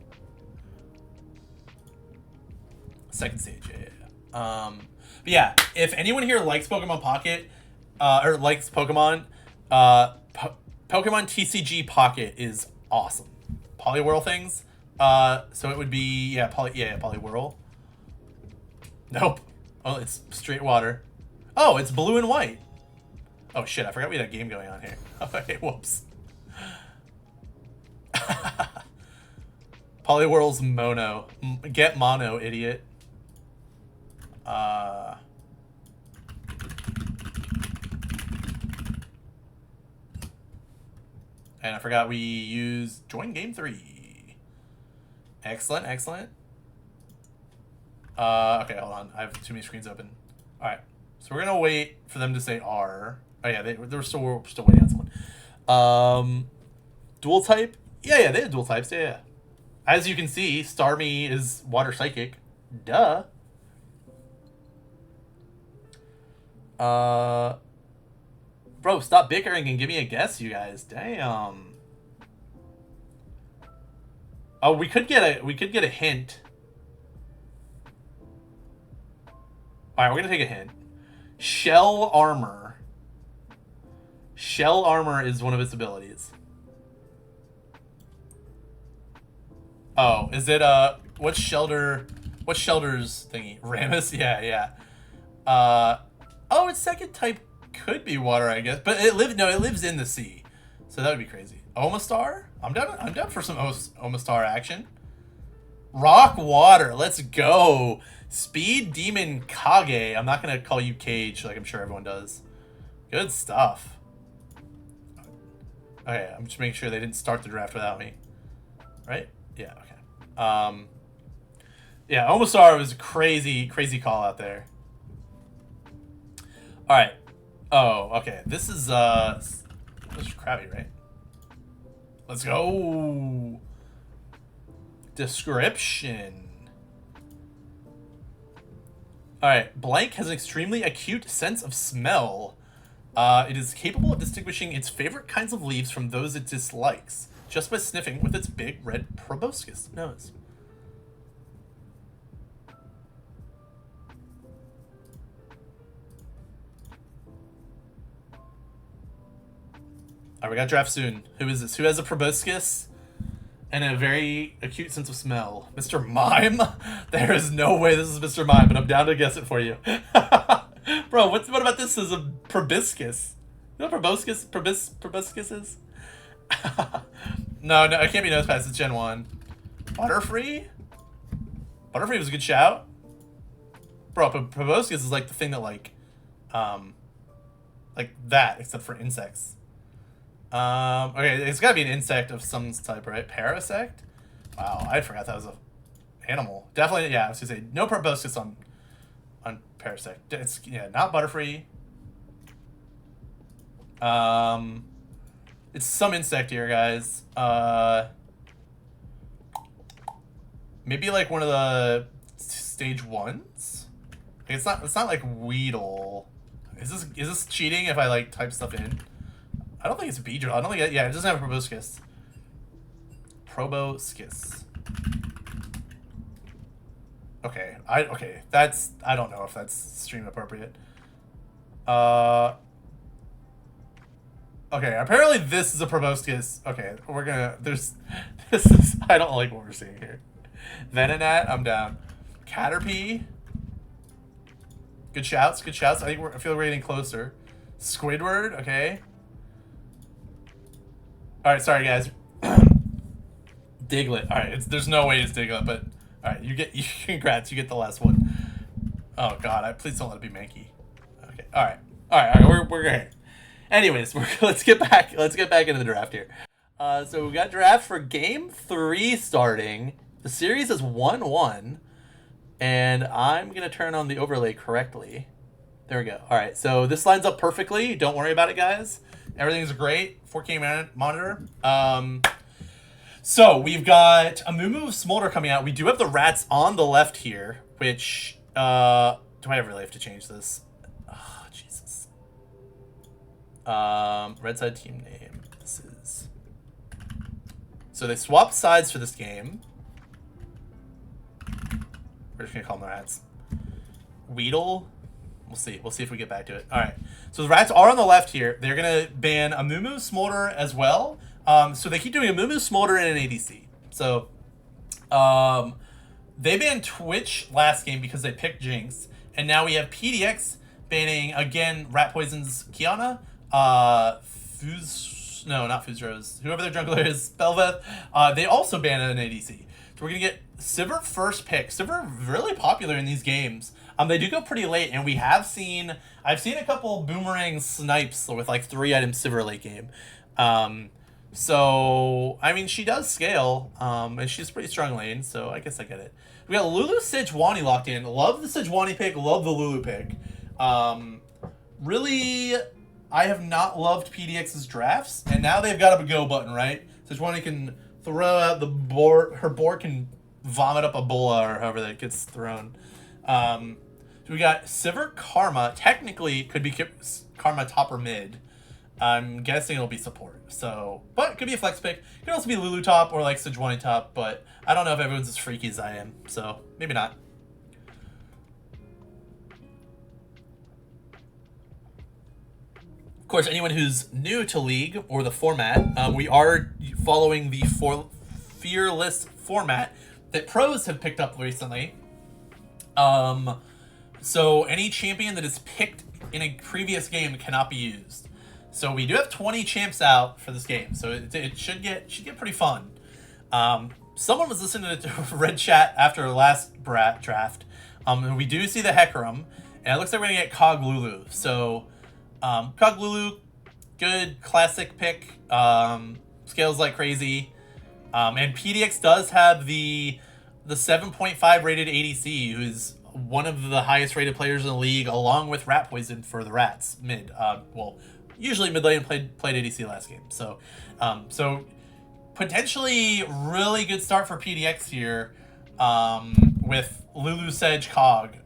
Second stage, yeah. But yeah, if anyone here likes Pokemon Pocket, or likes Pokemon, Pokemon TCG Pocket is awesome. Poliwhirl things. So it would be, yeah, Poliwhirl. Nope. Oh, it's straight water. Oh, it's blue and white. Oh shit, I forgot we had a game going on here. Okay, whoops. Poliwhirl's mono. Get mono, idiot. And I forgot we used join game 3. Excellent, excellent. Okay, hold on. I have too many screens open. All right, so we're gonna wait for them to say R. Oh yeah, they're still waiting on someone. Dual type? Yeah, they have dual types. Yeah. As you can see, Starmie is water psychic. Duh. Bro, stop bickering and give me a guess, you guys. Damn. Oh, we could get a hint. All right, we're gonna take a hint. Shell armor. Shell armor is one of its abilities. Oh, is it What's Shelter's thingy? Ramus? Yeah. Oh, its second type could be water, I guess, but it lives in the sea, so that would be crazy. Omastar? I'm down for some Omastar action. Rock water, let's go. Speed Demon Kage. I'm not gonna call you Cage like I'm sure everyone does. Good stuff. Okay, I'm just making sure they didn't start the draft without me. Right? Yeah, okay. Yeah, Omastar was a crazy call out there. Alright. Oh, okay. This is Krabby, right? Let's go. Description. Alright. Blank has an extremely acute sense of smell. It is capable of distinguishing its favorite kinds of leaves from those it dislikes, just by sniffing with its big red proboscis nose. Alright, we got draft soon. Who is this? Who has a proboscis and a very acute sense of smell? Mr. Mime? There is no way this is Mr. Mime, but I'm down to guess it for you. Bro, what about this as a proboscis? You know what proboscis is? No, it can't be Nosepass. It's Gen 1. Butterfree? Butterfree was a good shout. Bro, but proboscis is like the thing that like that, except for insects. Okay, it's gotta be an insect of some type, right? Parasect? Wow, I forgot that was a animal. Definitely, yeah, I was gonna say, no proboscis on Parasect. It's, yeah, not Butterfree. It's some insect here, guys. Maybe like one of the stage 1s? Like, it's not like Weedle. Is this cheating if I like type stuff in? I don't think it's Beedrill. I don't think it doesn't have a proboscis. Proboscis. Okay, that's, I don't know if that's stream appropriate. Okay, apparently this is a proboscis. Okay, we're gonna, this is, I don't like what we're seeing here. Venonat, I'm down. Caterpie. Good shouts. I feel we're getting closer. Squidward, okay. Alright, sorry guys. Diglett. Alright, there's no way it's Diglett, but alright, congrats, you get the last one. Oh god, please don't let it be Mankey. Okay, alright, we're great. Anyways, let's get back into the draft here. So we got draft for game 3 starting. The series is 1-1, and I'm gonna turn on the overlay correctly. There we go. Alright, so this lines up perfectly. Don't worry about it, guys. Everything's great. 4K monitor. So we've got a Moo Smolder coming out. We do have the rats on the left here, which do I really have to change this? Oh, Jesus. Red side team name. This is. So they swapped sides for this game. We're just gonna call them the rats. Weedle. We'll see if we get back to it. All right. So the rats are on the left here. They're going to ban a Moo Smolder as well. So they keep doing a Moo Smolder and an ADC. So they banned Twitch last game because they picked Jinx. And now we have PDX banning, again, Rat Poison's Kiana. Not Fuzrose. Whoever their jungler is, Belveth. They also banned an ADC. So we're going to get Sivir first pick. Sivir really popular in these games. They do go pretty late, and I've seen a couple boomerang snipes with like 3 items Sivir late game. So I mean, she does scale, and she's pretty strong lane, so I guess I get it. We got Lulu Sejuani locked in. Love the Sejuani pick, love the Lulu pick. Really, I have not loved PDX's drafts, and now they've got a go button, right? Sejuani can throw out the board, her board can vomit up a bola or however that gets thrown. So we got Sivir Karma. Technically, could be Karma top or mid. I'm guessing it'll be support. So, but it could be a flex pick. It could also be Lulu top or like Sejuani top. But I don't know if everyone's as freaky as I am. So maybe not. Of course, anyone who's new to League or the format, we are following the Fearless format. that pros have picked up recently. So any champion that is picked in a previous game cannot be used. So we do have 20 champs out for this game, so it should get pretty fun. Someone was listening to Red Chat after last draft. We do see the Hecarim, and it looks like we're gonna get Cog Lulu. So Cog Lulu, good classic pick. Scales like crazy. And PDX does have the 7.5 rated ADC, who is one of the highest rated players in the league, along with Rat Poison for the Rats mid. Well, usually mid lane played ADC last game. So potentially really good start for PDX here with Lulu, Sedge, Cog.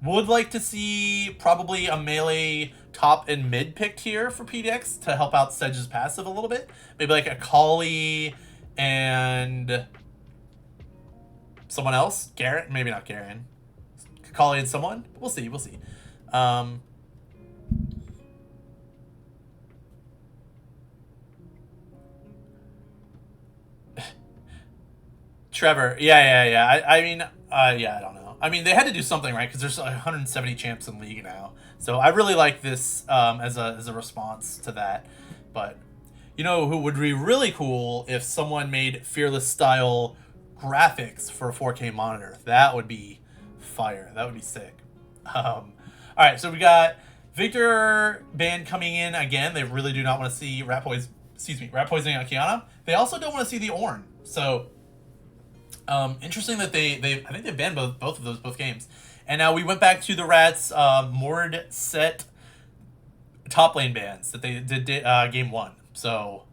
Would like to see probably a melee top and mid picked here for PDX to help out Sedge's passive a little bit. Maybe like a Kali and someone else. Garrett? Maybe not Garen. Kali and someone? We'll see. Trevor. Yeah. I mean, I don't know. I mean, they had to do something, right? Because there's 170 champs in League now. So I really like this as a response to that. But you know who would be really cool if someone made Fearless style graphics for a 4K monitor? That would be fire. That would be sick. All right, so we got Victor Band coming in again. They really do not want to see Rat Poisoning on Kiana. They also don't want to see the Ornn. So interesting that I think they banned both of those games. And now we went back to the Rats Mord set top lane bans that they did game 1. So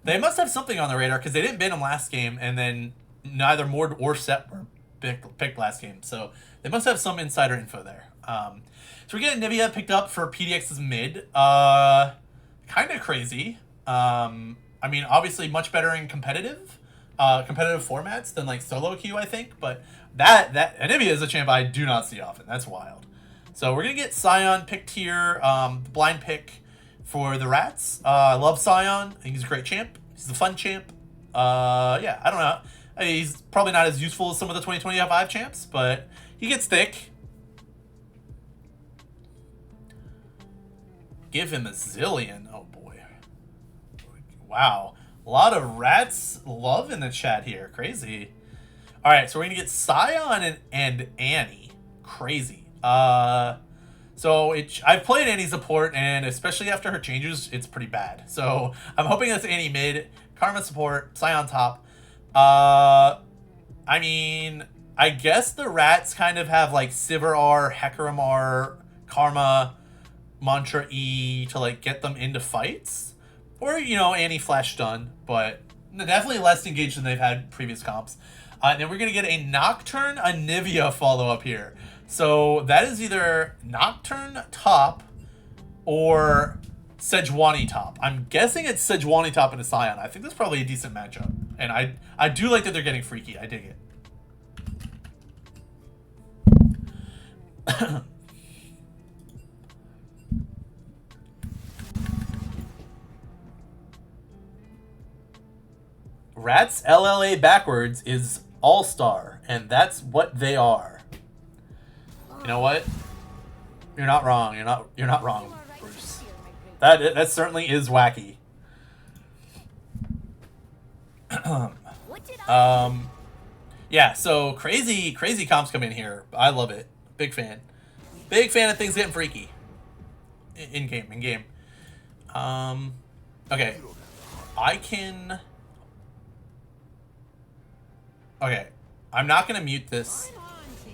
they must have something on the radar because they didn't ban them last game, and then neither Mord or Set were picked last game. So they must have some insider info there. So we get Nivea picked up for PDX's mid. Kind of crazy. I mean, obviously much better in competitive formats than like solo queue, I think. But that Nivea is a champ I do not see often. That's wild. So we're gonna get Sion picked here. The blind pick for the Rats. I love Sion. I think he's a great champ. He's a fun champ. Yeah, I don't know. I mean, he's probably not as useful as some of the 2025 champs, but he gets thick. Give him a zillion. Oh boy. Wow. A lot of Rats love in the chat here. Crazy. All right, so we're gonna get Sion and Annie. Crazy. So I've played Annie support, and especially after her changes, it's pretty bad. So I'm hoping that's Annie mid, Karma support, Sion top. I mean, I guess the Rats kind of have like Sivir R, Hecarim R, Karma, Mantra E to like get them into fights. Or, you know, Annie flash stun, but definitely less engaged than they've had previous comps. And then we're going to get a Nocturne, a Nivea follow-up here. So that is either Nocturne top or Sejuani top. I'm guessing it's Sejuani top and a Sion. I think that's probably a decent matchup. And I do like that they're getting freaky. I dig it. Rats LLA backwards is all-star, and that's what they are. You know what? You're not wrong. You're not wrong, Bruce. That certainly is wacky. Yeah, so crazy comps come in here. I love it. Big fan. Big fan of things getting freaky. In game. Okay. Okay. I'm not gonna mute this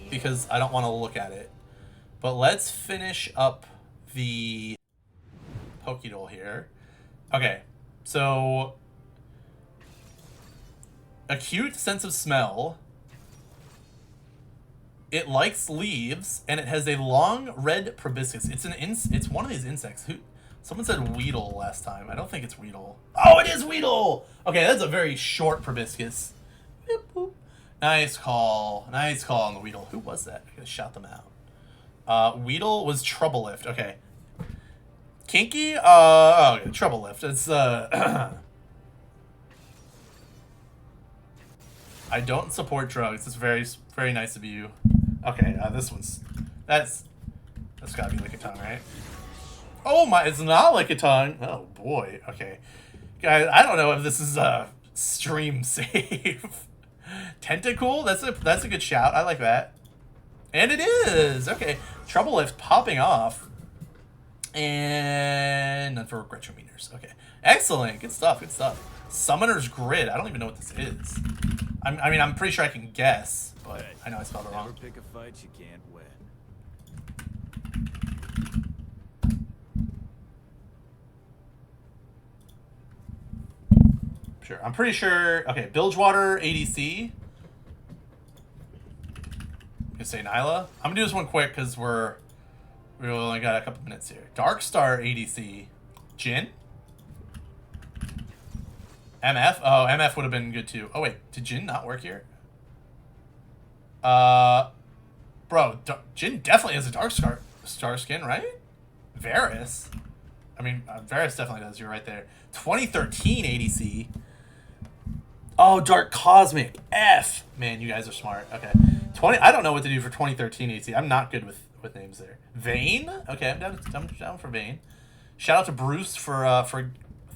because I don't want to look at it. But let's finish up the Pokédoll here. Okay. So acute sense of smell. It likes leaves, and it has a long red proboscis. It's one of these insects. Someone said Weedle last time. I don't think it's Weedle. Oh, it is Weedle! Okay, that's a very short proboscis. Boop, boop. Nice call. Nice call on the Weedle. Who was that? I gotta shout them out. Weedle was Trouble Lift. Okay. Kinky? Oh, okay. Trouble Lift. It's, I don't support drugs. It's very, very nice of you. Okay, this one's... That's gotta be Lickitung, right? Oh my, it's not Lickitung. Oh boy, okay. Guys, I don't know if this is a stream save. Tentacool? That's a good shout. I like that. And it is! Okay. Trouble Lift popping off. And none for retro meters. Okay. Excellent. Good stuff. Good stuff. Summoner's Grid. I don't even know what this is. I mean, I'm pretty sure I can guess, but I know I spelled it wrong. Never pick a fight you can't win. Sure. I'm pretty sure. Okay. Bilgewater ADC. I'm gonna say Nyla. I'm gonna do this one quick because we only got a couple minutes here. Darkstar ADC. Jin? MF? Oh, MF would have been good too. Oh wait, did Jin not work here? Bro, Jin definitely has a Darkstar skin, right? Varus. I mean, Varus definitely does. You're right there. 2013 ADC. Oh, Dark Cosmic. F. Man, you guys are smart. Okay. I don't know what to do for 2013 ADC. I'm not good with names there. Vayne? Okay, I'm down for Vayne. Shout out to Bruce for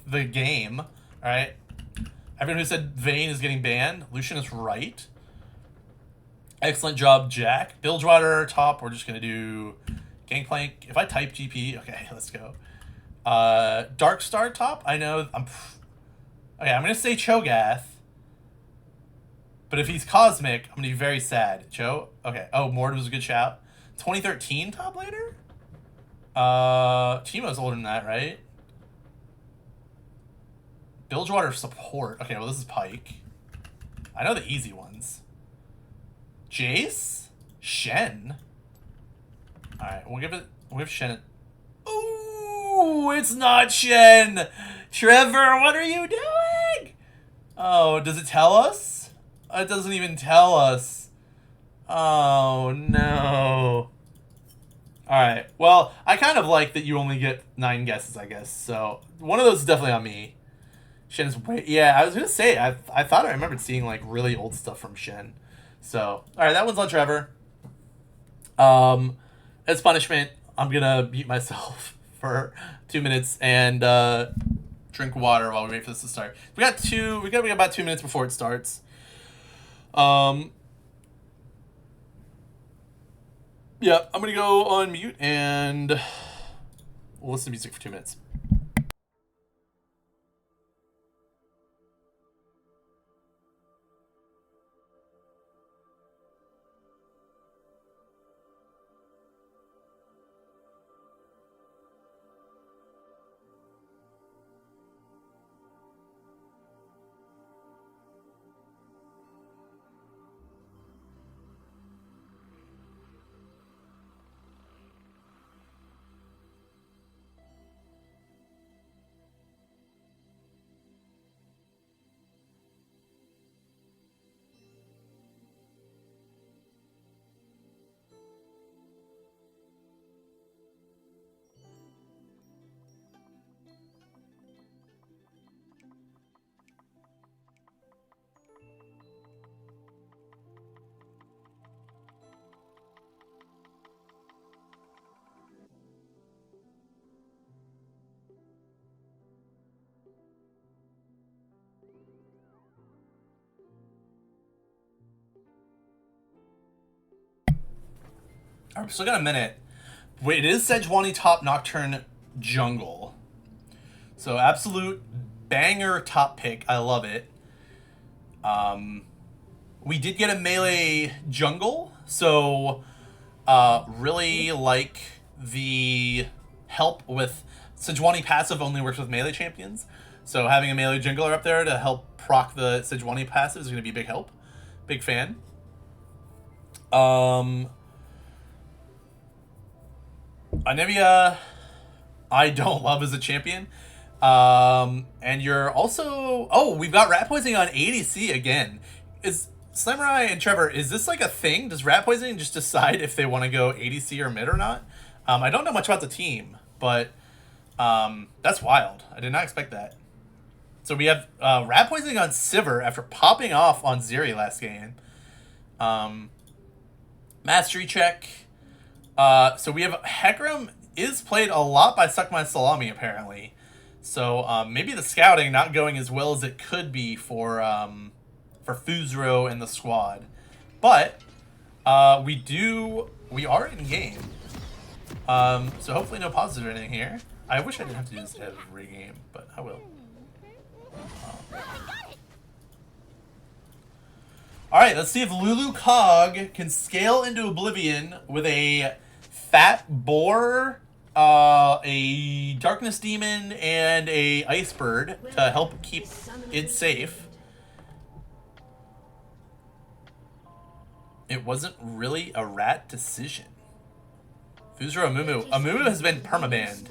the game. All right. Everyone who said Vayne is getting banned, Lucian is right. Excellent job, Jack. Bilgewater top. We're just gonna do Gangplank. If I type GP, okay, let's go. Darkstar top. I know. Okay, I'm gonna say Cho'Gath. But if he's Cosmic, I'm gonna be very sad. Cho. Okay. Oh, Mord was a good shout. 2013 top laner. Teemo's older than that, right? Bilgewater support. Okay, well this is Pike. I know the easy ones. Jace? Shen? Alright, we'll give Shen Ooh, it's not Shen! Trevor, what are you doing? Oh, does it tell us? It doesn't even tell us. Oh no. Alright, well, I kind of like that you only get 9 guesses, I guess. So, one of those is definitely on me. Shen's way... Yeah, I was going to say, I thought I remembered seeing, like, really old stuff from Shen. So, alright, that one's on Trevor. As punishment, I'm going to mute myself for 2 minutes and drink water while we wait for this to start. We got about 2 minutes before it starts. Yeah, I'm going to go on mute and we'll listen to music for 2 minutes. All right, we still got a minute. Wait, it is Sejuani top Nocturne jungle. So absolute banger top pick. I love it. We did get a melee jungle, so really like the help with Sejuani passive only works with melee champions. So having a melee jungler up there to help proc the Sejuani passive is going to be a big help. Big fan. Anivia, I don't love as a champion. And you're also... Oh, we've got rat poisoning on ADC again. Is Samurai and Trevor, is this like a thing? Does rat poisoning just decide if they want to go ADC or mid or not? I don't know much about the team, but that's wild. I did not expect that. So we have Rat Poisoning on Sivir after popping off on Zeri last game. Mastery check. So we have Hecarim is played a lot by Suck My Salami, apparently. So maybe the scouting not going as well as it could be for Fuzro and the squad. But we are in game. So hopefully no pauses or anything here. I wish I didn't have to do this every game, but I will. Alright, let's see if Lulu Cog can scale into Oblivion with a Fat Boar, a Darkness Demon, and a Ice Bird to help keep it safe. It wasn't really a rat decision. Fuzro Amumu. Amumu has been permabanned.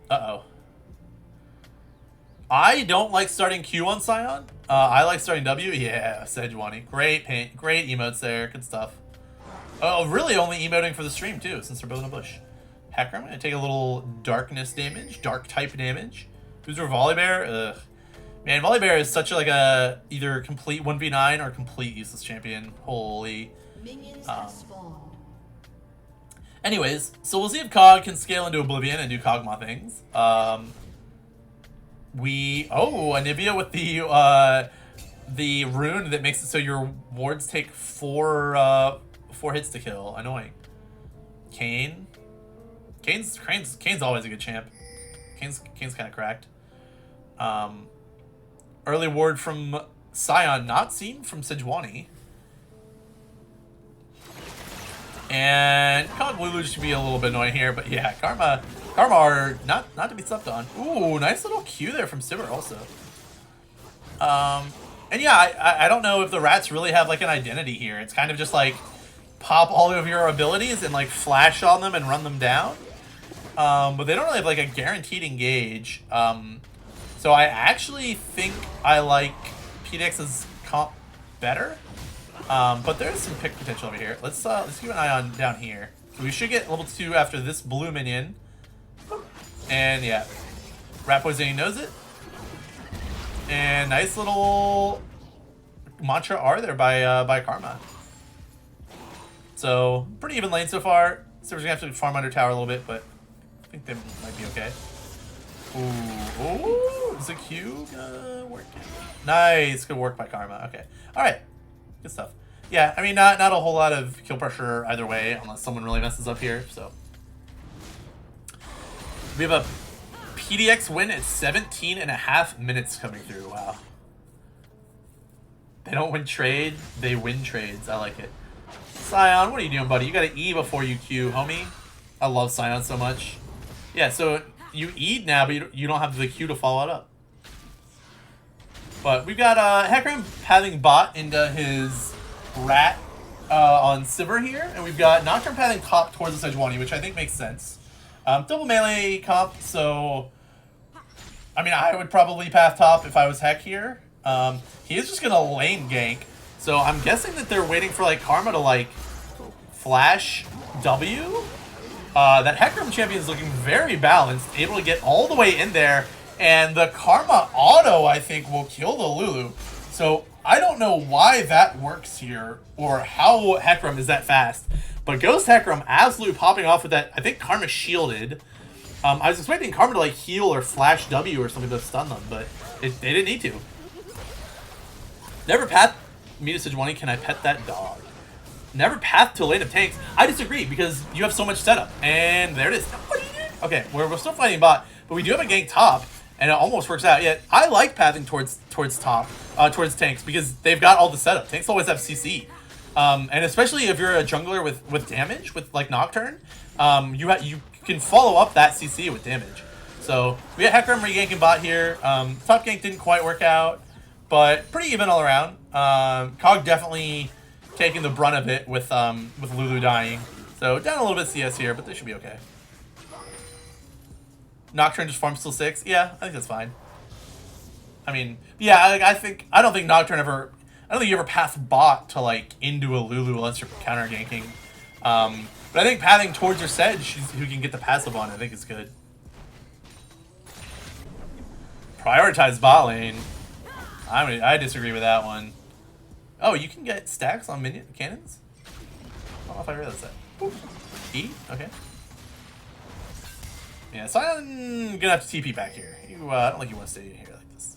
Uh-oh. I don't like starting Q on Sion. I like starting W. Yeah, Sejuani. Great paint. Great emotes there. Good stuff. Oh, really only emoting for the stream, too, since they're building a bush. Hecarim, I'm going to take a little darkness damage. Dark type damage. Fuzro Volibear. Ugh. Man, Volibear is such like a either complete 1v9 or complete useless champion. Holy. Anyways, so we'll see if Cog can scale into Oblivion and do Kog'Maw things. Anivia with the rune that makes it so your wards take four hits to kill. Annoying. Kane's always a good champ. Kane's kind of cracked. Early ward from Sion, not seen from Sejuani. And Cog Lulu should be a little bit annoying here, but yeah, Karma are not to be slept on. Ooh, nice little Q there from Sivir also. And yeah, I don't know if the rats really have like an identity here. It's kind of just like pop all of your abilities and like flash on them and run them down. But they don't really have like a guaranteed engage. So I actually think I like PDX's comp better. But there's some pick potential over here. Let's keep an eye on down here. So we should get level 2 after this blue minion. And yeah, Rat Poisoning knows it. And nice little Mantra R there by Karma. So pretty even lane so far. So we're gonna have to farm under tower a little bit, but I think they might be okay. Ooh, is the Q gonna work? Nice, good work by Karma. Okay, all right, good stuff. Yeah, I mean, not a whole lot of kill pressure either way, unless someone really messes up here. So we have a PDX win at 17.5 minutes coming through. Wow. They don't win trade, they win trades. I like it. Sion, what are you doing, buddy? You got to E before you Q, homie. I love Sion so much. Yeah, so you E'd now, but you don't have the Q to follow it up. But we've got Hecarim pathing bot into his rat on Sivir here, and we've got Nocturne pathing top towards the Sejuani, which I think makes sense. Double melee comp, so I mean, I would probably path top if I was Heck here. He is just gonna lane gank, so I'm guessing that they're waiting for like Karma to like flash W. That Hecarim champion is looking very balanced, able to get all the way in there, and the Karma auto, I think, will kill the Lulu. So I don't know why that works here, or how Hecarim is that fast, but Ghost Hecarim absolutely popping off with that. I think Karma shielded. I was expecting Karma to like heal or flash W or something to stun them, but they didn't need to. Never path me to Sejuani, can I pet that dog? Never path to a lane of tanks. I disagree, because you have so much setup. And there it is. What are you doing? Okay, we're still fighting bot, but we do have a gank top, and it almost works out. Yet I like pathing towards top, towards tanks, because they've got all the setup. Tanks always have CC. And especially if you're a jungler with damage, with like Nocturne, you can follow up that CC with damage. So we got Hecarim reganking bot here. Top gank didn't quite work out, but pretty even all around. Cog definitely taking the brunt of it with Lulu dying. So down a little bit CS here, but they should be okay. Nocturne just farms till 6. Yeah, I think that's fine. I mean, yeah, I don't think Nocturne ever. I don't think you ever path bot to like into a Lulu unless you're counter ganking. But I think pathing towards your Sedge, who can get the passive on, I think is good. Prioritize bot lane. I disagree with that one. Oh, you can get stacks on minion cannons? I don't know if I realized that. Ooh. E? Okay. Yeah, so I'm gonna have to TP back here. You, I don't think you want to stay in here like this.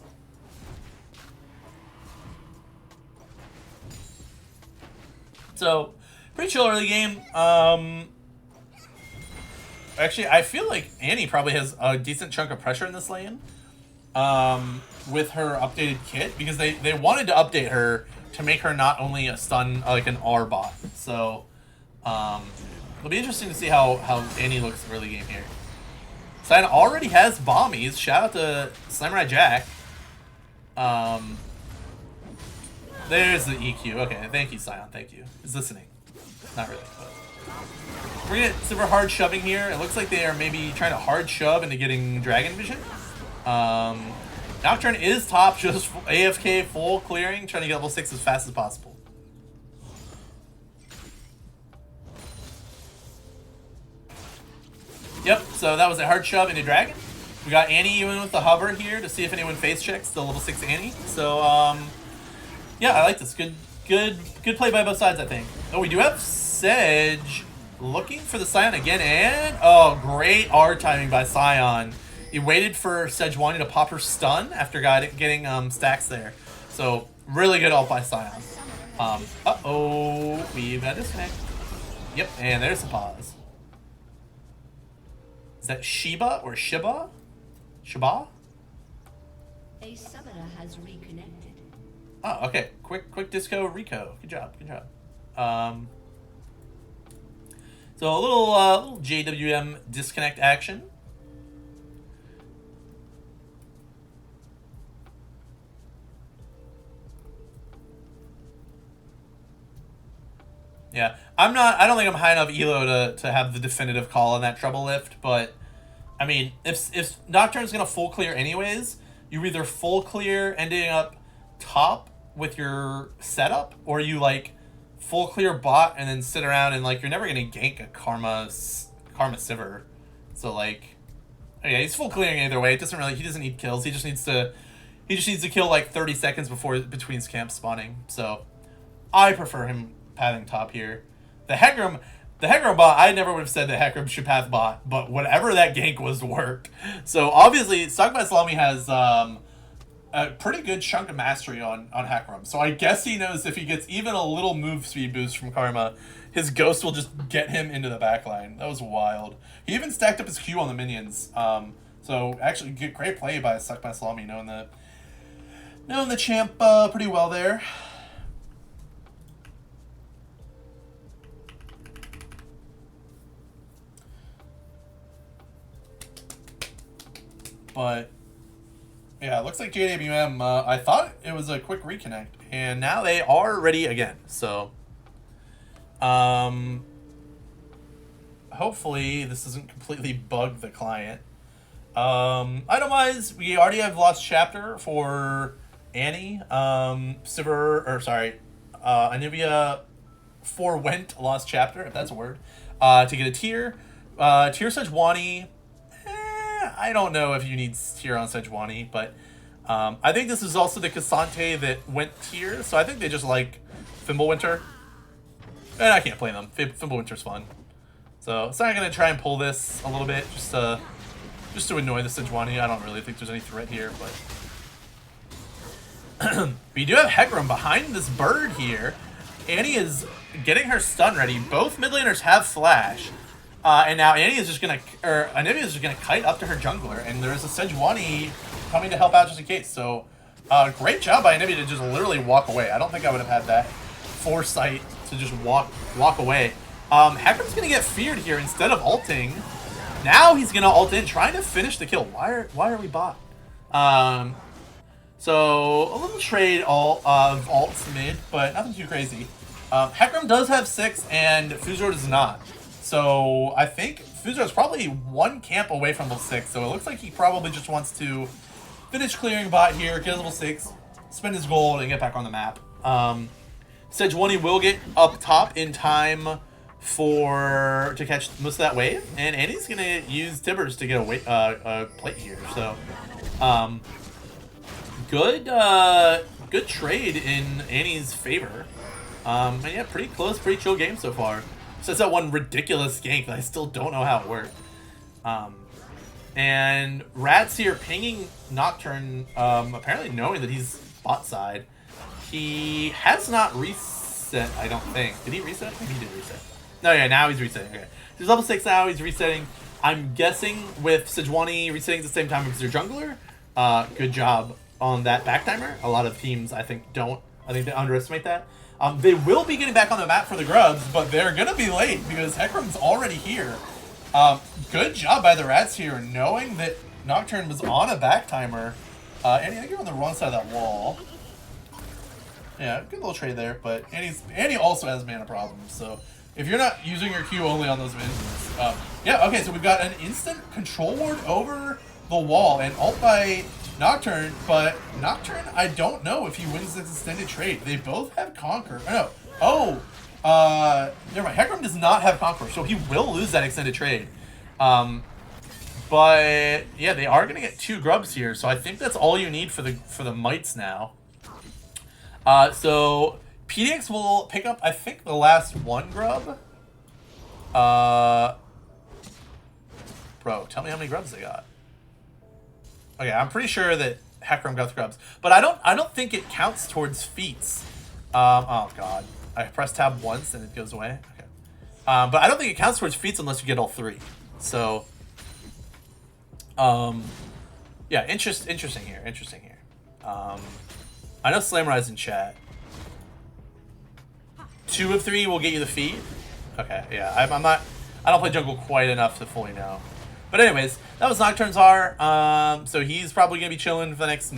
So, pretty chill early game. Actually, I feel like Annie probably has a decent chunk of pressure in this lane. With her updated kit, because they wanted to update her to make her not only a stun, like an R bot. So, it'll be interesting to see how Annie looks early game here. Sion already has bombies. Shout out to Samurai Jack. There's the EQ. Okay, thank you, Sion. Thank you. He's listening. Not really, but we're gonna get super hard shoving here. It looks like they are maybe trying to hard shove into getting Dragon Vision. Nocturne is top, just AFK full clearing, trying to get level 6 as fast as possible. Yep, so that was a hard shove into Dragon. We got Annie even with the hover here to see if anyone face checks the level 6 Annie. So, yeah, I like this. Good play by both sides, I think. Oh, we do have Sedge looking for the Sion again, and oh, great R timing by Sion. He waited for Sejuani to pop her stun after getting stacks there. So, really good ult by Sion. Uh-oh, we've got a disconnect. Yep, and there's the pause. Is that Shiba or Shiba? Shiba? A summoner has reconnected. Oh, okay. Quick disco Rico. Good job. So a little JWM disconnect action. Yeah, I don't think I'm high enough elo to have the definitive call on that treble lift, but I mean, if Nocturne's gonna full clear anyways, you either full clear ending up top with your setup, or you like full clear bot and then sit around and like you're never gonna gank a Karma Sivir. So like, yeah, he's full clearing either way. He doesn't need kills. He just needs to kill like 30 seconds between camps spawning. So I prefer him pathing top here. The Hecarim bot, I never would have said that Hecarim should path bot, but whatever that gank was worked. So obviously, Stuck by Salami has a pretty good chunk of mastery on Hecarim. So I guess he knows if he gets even a little move speed boost from Karma, his Ghost will just get him into the backline. That was wild. He even stacked up his Q on the minions. So actually, great play by Stuck by Salami, knowing the champ pretty well there. But yeah, it looks like JWM, I thought it was a quick reconnect, and now they are ready again. So, hopefully this doesn't completely bug the client. Item-wise, we already have Lost Chapter for Annie. Anivia forewent Lost Chapter, if that's a word, to get a tier. Tier Sejuani, I don't know if you need tier on Sejuani, but I think this is also the Cassante that went tier, so I think they just like Fimbulwinter. And I can't play them. Fimbulwinter's fun. So I'm going to try and pull this a little bit, just to annoy the Sejuani. I don't really think there's any threat here, but we do have Hecarim behind this bird here. Annie is getting her stun ready. Both mid laners have flash. And now Annie is just gonna, or Anivia is just gonna kite up to her jungler, and there's a Sejuani coming to help out just in case. So, great job by Anivia to just literally walk away. I don't think I would have had that foresight to just walk away. Hecarim's gonna get feared here instead of ulting. Now he's gonna ult in, trying to finish the kill. Why are we bot? So a little trade of ults mid, but nothing too crazy. Hecarim does have 6, and Fuzor does not. So I think Fuzor is probably one camp away from level 6, so it looks like he probably just wants to finish clearing bot here, get a level 6, spend his gold, and get back on the map. Sejuani will get up top in time to catch most of that wave, and Annie's gonna use Tibbers to get a plate here. So good good trade in Annie's favor. And yeah, pretty close, pretty chill game so far. Since that one ridiculous gank that I still don't know how it worked. And Rat's here pinging Nocturne, apparently knowing that he's bot side. He has not reset, I don't think. Did he reset? Maybe he did reset. No, yeah, now he's resetting. Okay. He's level 6 now, he's resetting. I'm guessing with Sejuani resetting at the same time because they're jungler. Good job on that back timer. A lot of teams, I think, don't. I think they underestimate that. They will be getting back on the map for the grubs, but they're going to be late because Hecarim's already here. Good job by the Rats here, knowing that Nocturne was on a back timer. And I think you're on the wrong side of that wall. Yeah, good little trade there, but Annie also has mana problems, so if you're not using your Q only on those minions. Yeah, okay, so we've got an instant control ward over the wall and ult by Nocturne, but Nocturne, I don't know if he wins this extended trade. They both have Conquer. No. Oh, never mind. Hecarim does not have Conquer, so he will lose that extended trade. But yeah, they are gonna get 2 grubs here, so I think that's all you need for the mites now. So PDX will pick up, I think, the last 1 grub. Bro, tell me how many grubs they got. Okay, I'm pretty sure that Hecarim got the grubs, but I don't think it counts towards feats. Oh god, I pressed tab once and it goes away. Okay, but I don't think it counts towards feats unless you get all 3. So, yeah, interesting here. I know Slammer's in chat. 2 of 3 will get you the feat. Okay, yeah, I'm not. I don't play jungle quite enough to fully know. But anyways, that was Nocturne's R. So he's probably gonna be chilling for the next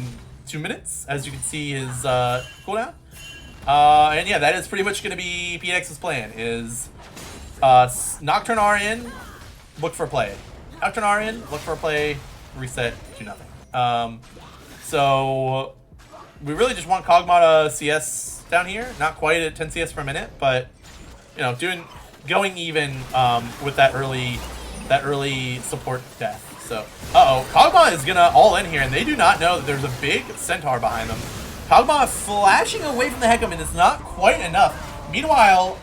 2 minutes, as you can see his cooldown. And yeah, that is pretty much gonna be PDX's plan. Is Nocturne R in, look for a play. Nocturne R in, look for a play, reset, do nothing. So we really just want Kog'Maw to CS down here. Not quite at 10 CS per minute, but you know, going even with that early support death. So, Kog'Maw is gonna all in here, and they do not know that there's a big centaur behind them. Kog'Maw flashing away from the Hecarim, and it's not quite enough. Meanwhile,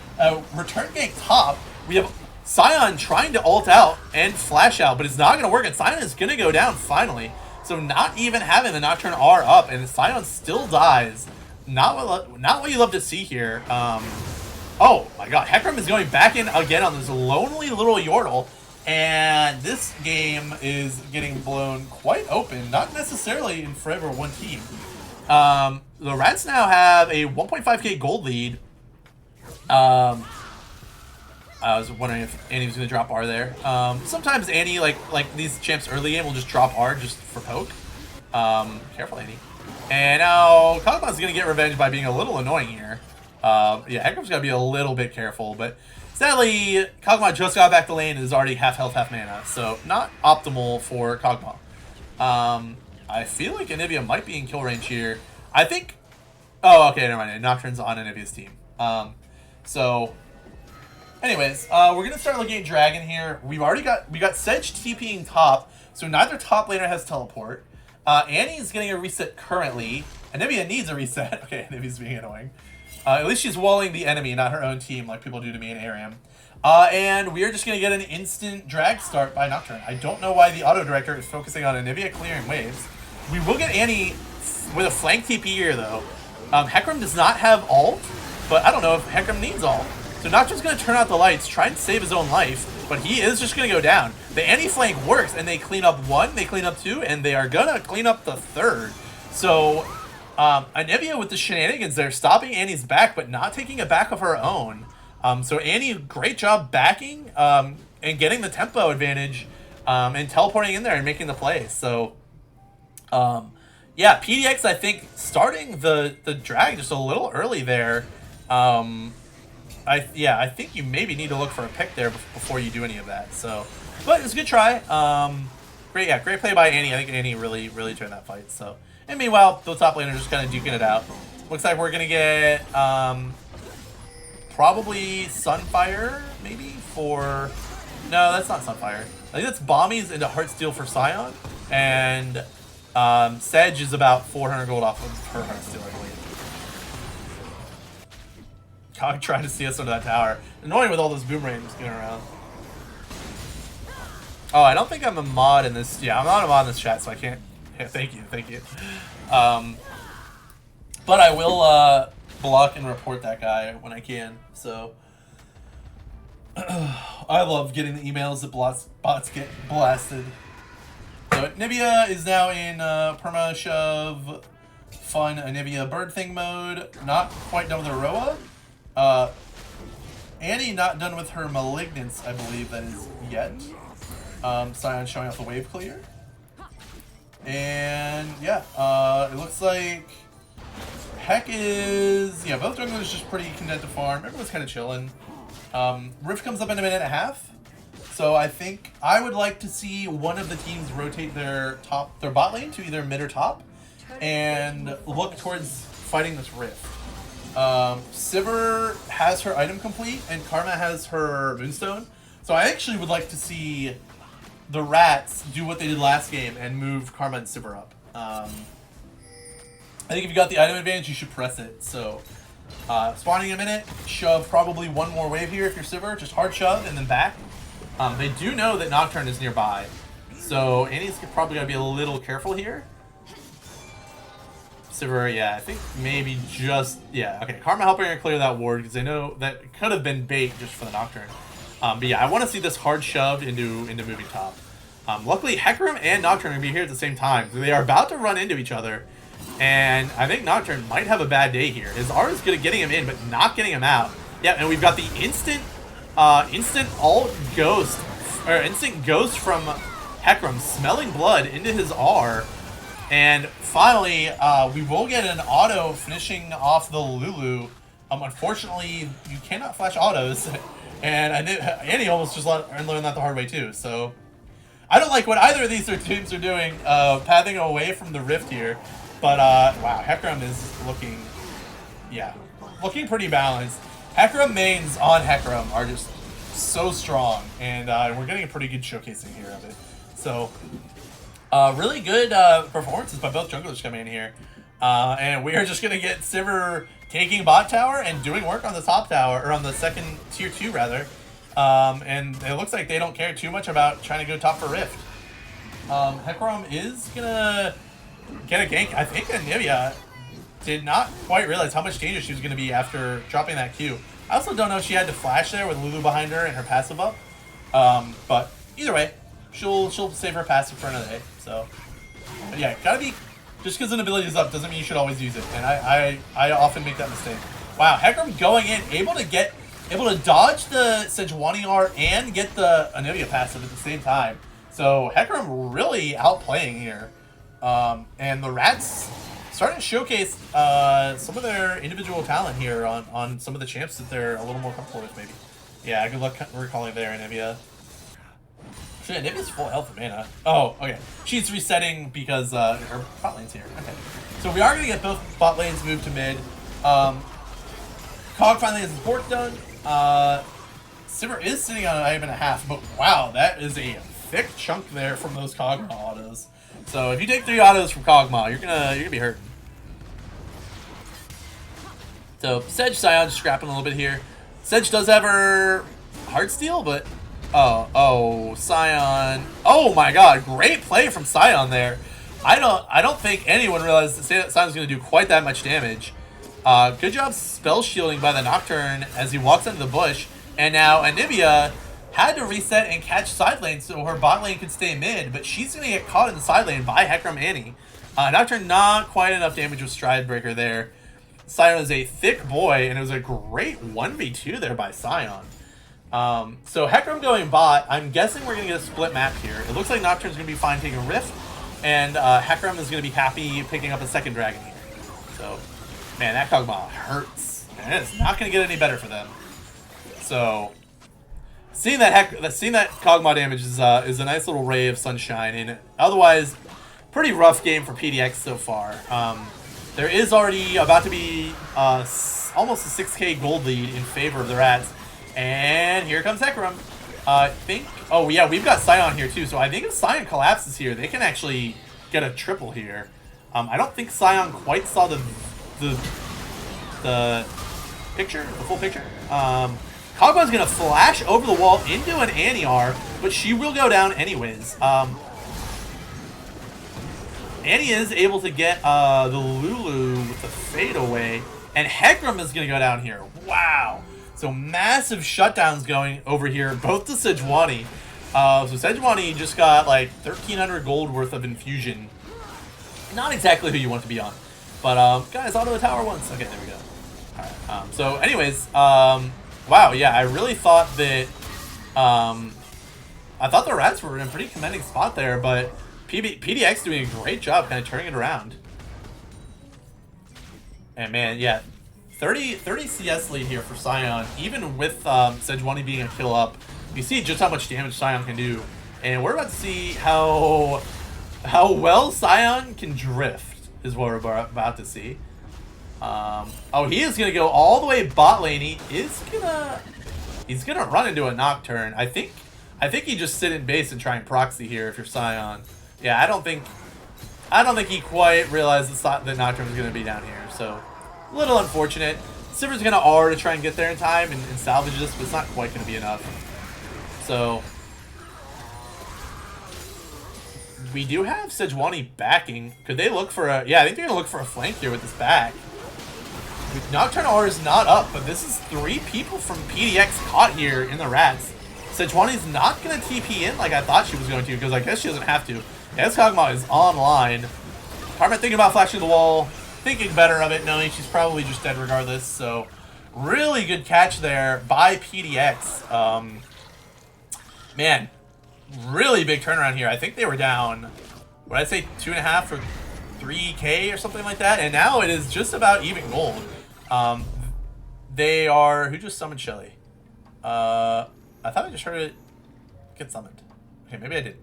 return gank top, we have Sion trying to ult out and flash out, but it's not gonna work, and Sion is gonna go down finally. So not even having the Nocturne R up, and Sion still dies. Not what you love to see here. Oh my god, Hecarim is going back in again on this lonely little Yordle. And this game is getting blown quite open, not necessarily in favor of one team. The Rats now have a 1.5k gold lead. I was wondering if Annie was going to drop R there. Sometimes Annie, like these champs early game, will just drop R just for poke. Careful, Annie. And now Kog'Maw's going to get revenge by being a little annoying here. Yeah, Hecarim's got to be a little bit careful, but sadly, Kog'Maw just got back to lane and is already half health, half mana, so not optimal for Kog'Maw. I feel like Anivia might be in kill range here. I think... Oh, okay, never mind. Nocturne's on Anivia's team. So, anyways, we're going to start looking at Dragon here. We got Sedge TPing top, so neither top laner has teleport. Annie's getting a reset currently. Anivia needs a reset. Okay, Anivia's being annoying. At least she's walling the enemy, not her own team, like people do to me in ARAM. And we are just going to get an instant drag start by Nocturne. I don't know why the auto director is focusing on Anivia clearing waves. We will get Annie with a flank TP here, though. Hecarim does not have ult, but I don't know if Hecarim needs ult. So Nocturne's going to turn out the lights, try and save his own life, but he is just going to go down. The Annie flank works, and they clean up 1, they clean up 2, and they are going to clean up the 3rd. So... Anivia with the shenanigans there, stopping Annie's back, but not taking a back of her own. So Annie, great job backing and getting the tempo advantage and teleporting in there and making the play. So, yeah, PDX, I think, starting the drag just a little early there. I think you maybe need to look for a pick there before you do any of that. So, but it's a good try. Great play by Annie. I think Annie really turned that fight. So. And meanwhile, the top laner just kind of duking it out. Looks like we're going to get probably Sunfire, maybe, for... No, that's not Sunfire. I think that's Bombies into Heartsteel for Sion. And Sedge is about 400 gold off of her Heartsteel, I believe. Cog trying to see us under that tower. Annoying with all those boomerangs going around. Oh, I don't think I'm a mod in this. Yeah, I'm not a mod in this chat, so I can't. Yeah, thank you. But I will block and report that guy when I can. So I love getting the emails that bots get blasted. So Anivia is now in perma shove fun Anivia bird thing mode. Not quite done with her Roa. Annie not done with her Malignance, I believe that is yet. Scion showing off the wave clear. And yeah, it looks like Heck is, yeah, both junglers just pretty content to farm. Everyone's kind of chilling. Rift comes up in a minute and a half. So I think I would like to see one of the teams rotate their bot lane to either mid or top and look towards fighting this Rift. Sivir has her item complete and Karma has her Moonstone. So I actually would like to see the Rats do what they did last game and move Karma and Sivir up. I think if you got the item advantage, you should press it. So spawning in a minute, shove probably one more wave here if you're Sivir. Just hard shove and then back. They do know that Nocturne is nearby. So Annie's probably got to be a little careful here. Sivir, yeah, I think maybe just, yeah, okay. Karma helping her clear that ward because they know that could have been bait just for the Nocturne. But yeah, I want to see this hard shoved into moving top. Luckily, Hecarim and Nocturne are going to be here at the same time. So they are about to run into each other. And I think Nocturne might have a bad day here. His R is good at getting him in, but not getting him out. Yeah, and we've got the instant ghost from Hecarim smelling blood into his R. And finally, we will get an auto finishing off the Lulu. Unfortunately, you cannot flash autos. And Annie almost just learned that the hard way too. So I don't like what either of these two teams are doing, pathing away from the Rift here. But wow, Hecarim is looking, yeah, looking pretty balanced. Hecarim mains on Hecarim are just so strong, and we're getting a pretty good showcasing here of it. So really good performances by both junglers coming in here. And we are just going to get Sivir taking bot tower and doing work on the top tower, or on the second tier 2 rather. And it looks like they don't care too much about trying to go top for Rift. Hecarim is going to get a gank. I think Anivia did not quite realize how much danger she was going to be after dropping that Q. I also don't know if she had to flash there with Lulu behind her and her passive up. But either way, she'll save her passive for another day. So, but yeah, gotta be, just because an ability is up doesn't mean you should always use it. And I often make that mistake. Wow, Hecarim going in, able to dodge the Sejuani R and get the Anivia passive at the same time. So Hecarim really outplaying here. And the Rats starting to showcase some of their individual talent here on some of the champs that they're a little more comfortable with, maybe. Yeah, good luck recalling there, Anivia. Shit, Anivia's full health of mana. Oh, okay. She's resetting because her bot lane's here. Okay. So we are going to get both bot lanes moved to mid. Cog finally has his port done. Sivir is sitting on an item and a half, but wow, that is a thick chunk there from those Kog'Maw autos. So if you take 3 autos from Kog'Maw, you're gonna be hurting. So Sedge Scion scrapping a little bit here. Sedge does have her Heartsteel, but oh Scion. Oh my god, great play from Scion there. I don't think anyone realized that Scion's gonna do quite that much damage. Good job spell shielding by the Nocturne as he walks into the bush, and now Anivia had to reset and catch side lane so her bot lane could stay mid, but she's going to get caught in the side lane by Hecarim Annie. Nocturne not quite enough damage with Stride Breaker there. Scion is a thick boy, and it was a great 1v2 there by Scion. So Hecarim going bot, I'm guessing we're going to get a split map here. It looks like Nocturne's going to be fine taking a Rift, and Hecarim is going to be happy picking up a second dragon here. So, man, that Kog'Maw hurts, and it's not going to get any better for them. So seeing that Kog'Maw damage is a nice little ray of sunshine, and otherwise, pretty rough game for PDX so far. There is already about to be almost a 6k gold lead in favor of the Rats, and here comes Hecarim. I think, oh yeah, we've got Scion here too, so I think if Scion collapses here, they can actually get a triple here. I don't think Sion quite saw the picture, the full picture. Kog'Maw's gonna flash over the wall into an Annie-R, but she will go down anyways. Annie is able to get the Lulu with the fadeaway, and Hecarim is gonna go down here. Wow. So massive shutdowns going over here, both to Sejuani. So Sejuani just got like 1,300 gold worth of infusion. Not exactly who you want to be on. But, guys, auto the tower once. Okay, there we go. Alright, so anyways, wow, yeah, I really thought that, I thought the Rats were in a pretty commanding spot there, but PDX doing a great job kind of turning it around. And man, yeah, 30 CS lead here for Sion, even with Sejuani being a kill up. You see just how much damage Sion can do. And we're about to see how well Sion can drift, is what we're about to see. Oh, he is gonna go all the way bot lane. He's gonna run into a Nocturne. I think he just sit in base and try and proxy here if you're Sion. Yeah, I don't think he quite realized that Nocturne was gonna be down here. So a little unfortunate. Sivir's gonna R to try and get there in time and salvage this, but it's not quite gonna be enough. So we do have Sejuani backing. Could they look for a... Yeah, I think they're going to look for a flank here with this back. Nocturne R is not up, but this is 3 people from PDX caught here in the Rats. Sejuani's not going to TP in like I thought she was going to, because I guess she doesn't have to. Yes, Kog'Maw is online. Karma thinking about flashing the wall, thinking better of it, knowing she's probably just dead regardless. So really good catch there by PDX. Man, really big turnaround here. I think they were down, what did I say, 2.5 or 3K or something like that, and now it is just about even gold. They are... Who just summoned Shelly? I thought I just heard it get summoned. Okay, maybe I did.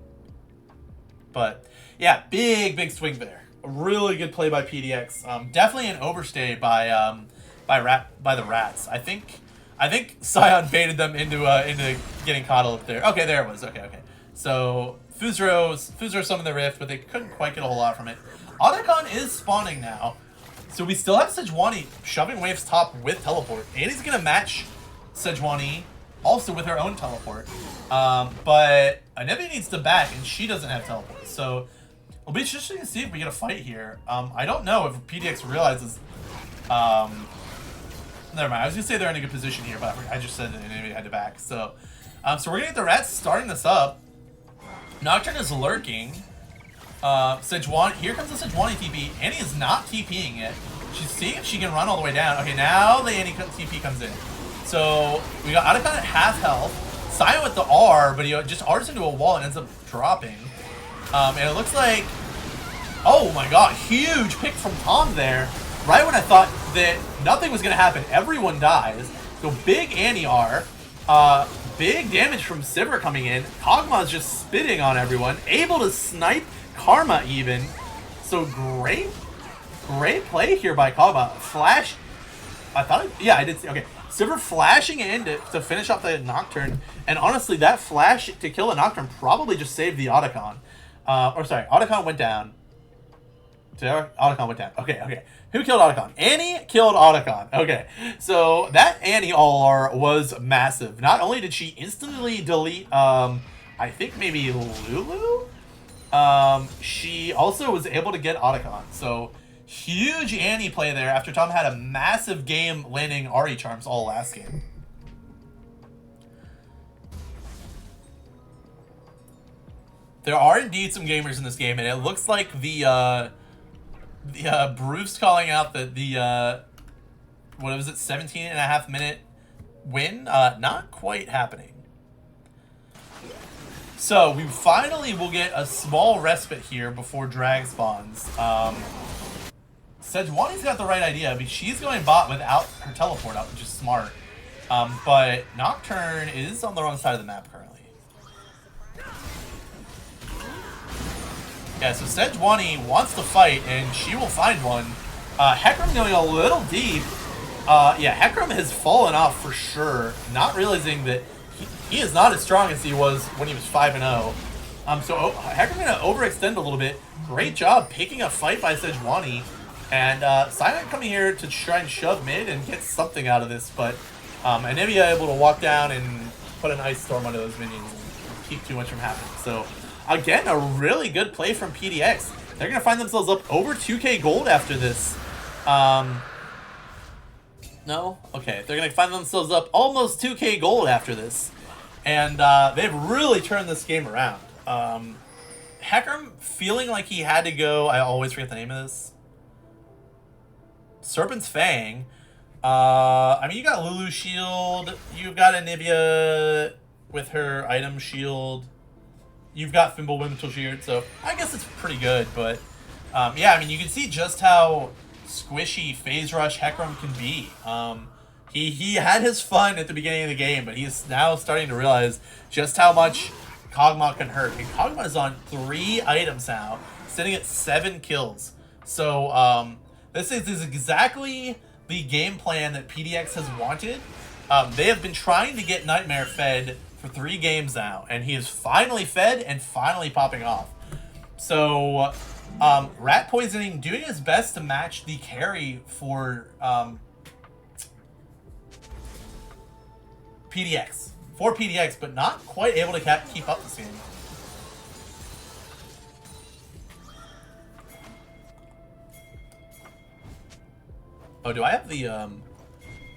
But yeah, big swing there. A really good play by PDX. Definitely an overstay by the Rats. I think Sion baited them into getting coddled up there. Okay, there it was. Okay. So Fuzro summoned the Rift, but they couldn't quite get a whole lot from it. Otacon is spawning now. So we still have Sejuani shoving waves top with teleport. Annie's gonna match Sejuani also with her own teleport. But Anivia needs to back, and she doesn't have teleport. So it'll be interesting to see if we get a fight here. I don't know if PDX realizes... Never mind. I was gonna say they're in a good position here, but I just said that Anivia had to back. So, so we're gonna get the Rats starting this up. Nocturne is lurking. Sejuani, here comes the Sejuani TP. Annie is not TPing it. She's seeing if she can run all the way down. Okay, now the Annie TP comes in. So we got Otacon at half health. Sion with the R, but he just R's into a wall and ends up dropping. And it looks like, oh my god, huge pick from Tom there. Right when I thought that nothing was going to happen, everyone dies. So big Annie-R, big damage from Sivir coming in. Kog'Maw's just spitting on everyone, able to snipe Karma even. So great play here by Kog'Maw. Flash, I thought, yeah, I did see, okay. Sivir flashing in to finish off the Nocturne, and honestly, that flash to kill the Nocturne probably just saved the Otacon. Or sorry, Otacon went down. Otacon went down. Okay. Who killed Otacon? Annie killed Otacon. Okay, so that Annie-R was massive. Not only did she instantly delete, I think maybe Lulu, she also was able to get Otacon. So huge Annie play there after Tom had a massive game landing Ahri charms all last game. There are indeed some gamers in this game, and it looks like the Bruce calling out the what was it, 17.5 minute win? Not quite happening. So we finally will get a small respite here before drag spawns. Sejuani's got the right idea. I mean, she's going bot without her teleport up, which is smart. But Nocturne is on the wrong side of the map currently. Yeah, so Sejuani wants to fight, and she will find one. Hecarim going a little deep. Yeah, Hecarim has fallen off for sure, not realizing that he is not as strong as he was when he was 5-0. So Hecarim going to overextend a little bit. great job picking a fight by Sejuani. And Cyanide coming here to try and shove mid and get something out of this. But Anivia able to walk down and put an Ice Storm onto those minions and keep too much from happening. So, again, a really good play from PDX. They're going to find themselves up over 2k gold after this. No? Okay, they're going to find themselves up almost 2k gold after this. And they've really turned this game around. Hecarim feeling like he had to go... I always forget the name of this. Serpent's Fang. I mean, you got Lulu's shield. You've got Anivia with her item shield. You've got Fimbulwinter shield. So I guess it's pretty good. But yeah, I mean, you can see just how squishy Phase Rush Hecarim can be. He had his fun at the beginning of the game, but he's now starting to realize just how much Kog'Maw can hurt. And Kog'Maw is on 3 items now, sitting at 7 kills. So this is exactly the game plan that PDX has wanted. They have been trying to get Nightmare fed for 3 games now, and he is finally fed and finally popping off. So Rat Poisoning doing his best to match the carry for PDX. For PDX, but not quite able to keep up this game. Oh, do I have the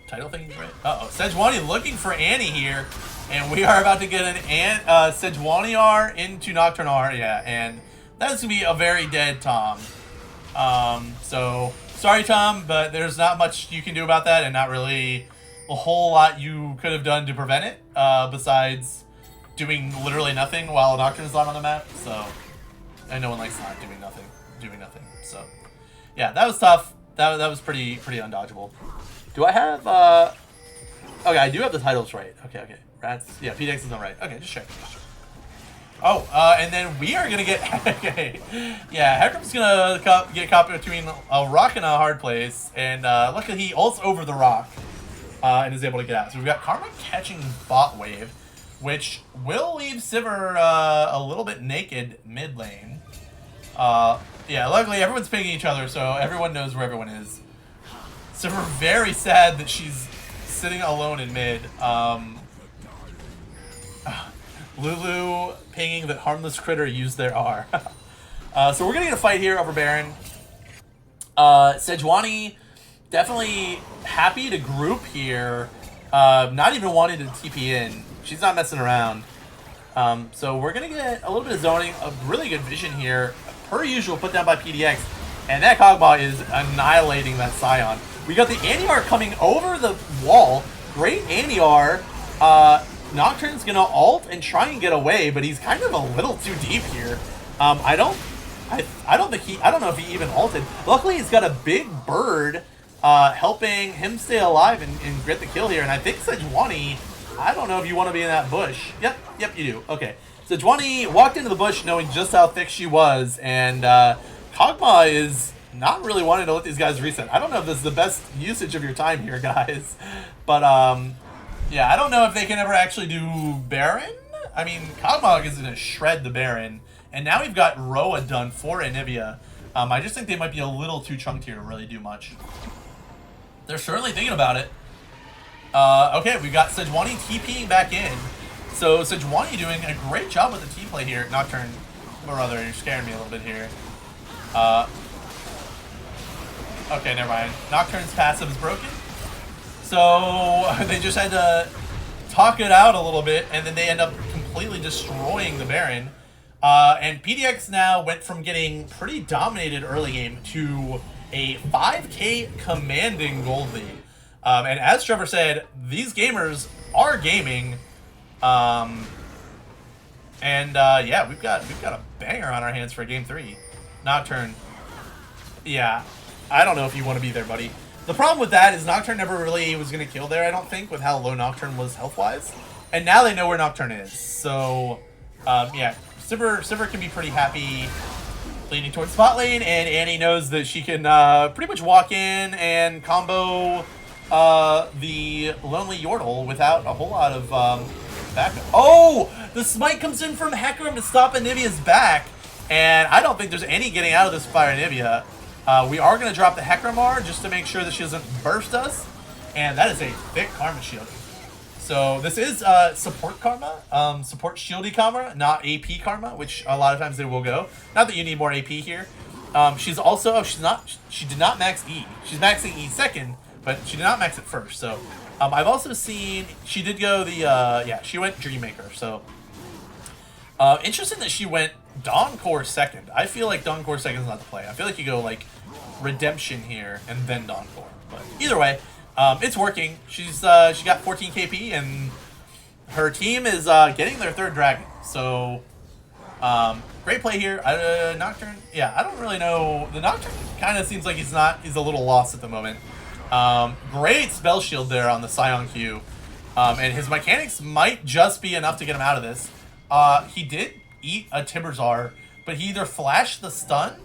title thing right? Uh-oh. Sejuani looking for Annie here. And we are about to get an Sejuani R into Nocturne R. Yeah, and that's going to be a very dead Tom. So, sorry, Tom, but there's not much you can do about that, and not really a whole lot you could have done to prevent it, besides doing literally nothing while Nocturne is on the map. So, and no one likes not doing nothing. So, yeah, that was tough. That was pretty undodgeable. Do I have, okay, I do have the titles right. Okay. Rats, yeah, PDX is not right. Okay, just check. Oh, and then we are gonna get, okay. Yeah, Hecarim's gonna get caught between a rock and a hard place, and luckily he ults over the rock, and is able to get out. So we've got Karma catching bot wave, which will leave Sivir a little bit naked mid lane. Yeah, luckily everyone's pinging each other, so everyone knows where everyone is. Sivir very sad that she's sitting alone in mid. Lulu pinging that Harmless Critter used their R. So we're gonna get a fight here over Baron. Sejuani definitely happy to group here. Not even wanting to TP in. She's not messing around. So we're gonna get a little bit of zoning, a really good vision here. Per usual, put down by PDX. And that Kog'Maw is annihilating that Scion. We got the Anti-R coming over the wall. Great Anti-R. Nocturne's gonna ult and try and get away, but he's kind of a little too deep here. I don't know if he even ulted. Luckily, he's got a big bird helping him stay alive and get the kill here. And I think Sejuani, I don't know if you want to be in that bush. Yep, you do. Okay. Sejuani walked into the bush knowing just how thick she was, and Kog'Maw is not really wanting to let these guys reset. I don't know if this is the best usage of your time here, guys. But, yeah, I don't know if they can ever actually do Baron. I mean, Kog'Maw is going to shred the Baron. And now we've got Roa done for Anivia. I just think they might be a little too chunked here to really do much. They're certainly thinking about it. Okay, we've got Sejuani TPing back in. So Sejuani doing a great job with the T-play here. Nocturne, or rather, you're scaring me a little bit here. Okay, never mind. Nocturne's passive is broken. So they just had to talk it out a little bit, and then they end up completely destroying the Baron. And PDX now went from getting pretty dominated early game to a 5k commanding gold lead. And as Trevor said, these gamers are gaming. Yeah, we've got a banger on our hands for game 3. Nocturne. Yeah, I don't know if you want to be there, buddy. The problem with that is Nocturne never really was going to kill there, I don't think, with how low Nocturne was health-wise. And now they know where Nocturne is. So, yeah, Sivir can be pretty happy leaning towards spot lane, and Annie knows that she can pretty much walk in and combo the Lonely Yordle without a whole lot of backup. Oh! The smite comes in from Hecarim to stop Anivia's back. And I don't think there's any getting out of this Fire Anivia. We are going to drop the Hecarimar just to make sure that she doesn't burst us. And that is a thick Karma Shield. So this is support Karma, support Shieldy Karma, not AP Karma, which a lot of times they will go. Not that you need more AP here. She's also, she did not max E. She's maxing E second, but she did not max it first. So I've also seen, she did go the, yeah, she went Dreammaker. So interesting that she went Dawn Core second. I feel like Dawn Core second is not the play. I feel like you go like Redemption here and then Dawn Core. But either way, it's working. She got 14 KP and her team is getting their third dragon. So great play here. Nocturne, yeah, I don't really know. The Nocturne kind of seems like he's a little lost at the moment. Great spell shield there on the Scion Q. And his mechanics might just be enough to get him out of this. He did eat a Timberzar, but he either flashed the stun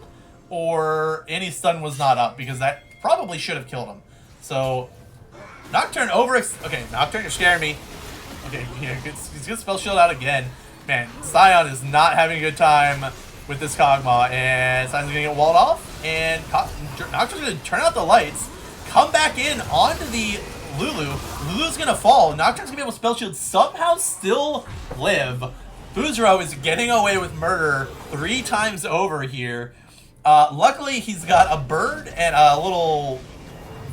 or any stun was not up because that probably should have killed him. So Nocturne okay, Nocturne, you're scaring me. Okay, yeah, he's gonna spell shield out again. Man, Scion is not having a good time with this Kog'Maw, and Sion's gonna get walled off, and Nocturne's gonna turn out the lights, come back in onto the Lulu. Lulu's gonna fall. Nocturne's gonna be able to spell shield, somehow still live. Boozero is getting away with murder 3 times over here. Luckily, he's got a bird and a little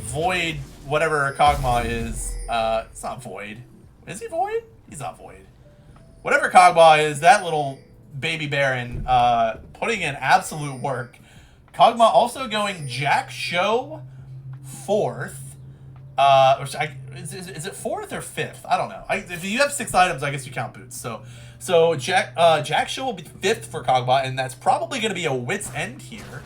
void, whatever Kog'Maw is. It's not void. Is he void? He's not void. Whatever Kog'Maw is, that little baby Baron putting in absolute work. Kog'Maw also going Jack Show 4th. Is it 4th or 5th? I don't know. If you have 6 items, I guess you count boots. So Jack Show will be 5th for Kog'Maw, and that's probably going to be a wit's end here.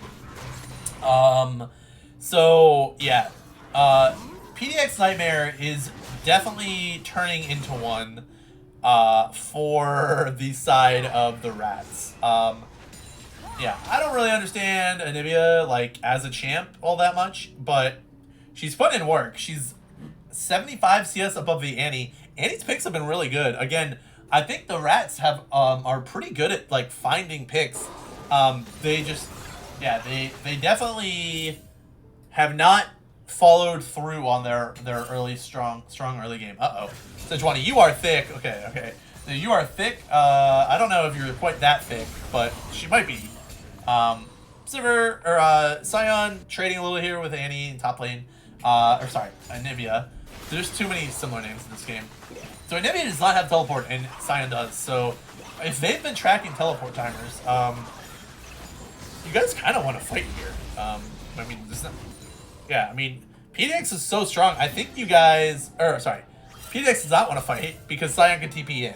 So yeah, PDX Nightmare is definitely turning into one for the side of the rats. Yeah, I don't really understand Anivia like as a champ all that much, but she's putting in work. She's 75 CS above the Annie. Annie's picks have been really good. Again, I think the rats are pretty good at like finding picks. They just, yeah, they definitely have not followed through on their early strong early game. Sejuani, you are thick. Okay. So you are thick. I don't know if you're quite that thick, but she might be. Sivir or Sion trading a little here with Annie in top lane. Anivia. There's too many similar names in this game. So Anivia does not have teleport, and Sion does. So if they've been tracking teleport timers, you guys kind of want to fight here. I mean, there's not. Yeah, I mean, PDX is so strong. I think you guys, PDX does not want to fight because Sion can TP in.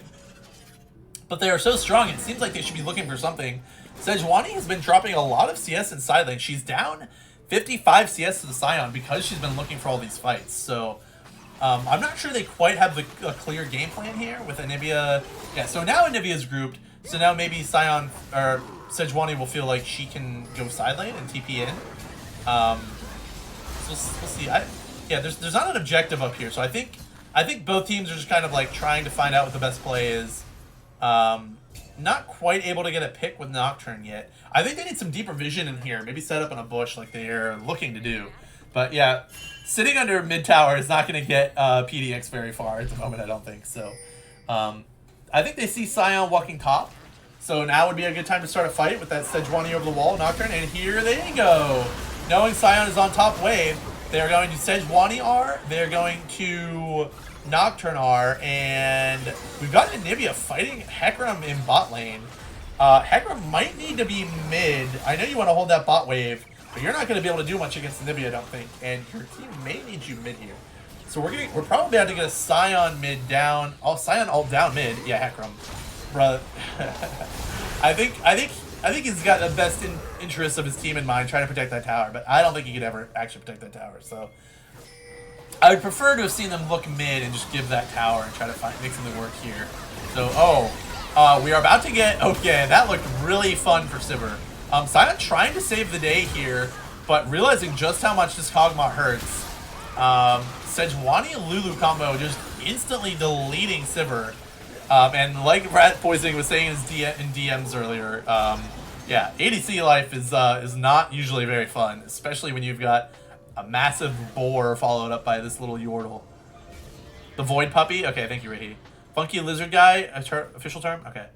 But they are so strong, it seems like they should be looking for something. Sejuani has been dropping a lot of CS in side lane. She's down 55 CS to the Sion because she's been looking for all these fights. So I'm not sure they quite have a clear game plan here with Anivia. Yeah, so now Anivia's grouped. So now maybe Sion or Sejuani will feel like she can go side lane and TP in. We'll see. Yeah, there's not an objective up here, so I think both teams are just kind of like trying to find out what the best play is. Not quite able to get a pick with Nocturne yet. I think they need some deeper vision in here. Maybe set up in a bush like they're looking to do. But yeah, sitting under mid tower is not going to get PDX very far at the moment, I don't think. So I think they see Sion walking top. So now would be a good time to start a fight with that Sejuani over the wall, Nocturne, and here they go. Knowing Sion is on top wave, they're going to Sejuani R, they're going to Nocturne R, and we've got Anivia fighting Hecarim in bot lane. Hecarim might need to be mid. I know you want to hold that bot wave, but you're not going to be able to do much against Anivia, I don't think, and your team may need you mid here. So we're probably about to get a Sion mid down. Oh, Sion all down mid. Yeah, Hecarim. Bruh. I think he's got the best interest of his team in mind, trying to protect that tower, but I don't think he could ever actually protect that tower. So I would prefer to have seen them look mid and just give that tower and try to make something work here. So, we are about to get, okay, that looked really fun for Sivir. Sion trying to save the day here, but realizing just how much this Kog'Maw hurts. Sejuani and Lulu combo just instantly deleting Sivir. And like Rat Poisoning was saying in DMs earlier, Yeah, ADC life is not usually very fun, especially when you've got a massive boar followed up by this little Yordle. The Void Puppy? Okay, thank you, Ricky. Funky Lizard Guy, official term? Okay.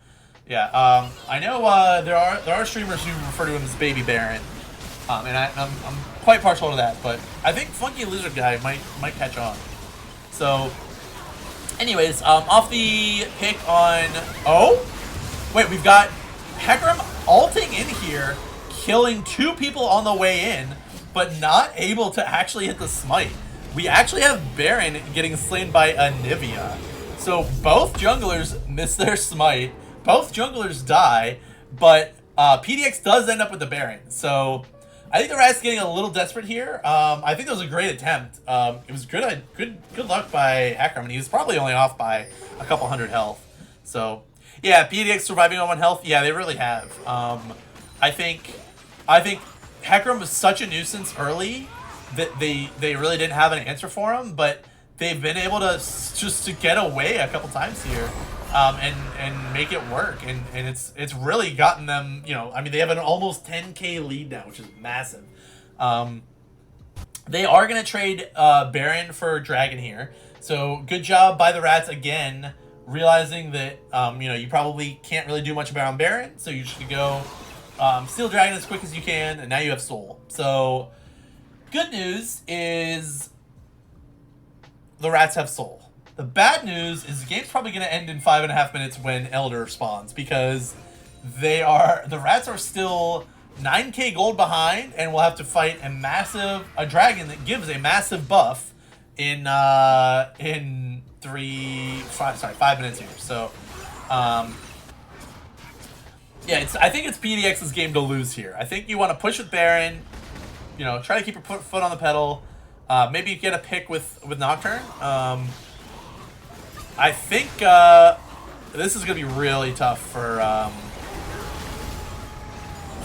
Yeah, I know there are streamers who refer to him as Baby Baron, and I'm quite partial to that, but I think Funky Lizard Guy might catch on. So, anyways, off the pick on... Oh? Wait, we've got Hecarim ulting in here, killing 2 people on the way in, but not able to actually hit the smite. We actually have Baron getting slain by Anivia. So both junglers miss their smite, both junglers die, but PDX does end up with the Baron. So I think the Rat's getting a little desperate here. I think that was a great attempt. It was good luck by Hecarim, and he was probably only off by a couple hundred health. So yeah, PDX surviving on 1 health. Yeah, they really have. I think Hecarim was such a nuisance early that they really didn't have an answer for him, but they've been able to just to get away a couple times here, and make it work, and it's really gotten them. You know, I mean, they have an almost 10k lead now, which is massive. They are gonna trade Baron for Dragon here, so good job by the Rats again, realizing that you know, you probably can't really do much about Baron, so you should go steal Dragon as quick as you can, and now you have Soul. So good news is the Rats have Soul. The bad news is the game's probably going to end in 5.5 minutes when Elder spawns, because the Rats are still 9k gold behind, and will have to fight a dragon that gives a massive buff in 5 minutes here. So yeah, I think it's PDX's game to lose here. I think you want to push with Baron, you know, try to keep your foot on the pedal. Maybe get a pick with Nocturne. I think this is going to be really tough for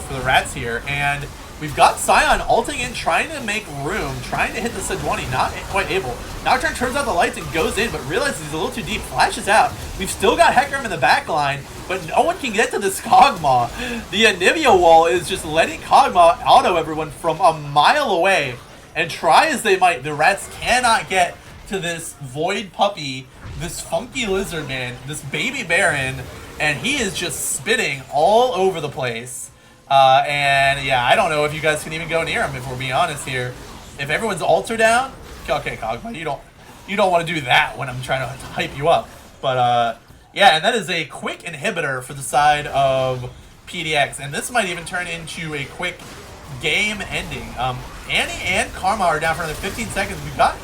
the Rats here. And we've got Scion ulting in, trying to make room, trying to hit the Sejuani, not quite able. Nocturne turns out the lights and goes in, but realizes he's a little too deep, flashes out. We've still got Hecarim in the back line, but no one can get to this Kog'Maw. The Anivia wall is just letting Kog'Maw auto everyone from a mile away. And try as they might, the Rats cannot get to this Void Puppy, this Funky Lizard Man, this Baby Baron, and he is just spitting all over the place. And yeah, I don't know if you guys can even go near him, if we're being honest here. If everyone's ults down, okay, Kog'Maw, you don't want to do that when I'm trying to hype you up. But yeah, and that is a quick inhibitor for the side of PDX, and this might even turn into a quick game ending. Annie and Karma are down for another 15 seconds. We've got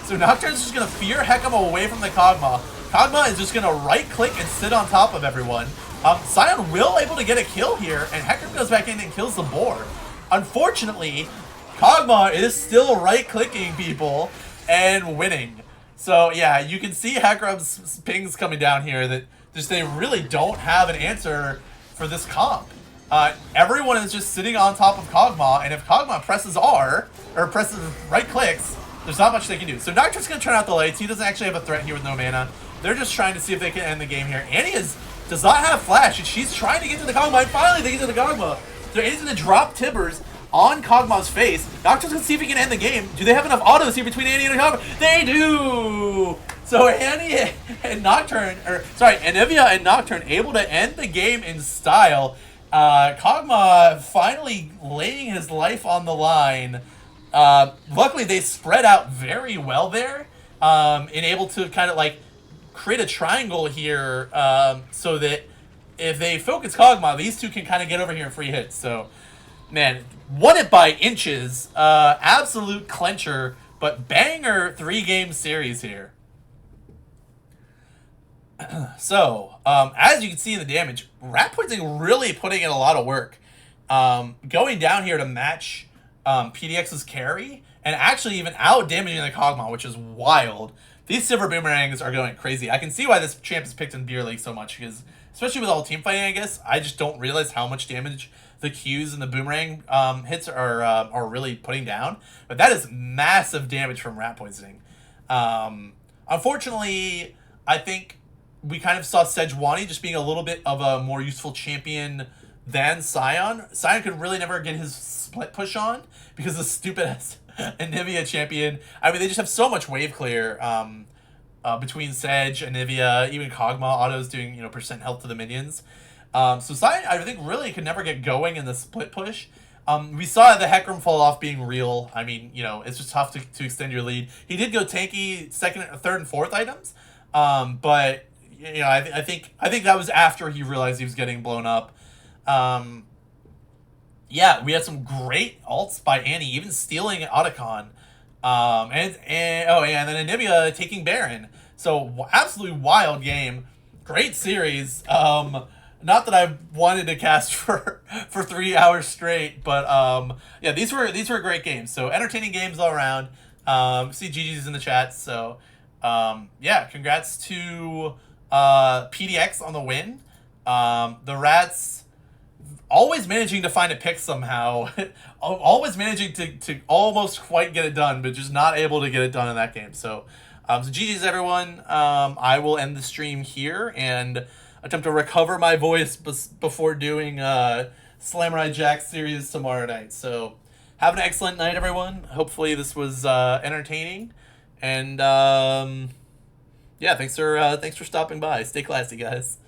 so Nocturne's just gonna fear Hecarim away from the Kog'Maw. Kog'Maw is just gonna right click and sit on top of everyone. Scion will able to get a kill here, and Hecarim goes back in and kills the boar. Unfortunately, Kog'Maw is still right clicking people and winning. So yeah, you can see Hecarim's pings coming down here that just they really don't have an answer for this comp. Everyone is just sitting on top of Kog'Maw, and if Kog'Maw presses R, or presses right clicks, there's not much they can do. So Nocturne's going to turn out the lights. He doesn't actually have a threat here with no mana. They're just trying to see if they can end the game here. Annie does not have flash, and she's trying to get to the Kog'Maw, and finally they get to the Kog'Maw. So Annie's going to drop Tibbers on Kog'Maw's face. Nocturne's going to see if he can end the game. Do they have enough autos here between Annie and Kog'Maw? They do! So Annie and Nocturne, Anivia and Nocturne able to end the game in style. Kog'Maw finally laying his life on the line. Luckily, they spread out very well there, and able to kind of like create a triangle here, so that if they focus Kog'Maw, these two can kind of get over here in free hits. So, man, won it by inches. Absolute clencher, but banger 3-game series here. So, as you can see in the damage, Rat Poisoning really putting in a lot of work. Going down here to match PDX's carry, and actually even out-damaging the Kog'Maw, which is wild. These Silver Boomerangs are going crazy. I can see why this champ is picked in Beer League so much, because, especially with all team fighting, I guess, I just don't realize how much damage the Qs and the Boomerang hits are really putting down. But that is massive damage from Rat Poisoning. Unfortunately, I think we kind of saw Sejuani just being a little bit of a more useful champion than Scion. Scion could really never get his split push on because the stupid ass Anivia champion. I mean, they just have so much wave clear between Sedge, Anivia, even Kog'Maw autos doing, you know, percent health to the minions. So Scion, I think, really could never get going in the split push. We saw the Hecarim fall off being real. I mean, you know, it's just tough to extend your lead. He did go tanky second, third, and fourth items, but you know, I think that was after he realized he was getting blown up. Yeah, we had some great ults by Annie, even stealing Otacon. And then Anivia taking Baron. So absolutely wild game, great series. Not that I wanted to cast for 3 hours straight, but yeah, these were great games. So entertaining games all around. See GG's in the chat. So yeah, congrats to PDX on the win. The Rats always managing to find a pick somehow. Always managing to almost quite get it done, but just not able to get it done in that game. So GG's everyone. I will end the stream here and attempt to recover my voice before doing Samurai Jack series tomorrow night. So have an excellent night, everyone. Hopefully this was entertaining. And yeah, thanks for stopping by. Stay classy, guys.